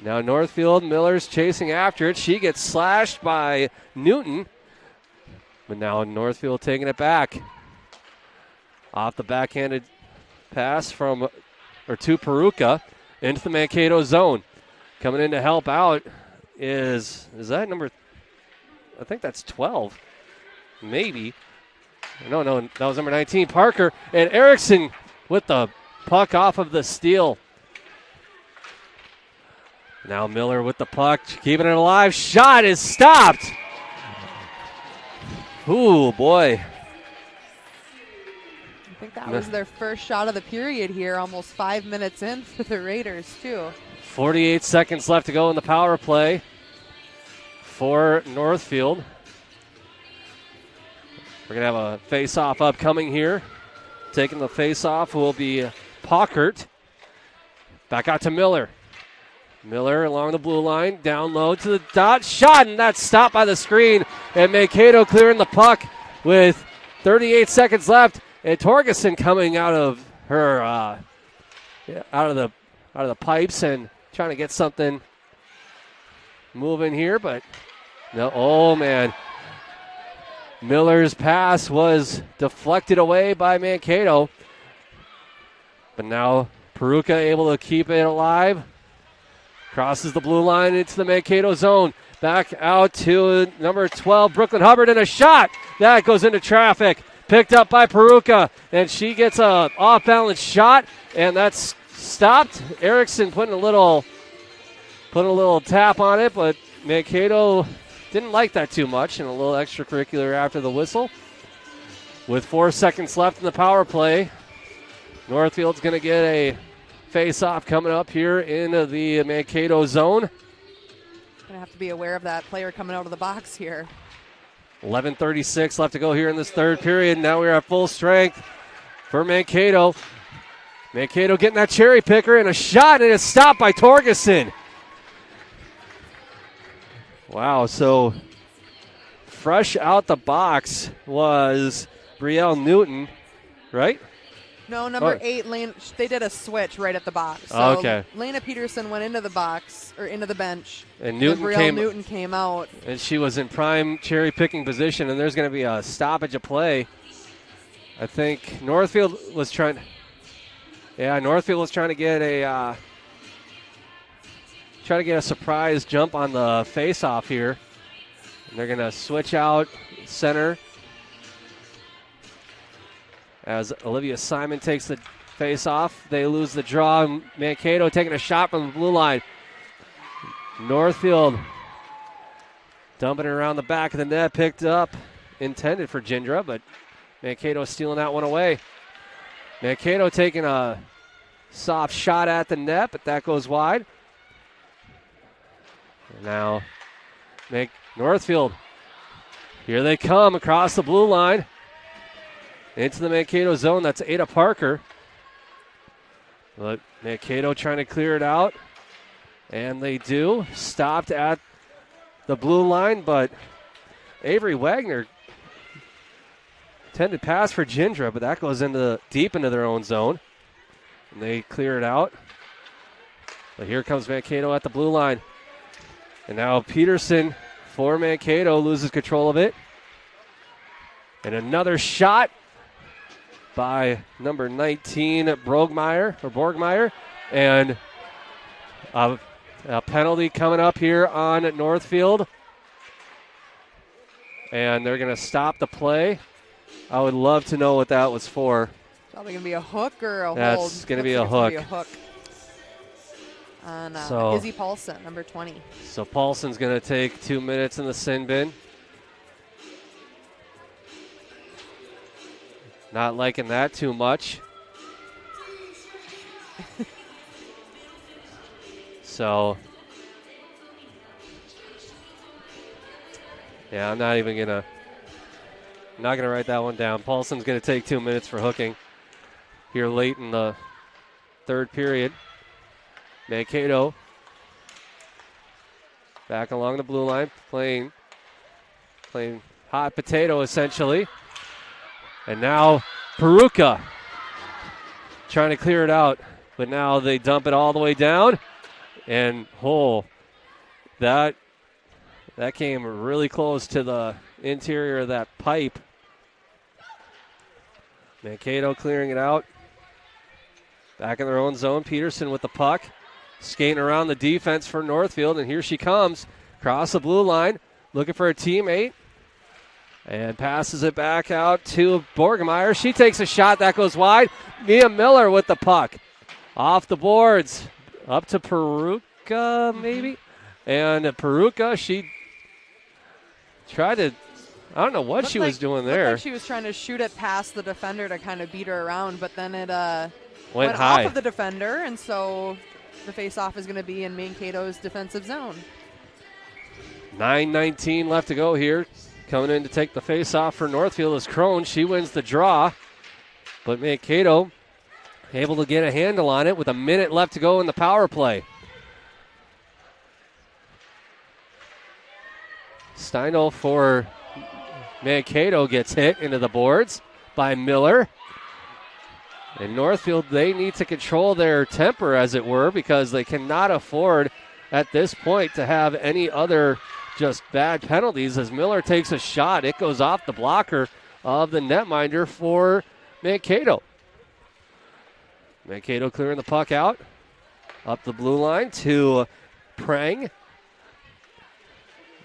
Now Northfield, Miller's chasing after it. She gets slashed by Newton. But now Northfield taking it back. Off the backhanded pass to Perutka into the Mankato zone. Coming in to help out is that number, I think that's 12. Maybe. No, that was number 19, Parker. And Erickson with the puck off of the steal. Now Miller with the puck, keeping it alive. Shot is stopped. Ooh, boy. I think that was their first shot of the period here, almost 5 minutes in for the Raiders, too. 48 seconds left to go in the power play for Northfield. We're going to have a face-off upcoming here. Taking the face-off will be Pockert. Back out to Miller. Miller along the blue line, down low to the dot, shot, and that's stopped by the screen. And Mankato clearing the puck with 38 seconds left. And Torgerson coming out of her, out of the pipes and trying to get something moving here, but no. Oh man, Miller's pass was deflected away by Mankato, but now Perutka able to keep it alive. Crosses the blue line into the Mankato zone. Back out to number 12, Brooklyn Hubbard, and a shot. That goes into traffic. Picked up by Perutka, and she gets a off-balance shot, and that's stopped. Erickson putting a little tap on it, but Mankato didn't like that too much, and a little extracurricular after the whistle. With 4 seconds left in the power play, Northfield's going to get a face-off coming up here in the Mankato zone. Going to have to be aware of that player coming out of the box here. 11:36 left to go here in this third period. Now we're at full strength for Mankato. Mankato getting that cherry picker and a shot, and it's stopped by Torgerson. Wow, so fresh out the box was Brielle Newton, right? No, number 8, they did a switch right at the box. So okay. Lena Peterson went into the box, or into the bench. And Newton came out. And she was in prime cherry-picking position, and there's going to be a stoppage of play. I think Northfield was trying to get a surprise jump on the face-off here. And they're going to switch out center as Olivia Simon takes the face-off. They lose the draw. Mankato taking a shot from the blue line. Northfield dumping it around the back of the net, picked up, intended for Gindra, but Mankato stealing that one away. Mankato taking a soft shot at the net, but that goes wide. And now Northfield, here they come across the blue line. into the Mankato zone. That's Ada Parker. But Mankato trying to clear it out. And they do. Stopped at the blue line, but Avery Wagner intended pass for Gindra, but that goes deep into their own zone. And they clear it out. But here comes Mankato at the blue line. And now Peterson for Mankato loses control of it. And another shot by number 19, Borgmeyer. And a penalty coming up here on Northfield. And they're going to stop the play. I would love to know what that was for. Probably going to be a hook or a hold. That's going to be a hook. On Izzy Paulson, number 20. So Paulson's going to take 2 minutes in the sin bin. Not liking that too much. So, yeah, I'm not even going to write that one down. Paulson's going to take 2 minutes for hooking here late in the third period. Mankato back along the blue line, playing hot potato essentially. And now Peruka trying to clear it out, but now they dump it all the way down. And that came really close to the interior of that pipe. Mankato clearing it out. Back in their own zone, Peterson with the puck. Skating around the defense for Northfield, and here she comes. Across the blue line, looking for a teammate. And passes it back out to Borgmeyer. She takes a shot. That goes wide. Mia Miller with the puck. Off the boards. Up to Peruka, maybe. And Peruka, she tried to, I don't know what she was doing there. Like she was trying to shoot it past the defender to kind of beat her around, but then it went high off of the defender, and so the face-off is going to be in Mankato's defensive zone. 9:19 left to go here. Coming in to take the face-off for Northfield is Crone. She wins the draw, but Mankato able to get a handle on it with a minute left to go in the power play. Steindl for Mankato gets hit into the boards by Miller. And Northfield, they need to control their temper, as it were, because they cannot afford at this point to have any other just bad penalties. As Miller takes a shot, it goes off the blocker of the netminder for Mankato. Mankato clearing the puck out. Up the blue line to Prang.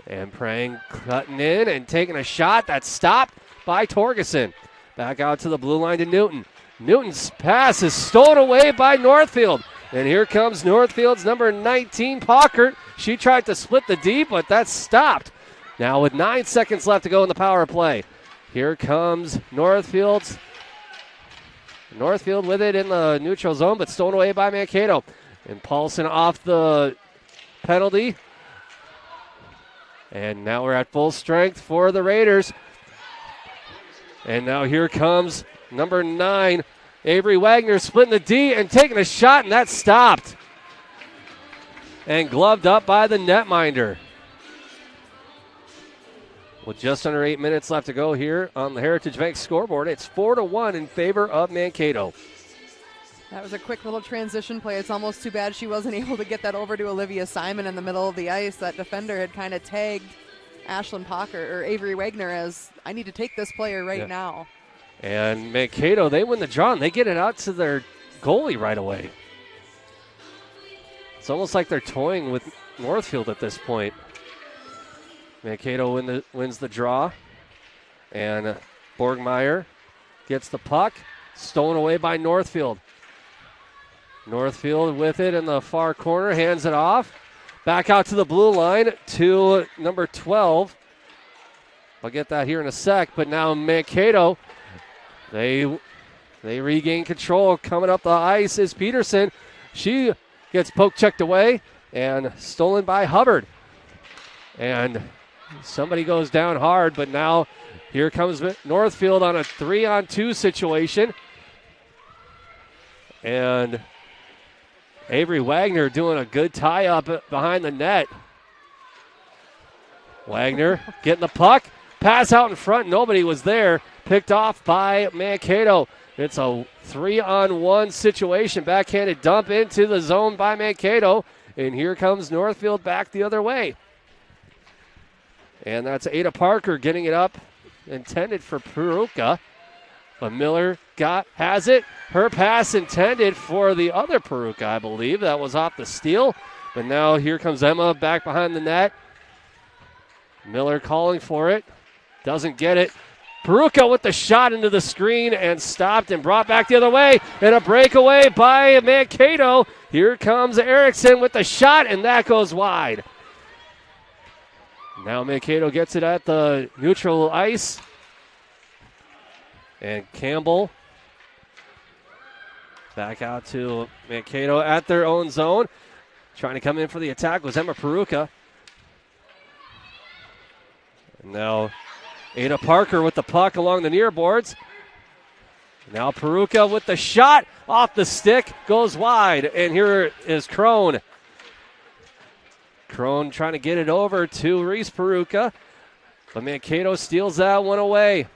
And Prang cutting in and taking a shot. That's stopped by Torgerson. Back out to the blue line to Newton. Newton's pass is stolen away by Northfield. And here comes Northfield's number 19, Pockert. She tried to split the D, but that's stopped. Now with 9 seconds left to go in the power play. Here comes Northfield with it in the neutral zone, but stolen away by Mankato. And Paulson off the penalty. And now we're at full strength for the Raiders. And now here comes number 9, Avery Wagner, splitting the D and taking a shot, and that's stopped. And gloved up by the netminder. With just under 8 minutes left to go here on the Heritage Bank scoreboard, it's 4-1 in favor of Mankato. That was a quick little transition play. It's almost too bad she wasn't able to get that over to Olivia Simon in the middle of the ice. That defender had kind of tagged Ashlyn Pockert or Avery Wagner as, I need to take this player right now. And Mankato, they win the draw, and they get it out to their goalie right away. It's almost like they're toying with Northfield at this point. Mankato wins the draw. And Borgmeyer gets the puck. Stolen away by Northfield. Northfield with it in the far corner, hands it off. Back out to the blue line to number 12. I'll get that here in a sec, but now Mankato, they regain control. Coming up the ice is Peterson. She gets poke checked away and stolen by Hubbard. And Somebody goes down hard, but now here comes Northfield on a 3-on-2 situation. And Avery Wagner doing a good tie-up behind the net. Wagner getting the puck. Pass out in front. Nobody was there. Picked off by Mankato. It's a 3-on-1 situation. Backhanded dump into the zone by Mankato. And here comes Northfield back the other way. And that's Ada Parker getting it up. Intended for Peruka. But Miller has it. Her pass intended for the other Peruka, I believe. That was off the steal. But now here comes Emma back behind the net. Miller calling for it. Doesn't get it. Peruka with the shot into the screen and stopped and brought back the other way. And a breakaway by Mankato. Here comes Erickson with the shot, and that goes wide. Now Mankato gets it at the neutral ice. And Campbell back out to Mankato at their own zone. Trying to come in for the attack was Emma Peruka. And now Ada Parker with the puck along the near boards. Now Peruka with the shot off the stick, goes wide. And here is Crone. Crone trying to get it over to Reese Peruka. But Mankato steals that one away.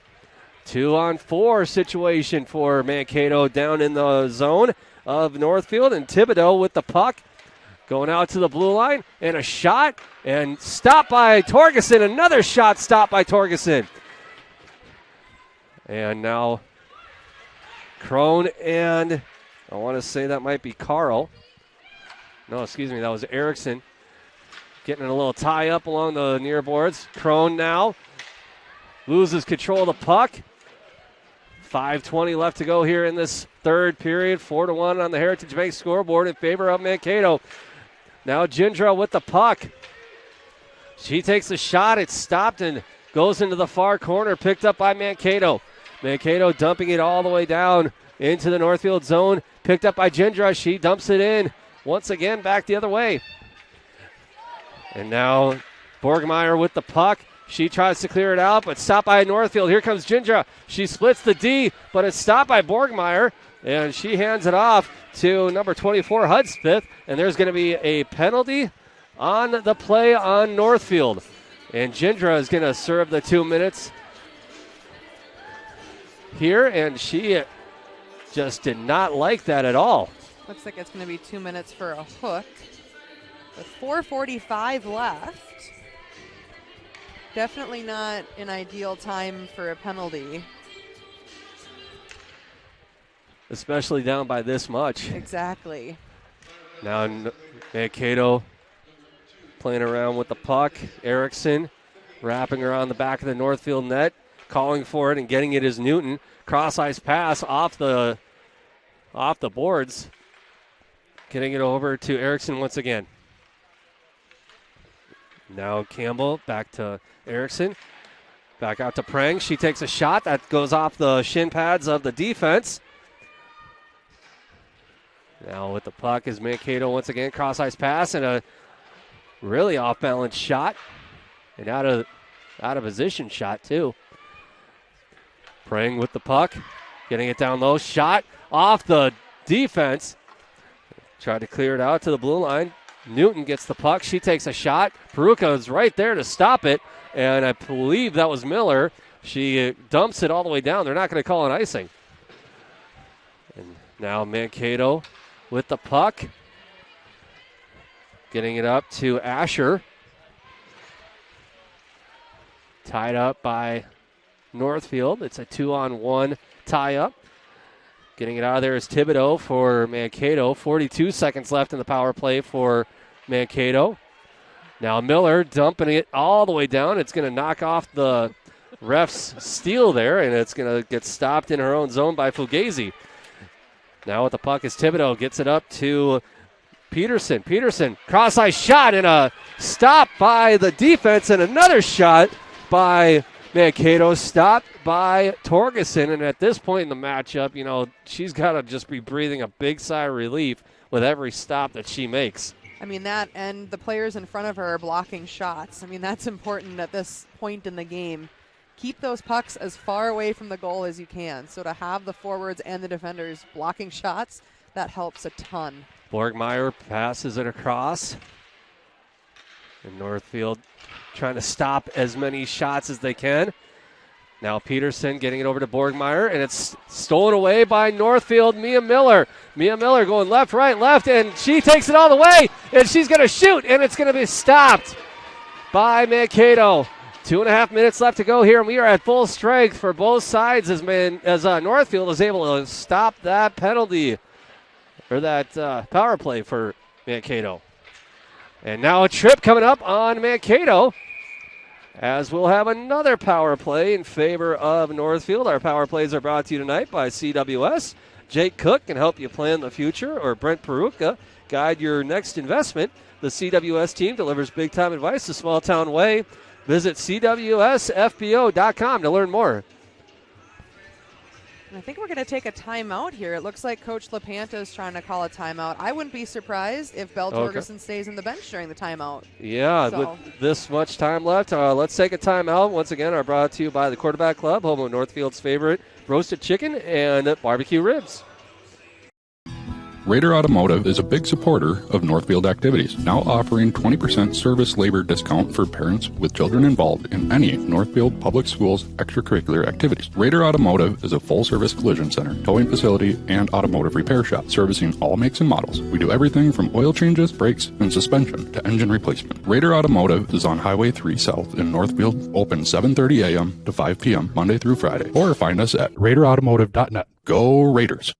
2-on-4 situation for Mankato down in the zone of Northfield. And Thibodeau with the puck. Going out to the blue line, and a shot, and stopped by Torgerson. Another shot stopped by Torgerson. And now Crone and I want to say that might be Carl. No, excuse me, that was Erickson. Getting a little tie up along the near boards. Crone now loses control of the puck. 5:20 left to go here in this third period. 4-1 on the Heritage Bank scoreboard in favor of Mankato. Now Gindra with the puck. She takes a shot. It's stopped and goes into the far corner. Picked up by Mankato. Mankato dumping it all the way down into the Northfield zone. Picked up by Gindra. She dumps it in. Once again, back the other way. And now Borgmeyer with the puck. She tries to clear it out, but stopped by Northfield. Here comes Gindra. She splits the D, but it's stopped by Borgmeyer. And she hands it off to number 24, Hudspeth. And there's going to be a penalty on the play on Northfield. And Gindra is going to serve the 2 minutes here. And she just did not like that at all. Looks like it's going to be 2 minutes for a hook. With 4:45 left. Definitely not an ideal time for a penalty. Especially down by this much. Exactly. Now Mankato playing around with the puck. Erickson wrapping around the back of the Northfield net. Calling for it and getting it is Newton. Cross-ice pass off the boards. Getting it over to Erickson once again. Now Campbell back to Erickson. Back out to Prang. She takes a shot that goes off the shin pads of the defense. Now with the puck is Mankato once again. Cross-ice pass and a really off-balance shot. And out of position shot too. Prang with the puck. Getting it down low. Shot off the defense. Tried to clear it out to the blue line. Newton gets the puck. She takes a shot. Peruka is right there to stop it. And I believe that was Miller. She dumps it all the way down. They're not going to call an icing. And now Mankato with the puck. Getting it up to Asher. Tied up by Northfield. It's a 2-on-1 tie-up. Getting it out of there is Thibodeau for Mankato. 42 seconds left in the power play for Mankato. Now Miller dumping it all the way down. It's going to knock off the ref's steal there, and it's going to get stopped in her own zone by Fugazi. Now with the puck is Thibodeau. Gets it up to Peterson. Peterson, cross-ice shot, and a stop by the defense, and another shot by Mankato, stopped by Torgerson. And at this point in the matchup, she's got to just be breathing a big sigh of relief with every stop that she makes. I mean, that and the players in front of her are blocking shots. I mean, that's important at this point in the game. Keep those pucks as far away from the goal as you can. So to have the forwards and the defenders blocking shots, that helps a ton. Borgmeyer passes it across. And Northfield trying to stop as many shots as they can. Now Peterson getting it over to Borgmeyer, and it's stolen away by Northfield. Mia Miller. Mia Miller going left, right, left, and she takes it all the way, and she's going to shoot, and it's going to be stopped by Mankato. 2.5 minutes left to go here, and we are at full strength for both sides as Northfield is able to stop that penalty, or that power play for Mankato. And now a trip coming up on Mankato, as we'll have another power play in favor of Northfield. Our power plays are brought to you tonight by CWS. Jake Cook can help you plan the future, or Brent Peruka guide your next investment. The CWS team delivers big-time advice the small-town way. Visit CWSFBO.com to learn more. I think we're going to take a timeout here. It looks like Coach LaPanta is trying to call a timeout. I wouldn't be surprised if Bell Torgerson stays in the bench during the timeout. Yeah, with this much time left, let's take a timeout. Once again, are brought to you by the Quarterback Club, home of Northfield's favorite roasted chicken and barbecue ribs. Raider Automotive is a big supporter of Northfield activities, now offering 20% service labor discount for parents with children involved in any Northfield Public Schools extracurricular activities. Raider Automotive is a full-service collision center, towing facility, and automotive repair shop, servicing all makes and models. We do everything from oil changes, brakes, and suspension to engine replacement. Raider Automotive is on Highway 3 South in Northfield, open 7:30 a.m. to 5 p.m. Monday through Friday, or find us at RaiderAutomotive.net. Go Raiders!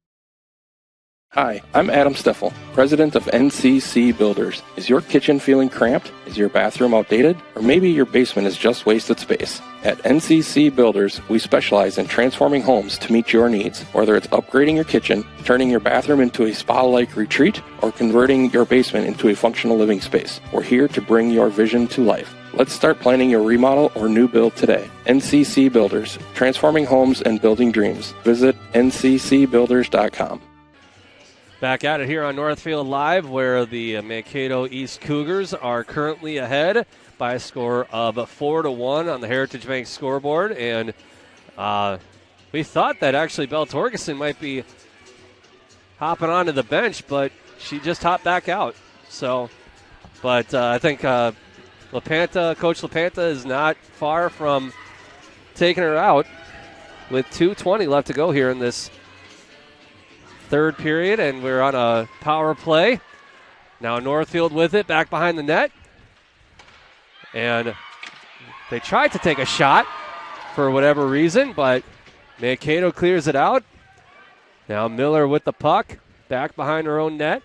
Hi, I'm Adam Steffel, president of NCC Builders. Is your kitchen feeling cramped? Is your bathroom outdated? Or maybe your basement is just wasted space? At NCC Builders, we specialize in transforming homes to meet your needs. Whether it's upgrading your kitchen, turning your bathroom into a spa-like retreat, or converting your basement into a functional living space, we're here to bring your vision to life. Let's start planning your remodel or new build today. NCC Builders, transforming homes and building dreams. Visit nccbuilders.com. Back at it here on Northfield Live, where the Mankato East Cougars are currently ahead by a score of 4-1 on the Heritage Bank scoreboard. And we thought that actually Belle Torgerson might be hopping onto the bench, but she just hopped back out. So, but I think Coach LaPanta is not far from taking her out with 2:20 left to go here in this third period, and we're on a power play. Now Northfield with it, back behind the net. And they tried to take a shot for whatever reason, but Mankato clears it out. Now Miller with the puck, back behind her own net.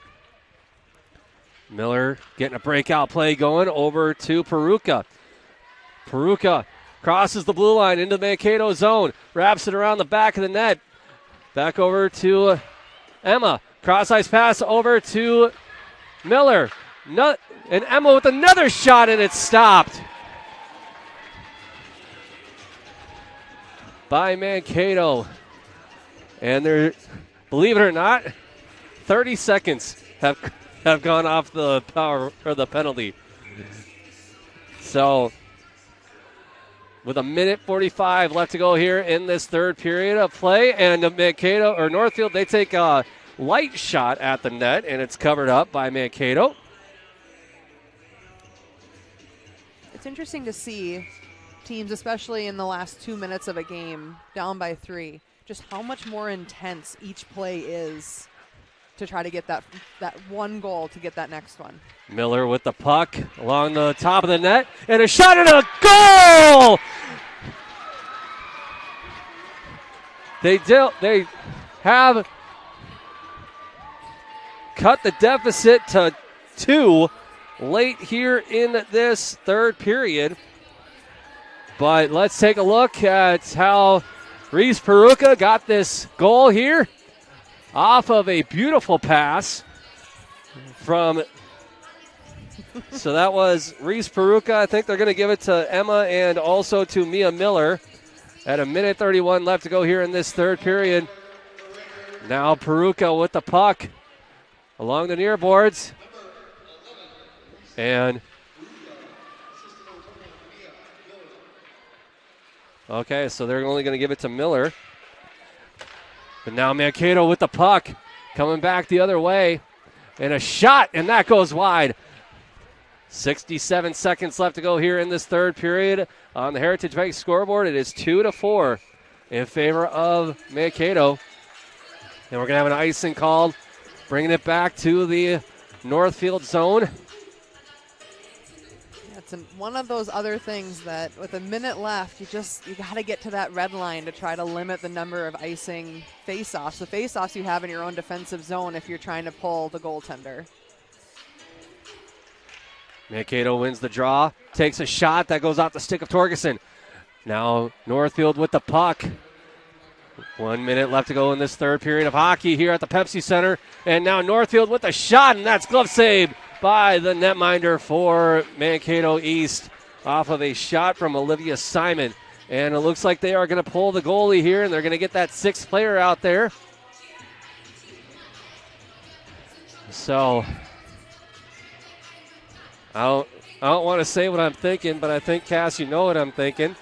Miller getting a breakout play going over to Peruka. Peruka crosses the blue line into the Mankato zone, wraps it around the back of the net. Back over to Emma, cross-ice pass over to Miller. And Emma with another shot, and it's stopped by Mankato. And they're, believe it or not, 30 seconds have gone off the power or the penalty. So with 1:45 left to go here in this third period of play, and Mankato or Northfield, they take a light shot at the net, and it's covered up by Mankato. It's interesting to see teams, especially in the last 2 minutes of a game, down by 3, just how much more intense each play is to try to get that one goal to get that next one. Miller with the puck along the top of the net, and a shot and a goal! They have cut the deficit to 2 late here in this third period. But let's take a look at how Reese Peruka got this goal here off of a beautiful pass from. So that was Reese Peruka. I think they're going to give it to Emma and also to Mia Miller at 1:31 left to go here in this third period. Now Peruka with the puck along the near boards. And okay, so they're only going to give it to Miller. But now Mankato with the puck, coming back the other way. And a shot, and that goes wide. 67 seconds left to go here in this third period. On the Heritage Bank scoreboard, it is 2-4 in favor of Mankato. And we're going to have an icing called, bringing it back to the Northfield zone. It's one of those other things that with a minute left, you got to get to that red line to try to limit the number of icing face-offs. The face-offs you have in your own defensive zone if you're trying to pull the goaltender. Mankato wins the draw, takes a shot that goes off the stick of Torgerson. Now Northfield with the puck. 1 minute left to go in this third period of hockey here at the Pepsi Center. And now Northfield with a shot, and that's glove saved by the netminder for Mankato East off of a shot from Olivia Simon. And it looks like they are going to pull the goalie here, and they're going to get that sixth player out there. So I don't want to say what I'm thinking, but I think, Cass, you know what I'm thinking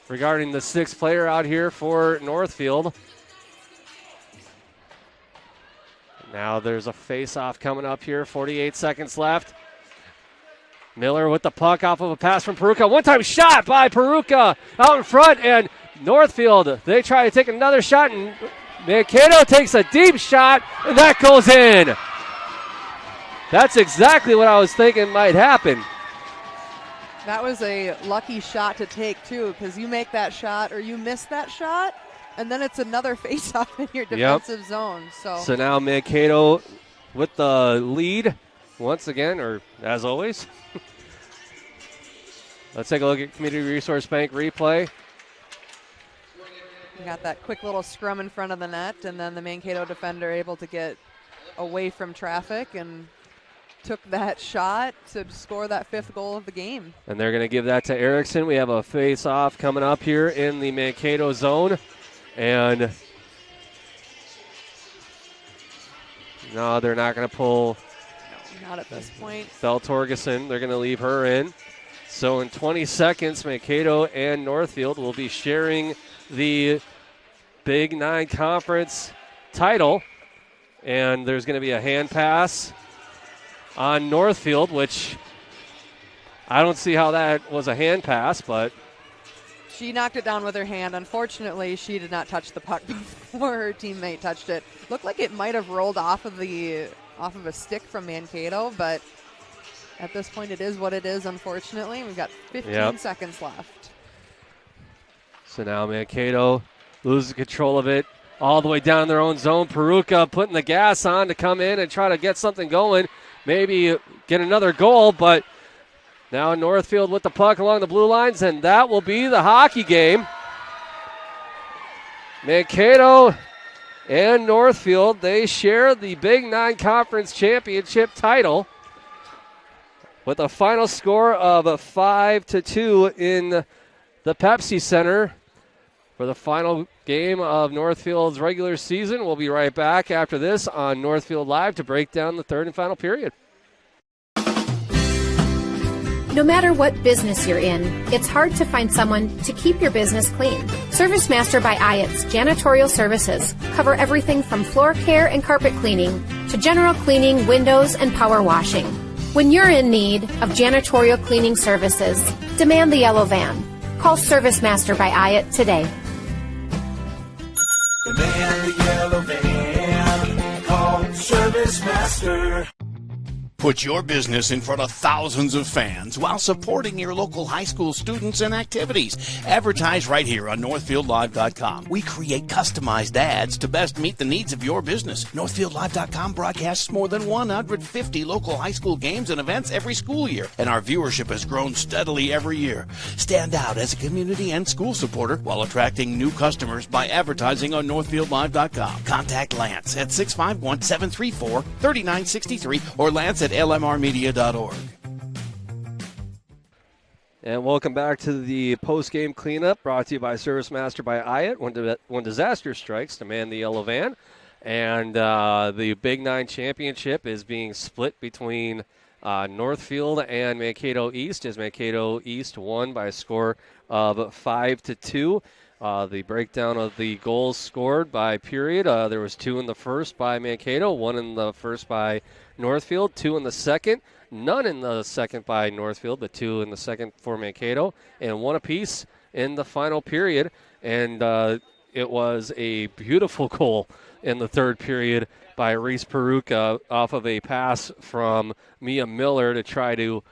regarding the sixth player out here for Northfield. Now there's a face-off coming up here, 48 seconds left. Miller with the puck off of a pass from Peruka. One-time shot by Peruka out in front, and Northfield, they try to take another shot, and Mankato takes a deep shot, and that goes in. That's exactly what I was thinking might happen. That was a lucky shot to take, too, because you make that shot or you miss that shot, and then it's another face-off in your defensive zone. So now Mankato with the lead once again, or as always. Let's take a look at Community Resource Bank replay. You got that quick little scrum in front of the net, and then the Mankato defender able to get away from traffic and took that shot to score that fifth goal of the game. And they're going to give that to Erickson. We have a face-off coming up here in the Mankato zone. And no, they're not going to pull. No, not at this point. Belle Torgerson, they're going to leave her in. So in 20 seconds, Mankato and Northfield will be sharing the Big Nine Conference title. And there's going to be a hand pass on Northfield, which I don't see how that was a hand pass, but she knocked it down with her hand. Unfortunately, she did not touch the puck before her teammate touched it. Looked like it might have rolled off of a stick from Mankato, but at this point it is what it is, unfortunately. We've got 15 seconds left. So now Mankato loses control of it all the way down their own zone. Peruka putting the gas on to come in and try to get something going. Maybe get another goal, but now Northfield with the puck along the blue lines, and that will be the hockey game. Mankato and Northfield, they share the Big Nine Conference Championship title with a final score of 5-2 in the Pepsi Center for the final game of Northfield's regular season. We'll be right back after this on Northfield Live to break down the third and final period. No matter what business you're in, it's hard to find someone to keep your business clean. ServiceMaster by Ayatt's janitorial services cover everything from floor care and carpet cleaning to general cleaning, windows, and power washing. When you're in need of janitorial cleaning services, demand the yellow van. Call ServiceMaster by Ayatt today. Demand the yellow van. Call ServiceMaster. Put your business in front of thousands of fans while supporting your local high school students and activities. Advertise right here on NorthfieldLive.com. We create customized ads to best meet the needs of your business. NorthfieldLive.com broadcasts more than 150 local high school games and events every school year, and our viewership has grown steadily every year. Stand out as a community and school supporter while attracting new customers by advertising on NorthfieldLive.com. Contact Lance at 651-734-3963 or Lance at lmrmedia.org. And welcome back to the post-game cleanup brought to you by ServiceMaster by Ayatt. When disaster strikes, demand the yellow van. And the Big Nine Championship is being split between Northfield and Mankato East, as Mankato East won by a score of 5-2. The breakdown of the goals scored by period, there was 2 in the first by Mankato, 1 in the first by Northfield, 2 in the second, none in the second by Northfield, but 2 in the second for Mankato, and 1 apiece in the final period. And it was a beautiful goal in the third period by Reese Peruka off of a pass from Mia Miller to try to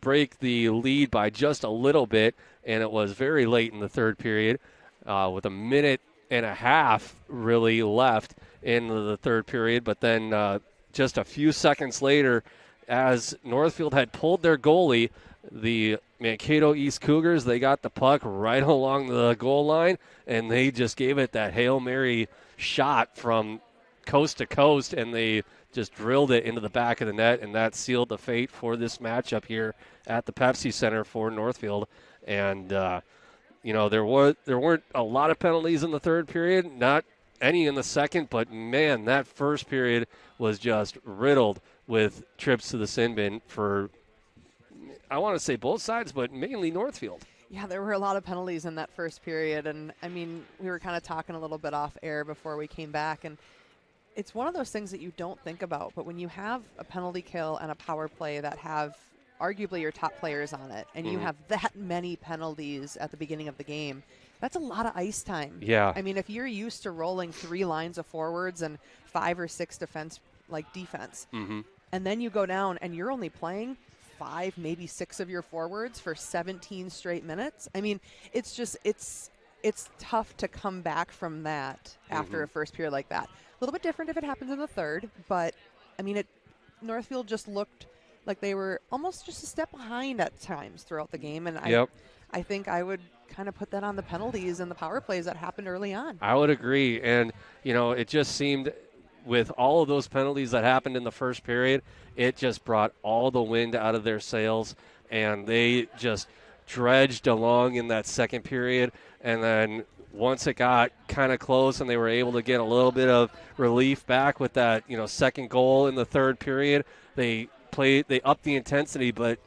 break the lead by just a little bit, and it was very late in the third period with a minute and a half really left in the third period. But then just a few seconds later, as Northfield had pulled their goalie, the Mankato East Cougars, they got the puck right along the goal line, and they just gave it that Hail Mary shot from coast to coast, and they just drilled it into the back of the net, and that sealed the fate for this matchup here at the Pepsi Center for Northfield. And, there weren't a lot of penalties in the third period, not any in the second, but, man, that first period was just riddled with trips to the sin bin for, I want to say both sides, but mainly Northfield. Yeah, there were a lot of penalties in that first period, and, we were kind of talking a little bit off air before we came back, and it's one of those things that you don't think about, but when you have a penalty kill and a power play that have arguably your top players on it, and you have that many penalties at the beginning of the game, that's a lot of ice time. Yeah. If you're used to rolling 3 lines of forwards and 5 or 6 defense, and then you go down and you're only playing 5, maybe 6 of your forwards for 17 straight minutes. It's just, it's tough to come back from that after a first period like that. A little bit different if it happens in the third, but Northfield just looked like they were almost just a step behind at times throughout the game, and I think I would kind of put that on the penalties and the power plays that happened early on. I would agree, and it just seemed with all of those penalties that happened in the first period, it just brought all the wind out of their sails, and they just dredged along in that second period, and then once it got kind of close and they were able to get a little bit of relief back with that, second goal in the third period, they upped the intensity, but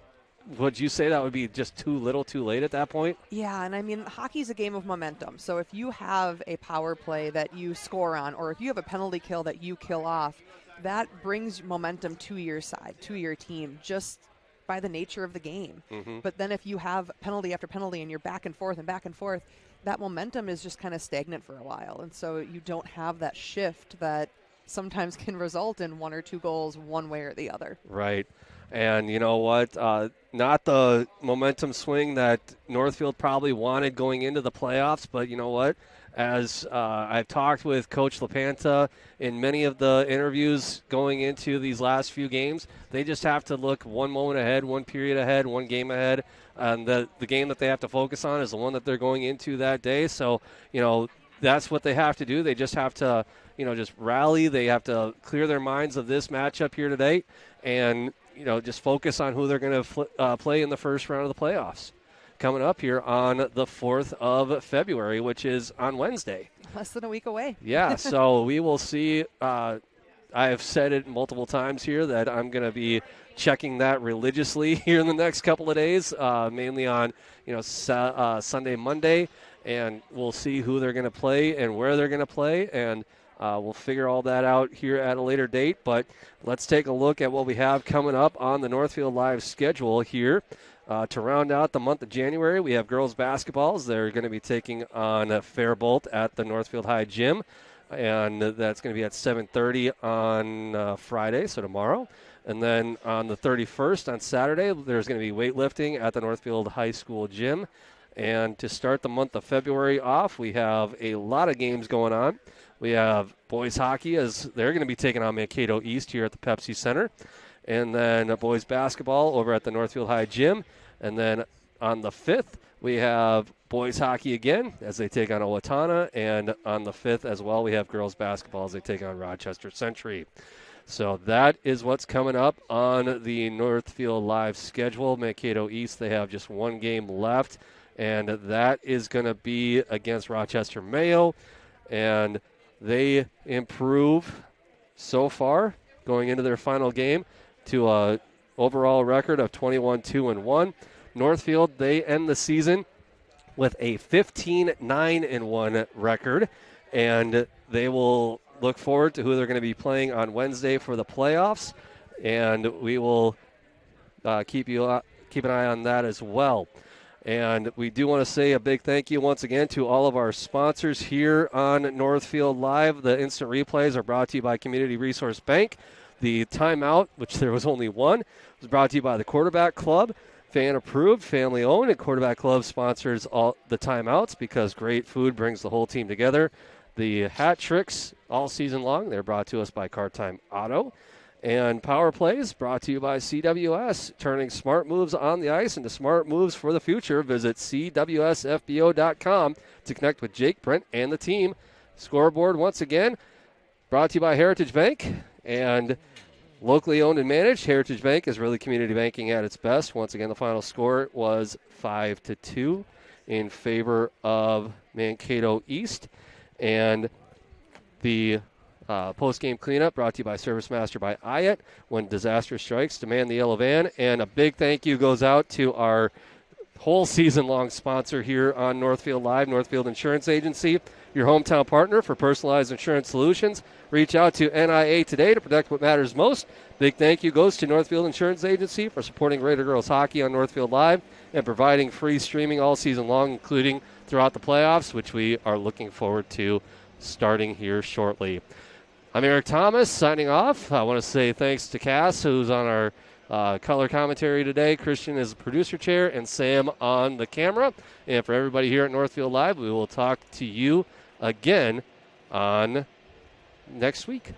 would you say that would be just too little too late at that point? Yeah, and hockey's a game of momentum. So if you have a power play that you score on, or if you have a penalty kill that you kill off, that brings momentum to your side, to your team, just by the nature of the game. But then if you have penalty after penalty and you're back and forth, that momentum is just kind of stagnant for a while. And so you don't have that shift that sometimes can result in 1 or 2 goals one way or the other. Right. And you know what? Not the momentum swing that Northfield probably wanted going into the playoffs, but you know what? As I've talked with Coach LaPanta in many of the interviews going into these last few games, they just have to look one moment ahead, one period ahead, one game ahead. And the game that they have to focus on is the one that they're going into that day. So, that's what they have to do. They just have to, just rally. They have to clear their minds of this matchup here today and, just focus on who they're going to play in the first round of the playoffs coming up here on the 4th of February, which is on Wednesday. Less than a week away. Yeah, so we will see. I have said it multiple times here that I'm going to be checking that religiously here in the next couple of days, mainly on Sunday, Monday, and we'll see who they're going to play and where they're going to play, and we'll figure all that out here at a later date. But let's take a look at what we have coming up on the Northfield Live schedule here. To round out the month of January, we have girls basketball. They're going to be taking on Fairbolt at the Northfield High Gym, and that's going to be at 7:30 on Friday, so tomorrow. And then on the 31st, on Saturday, there's going to be weightlifting at the Northfield High School Gym. And to start the month of February off, we have a lot of games going on. We have boys hockey, as they're going to be taking on Mankato East here at the Pepsi Center. And then boys basketball over at the Northfield High Gym. And then on the 5th, we have boys hockey again as they take on Owatonna. And on the 5th as well, we have girls basketball as they take on Rochester Century. So that is what's coming up on the Northfield Live schedule. Mankato East, they have just one game left, and that is going to be against Rochester Mayo. And they improve so far going into their final game to a overall record of 21-2-1. Northfield, they end the season with a 15-9-1 record, and they will look forward to who they're going to be playing on Wednesday for the playoffs, and we will keep an eye on that as well. And we do want to say a big thank you once again to all of our sponsors here on Northfield Live. The instant replays are brought to you by Community Resource Bank. The timeout, which there was only one, was brought to you by the Quarterback Club. Fan approved, family owned, and Quarterback Club sponsors all the timeouts because great food brings the whole team together. The hat tricks all season long, they're brought to us by Car Time Auto. And Power Plays brought to you by CWS, turning smart moves on the ice into smart moves for the future. Visit CWSFBO.com to connect with Jake, Brent, and the team. Scoreboard, once again, brought to you by Heritage Bank and locally owned and managed. Heritage Bank is really community banking at its best. Once again, the final score was 5-2 in favor of Mankato East. And the post-game cleanup brought to you by Service Master by Ayat. When disaster strikes, demand the yellow van. And a big thank you goes out to our whole season-long sponsor here on Northfield Live, Northfield Insurance Agency, your hometown partner for personalized insurance solutions. Reach out to NIA today to protect what matters most. Big thank you goes to Northfield Insurance Agency for supporting Raider Girls Hockey on Northfield Live and providing free streaming all season long, including throughout the playoffs, which we are looking forward to starting here shortly. I'm Eric Thomas, signing off. I want to say thanks to Cass, who's on our color commentary today. Christian is the producer chair, and Sam on the camera. And for everybody here at Northfield Live, we will talk to you again on next week.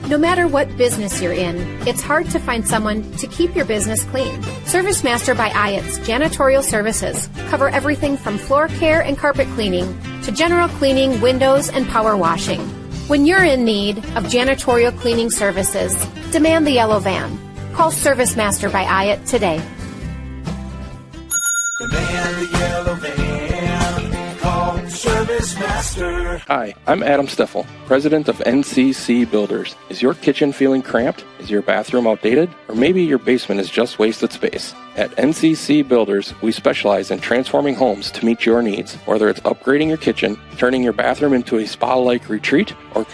No matter what business you're in, it's hard to find someone to keep your business clean. Service Master by Ayat's janitorial services cover everything from floor care and carpet cleaning to general cleaning, windows, and power washing. When you're in need of janitorial cleaning services, demand the yellow van. Call Service Master by Ayat today. Demand the yellow van. Call Service Master. Hi, I'm Adam Steffel, president of NCC Builders. Is your kitchen feeling cramped? Is your bathroom outdated? Or maybe your basement is just wasted space? At NCC Builders, we specialize in transforming homes to meet your needs, whether it's upgrading your kitchen, turning your bathroom into a spa-like retreat, or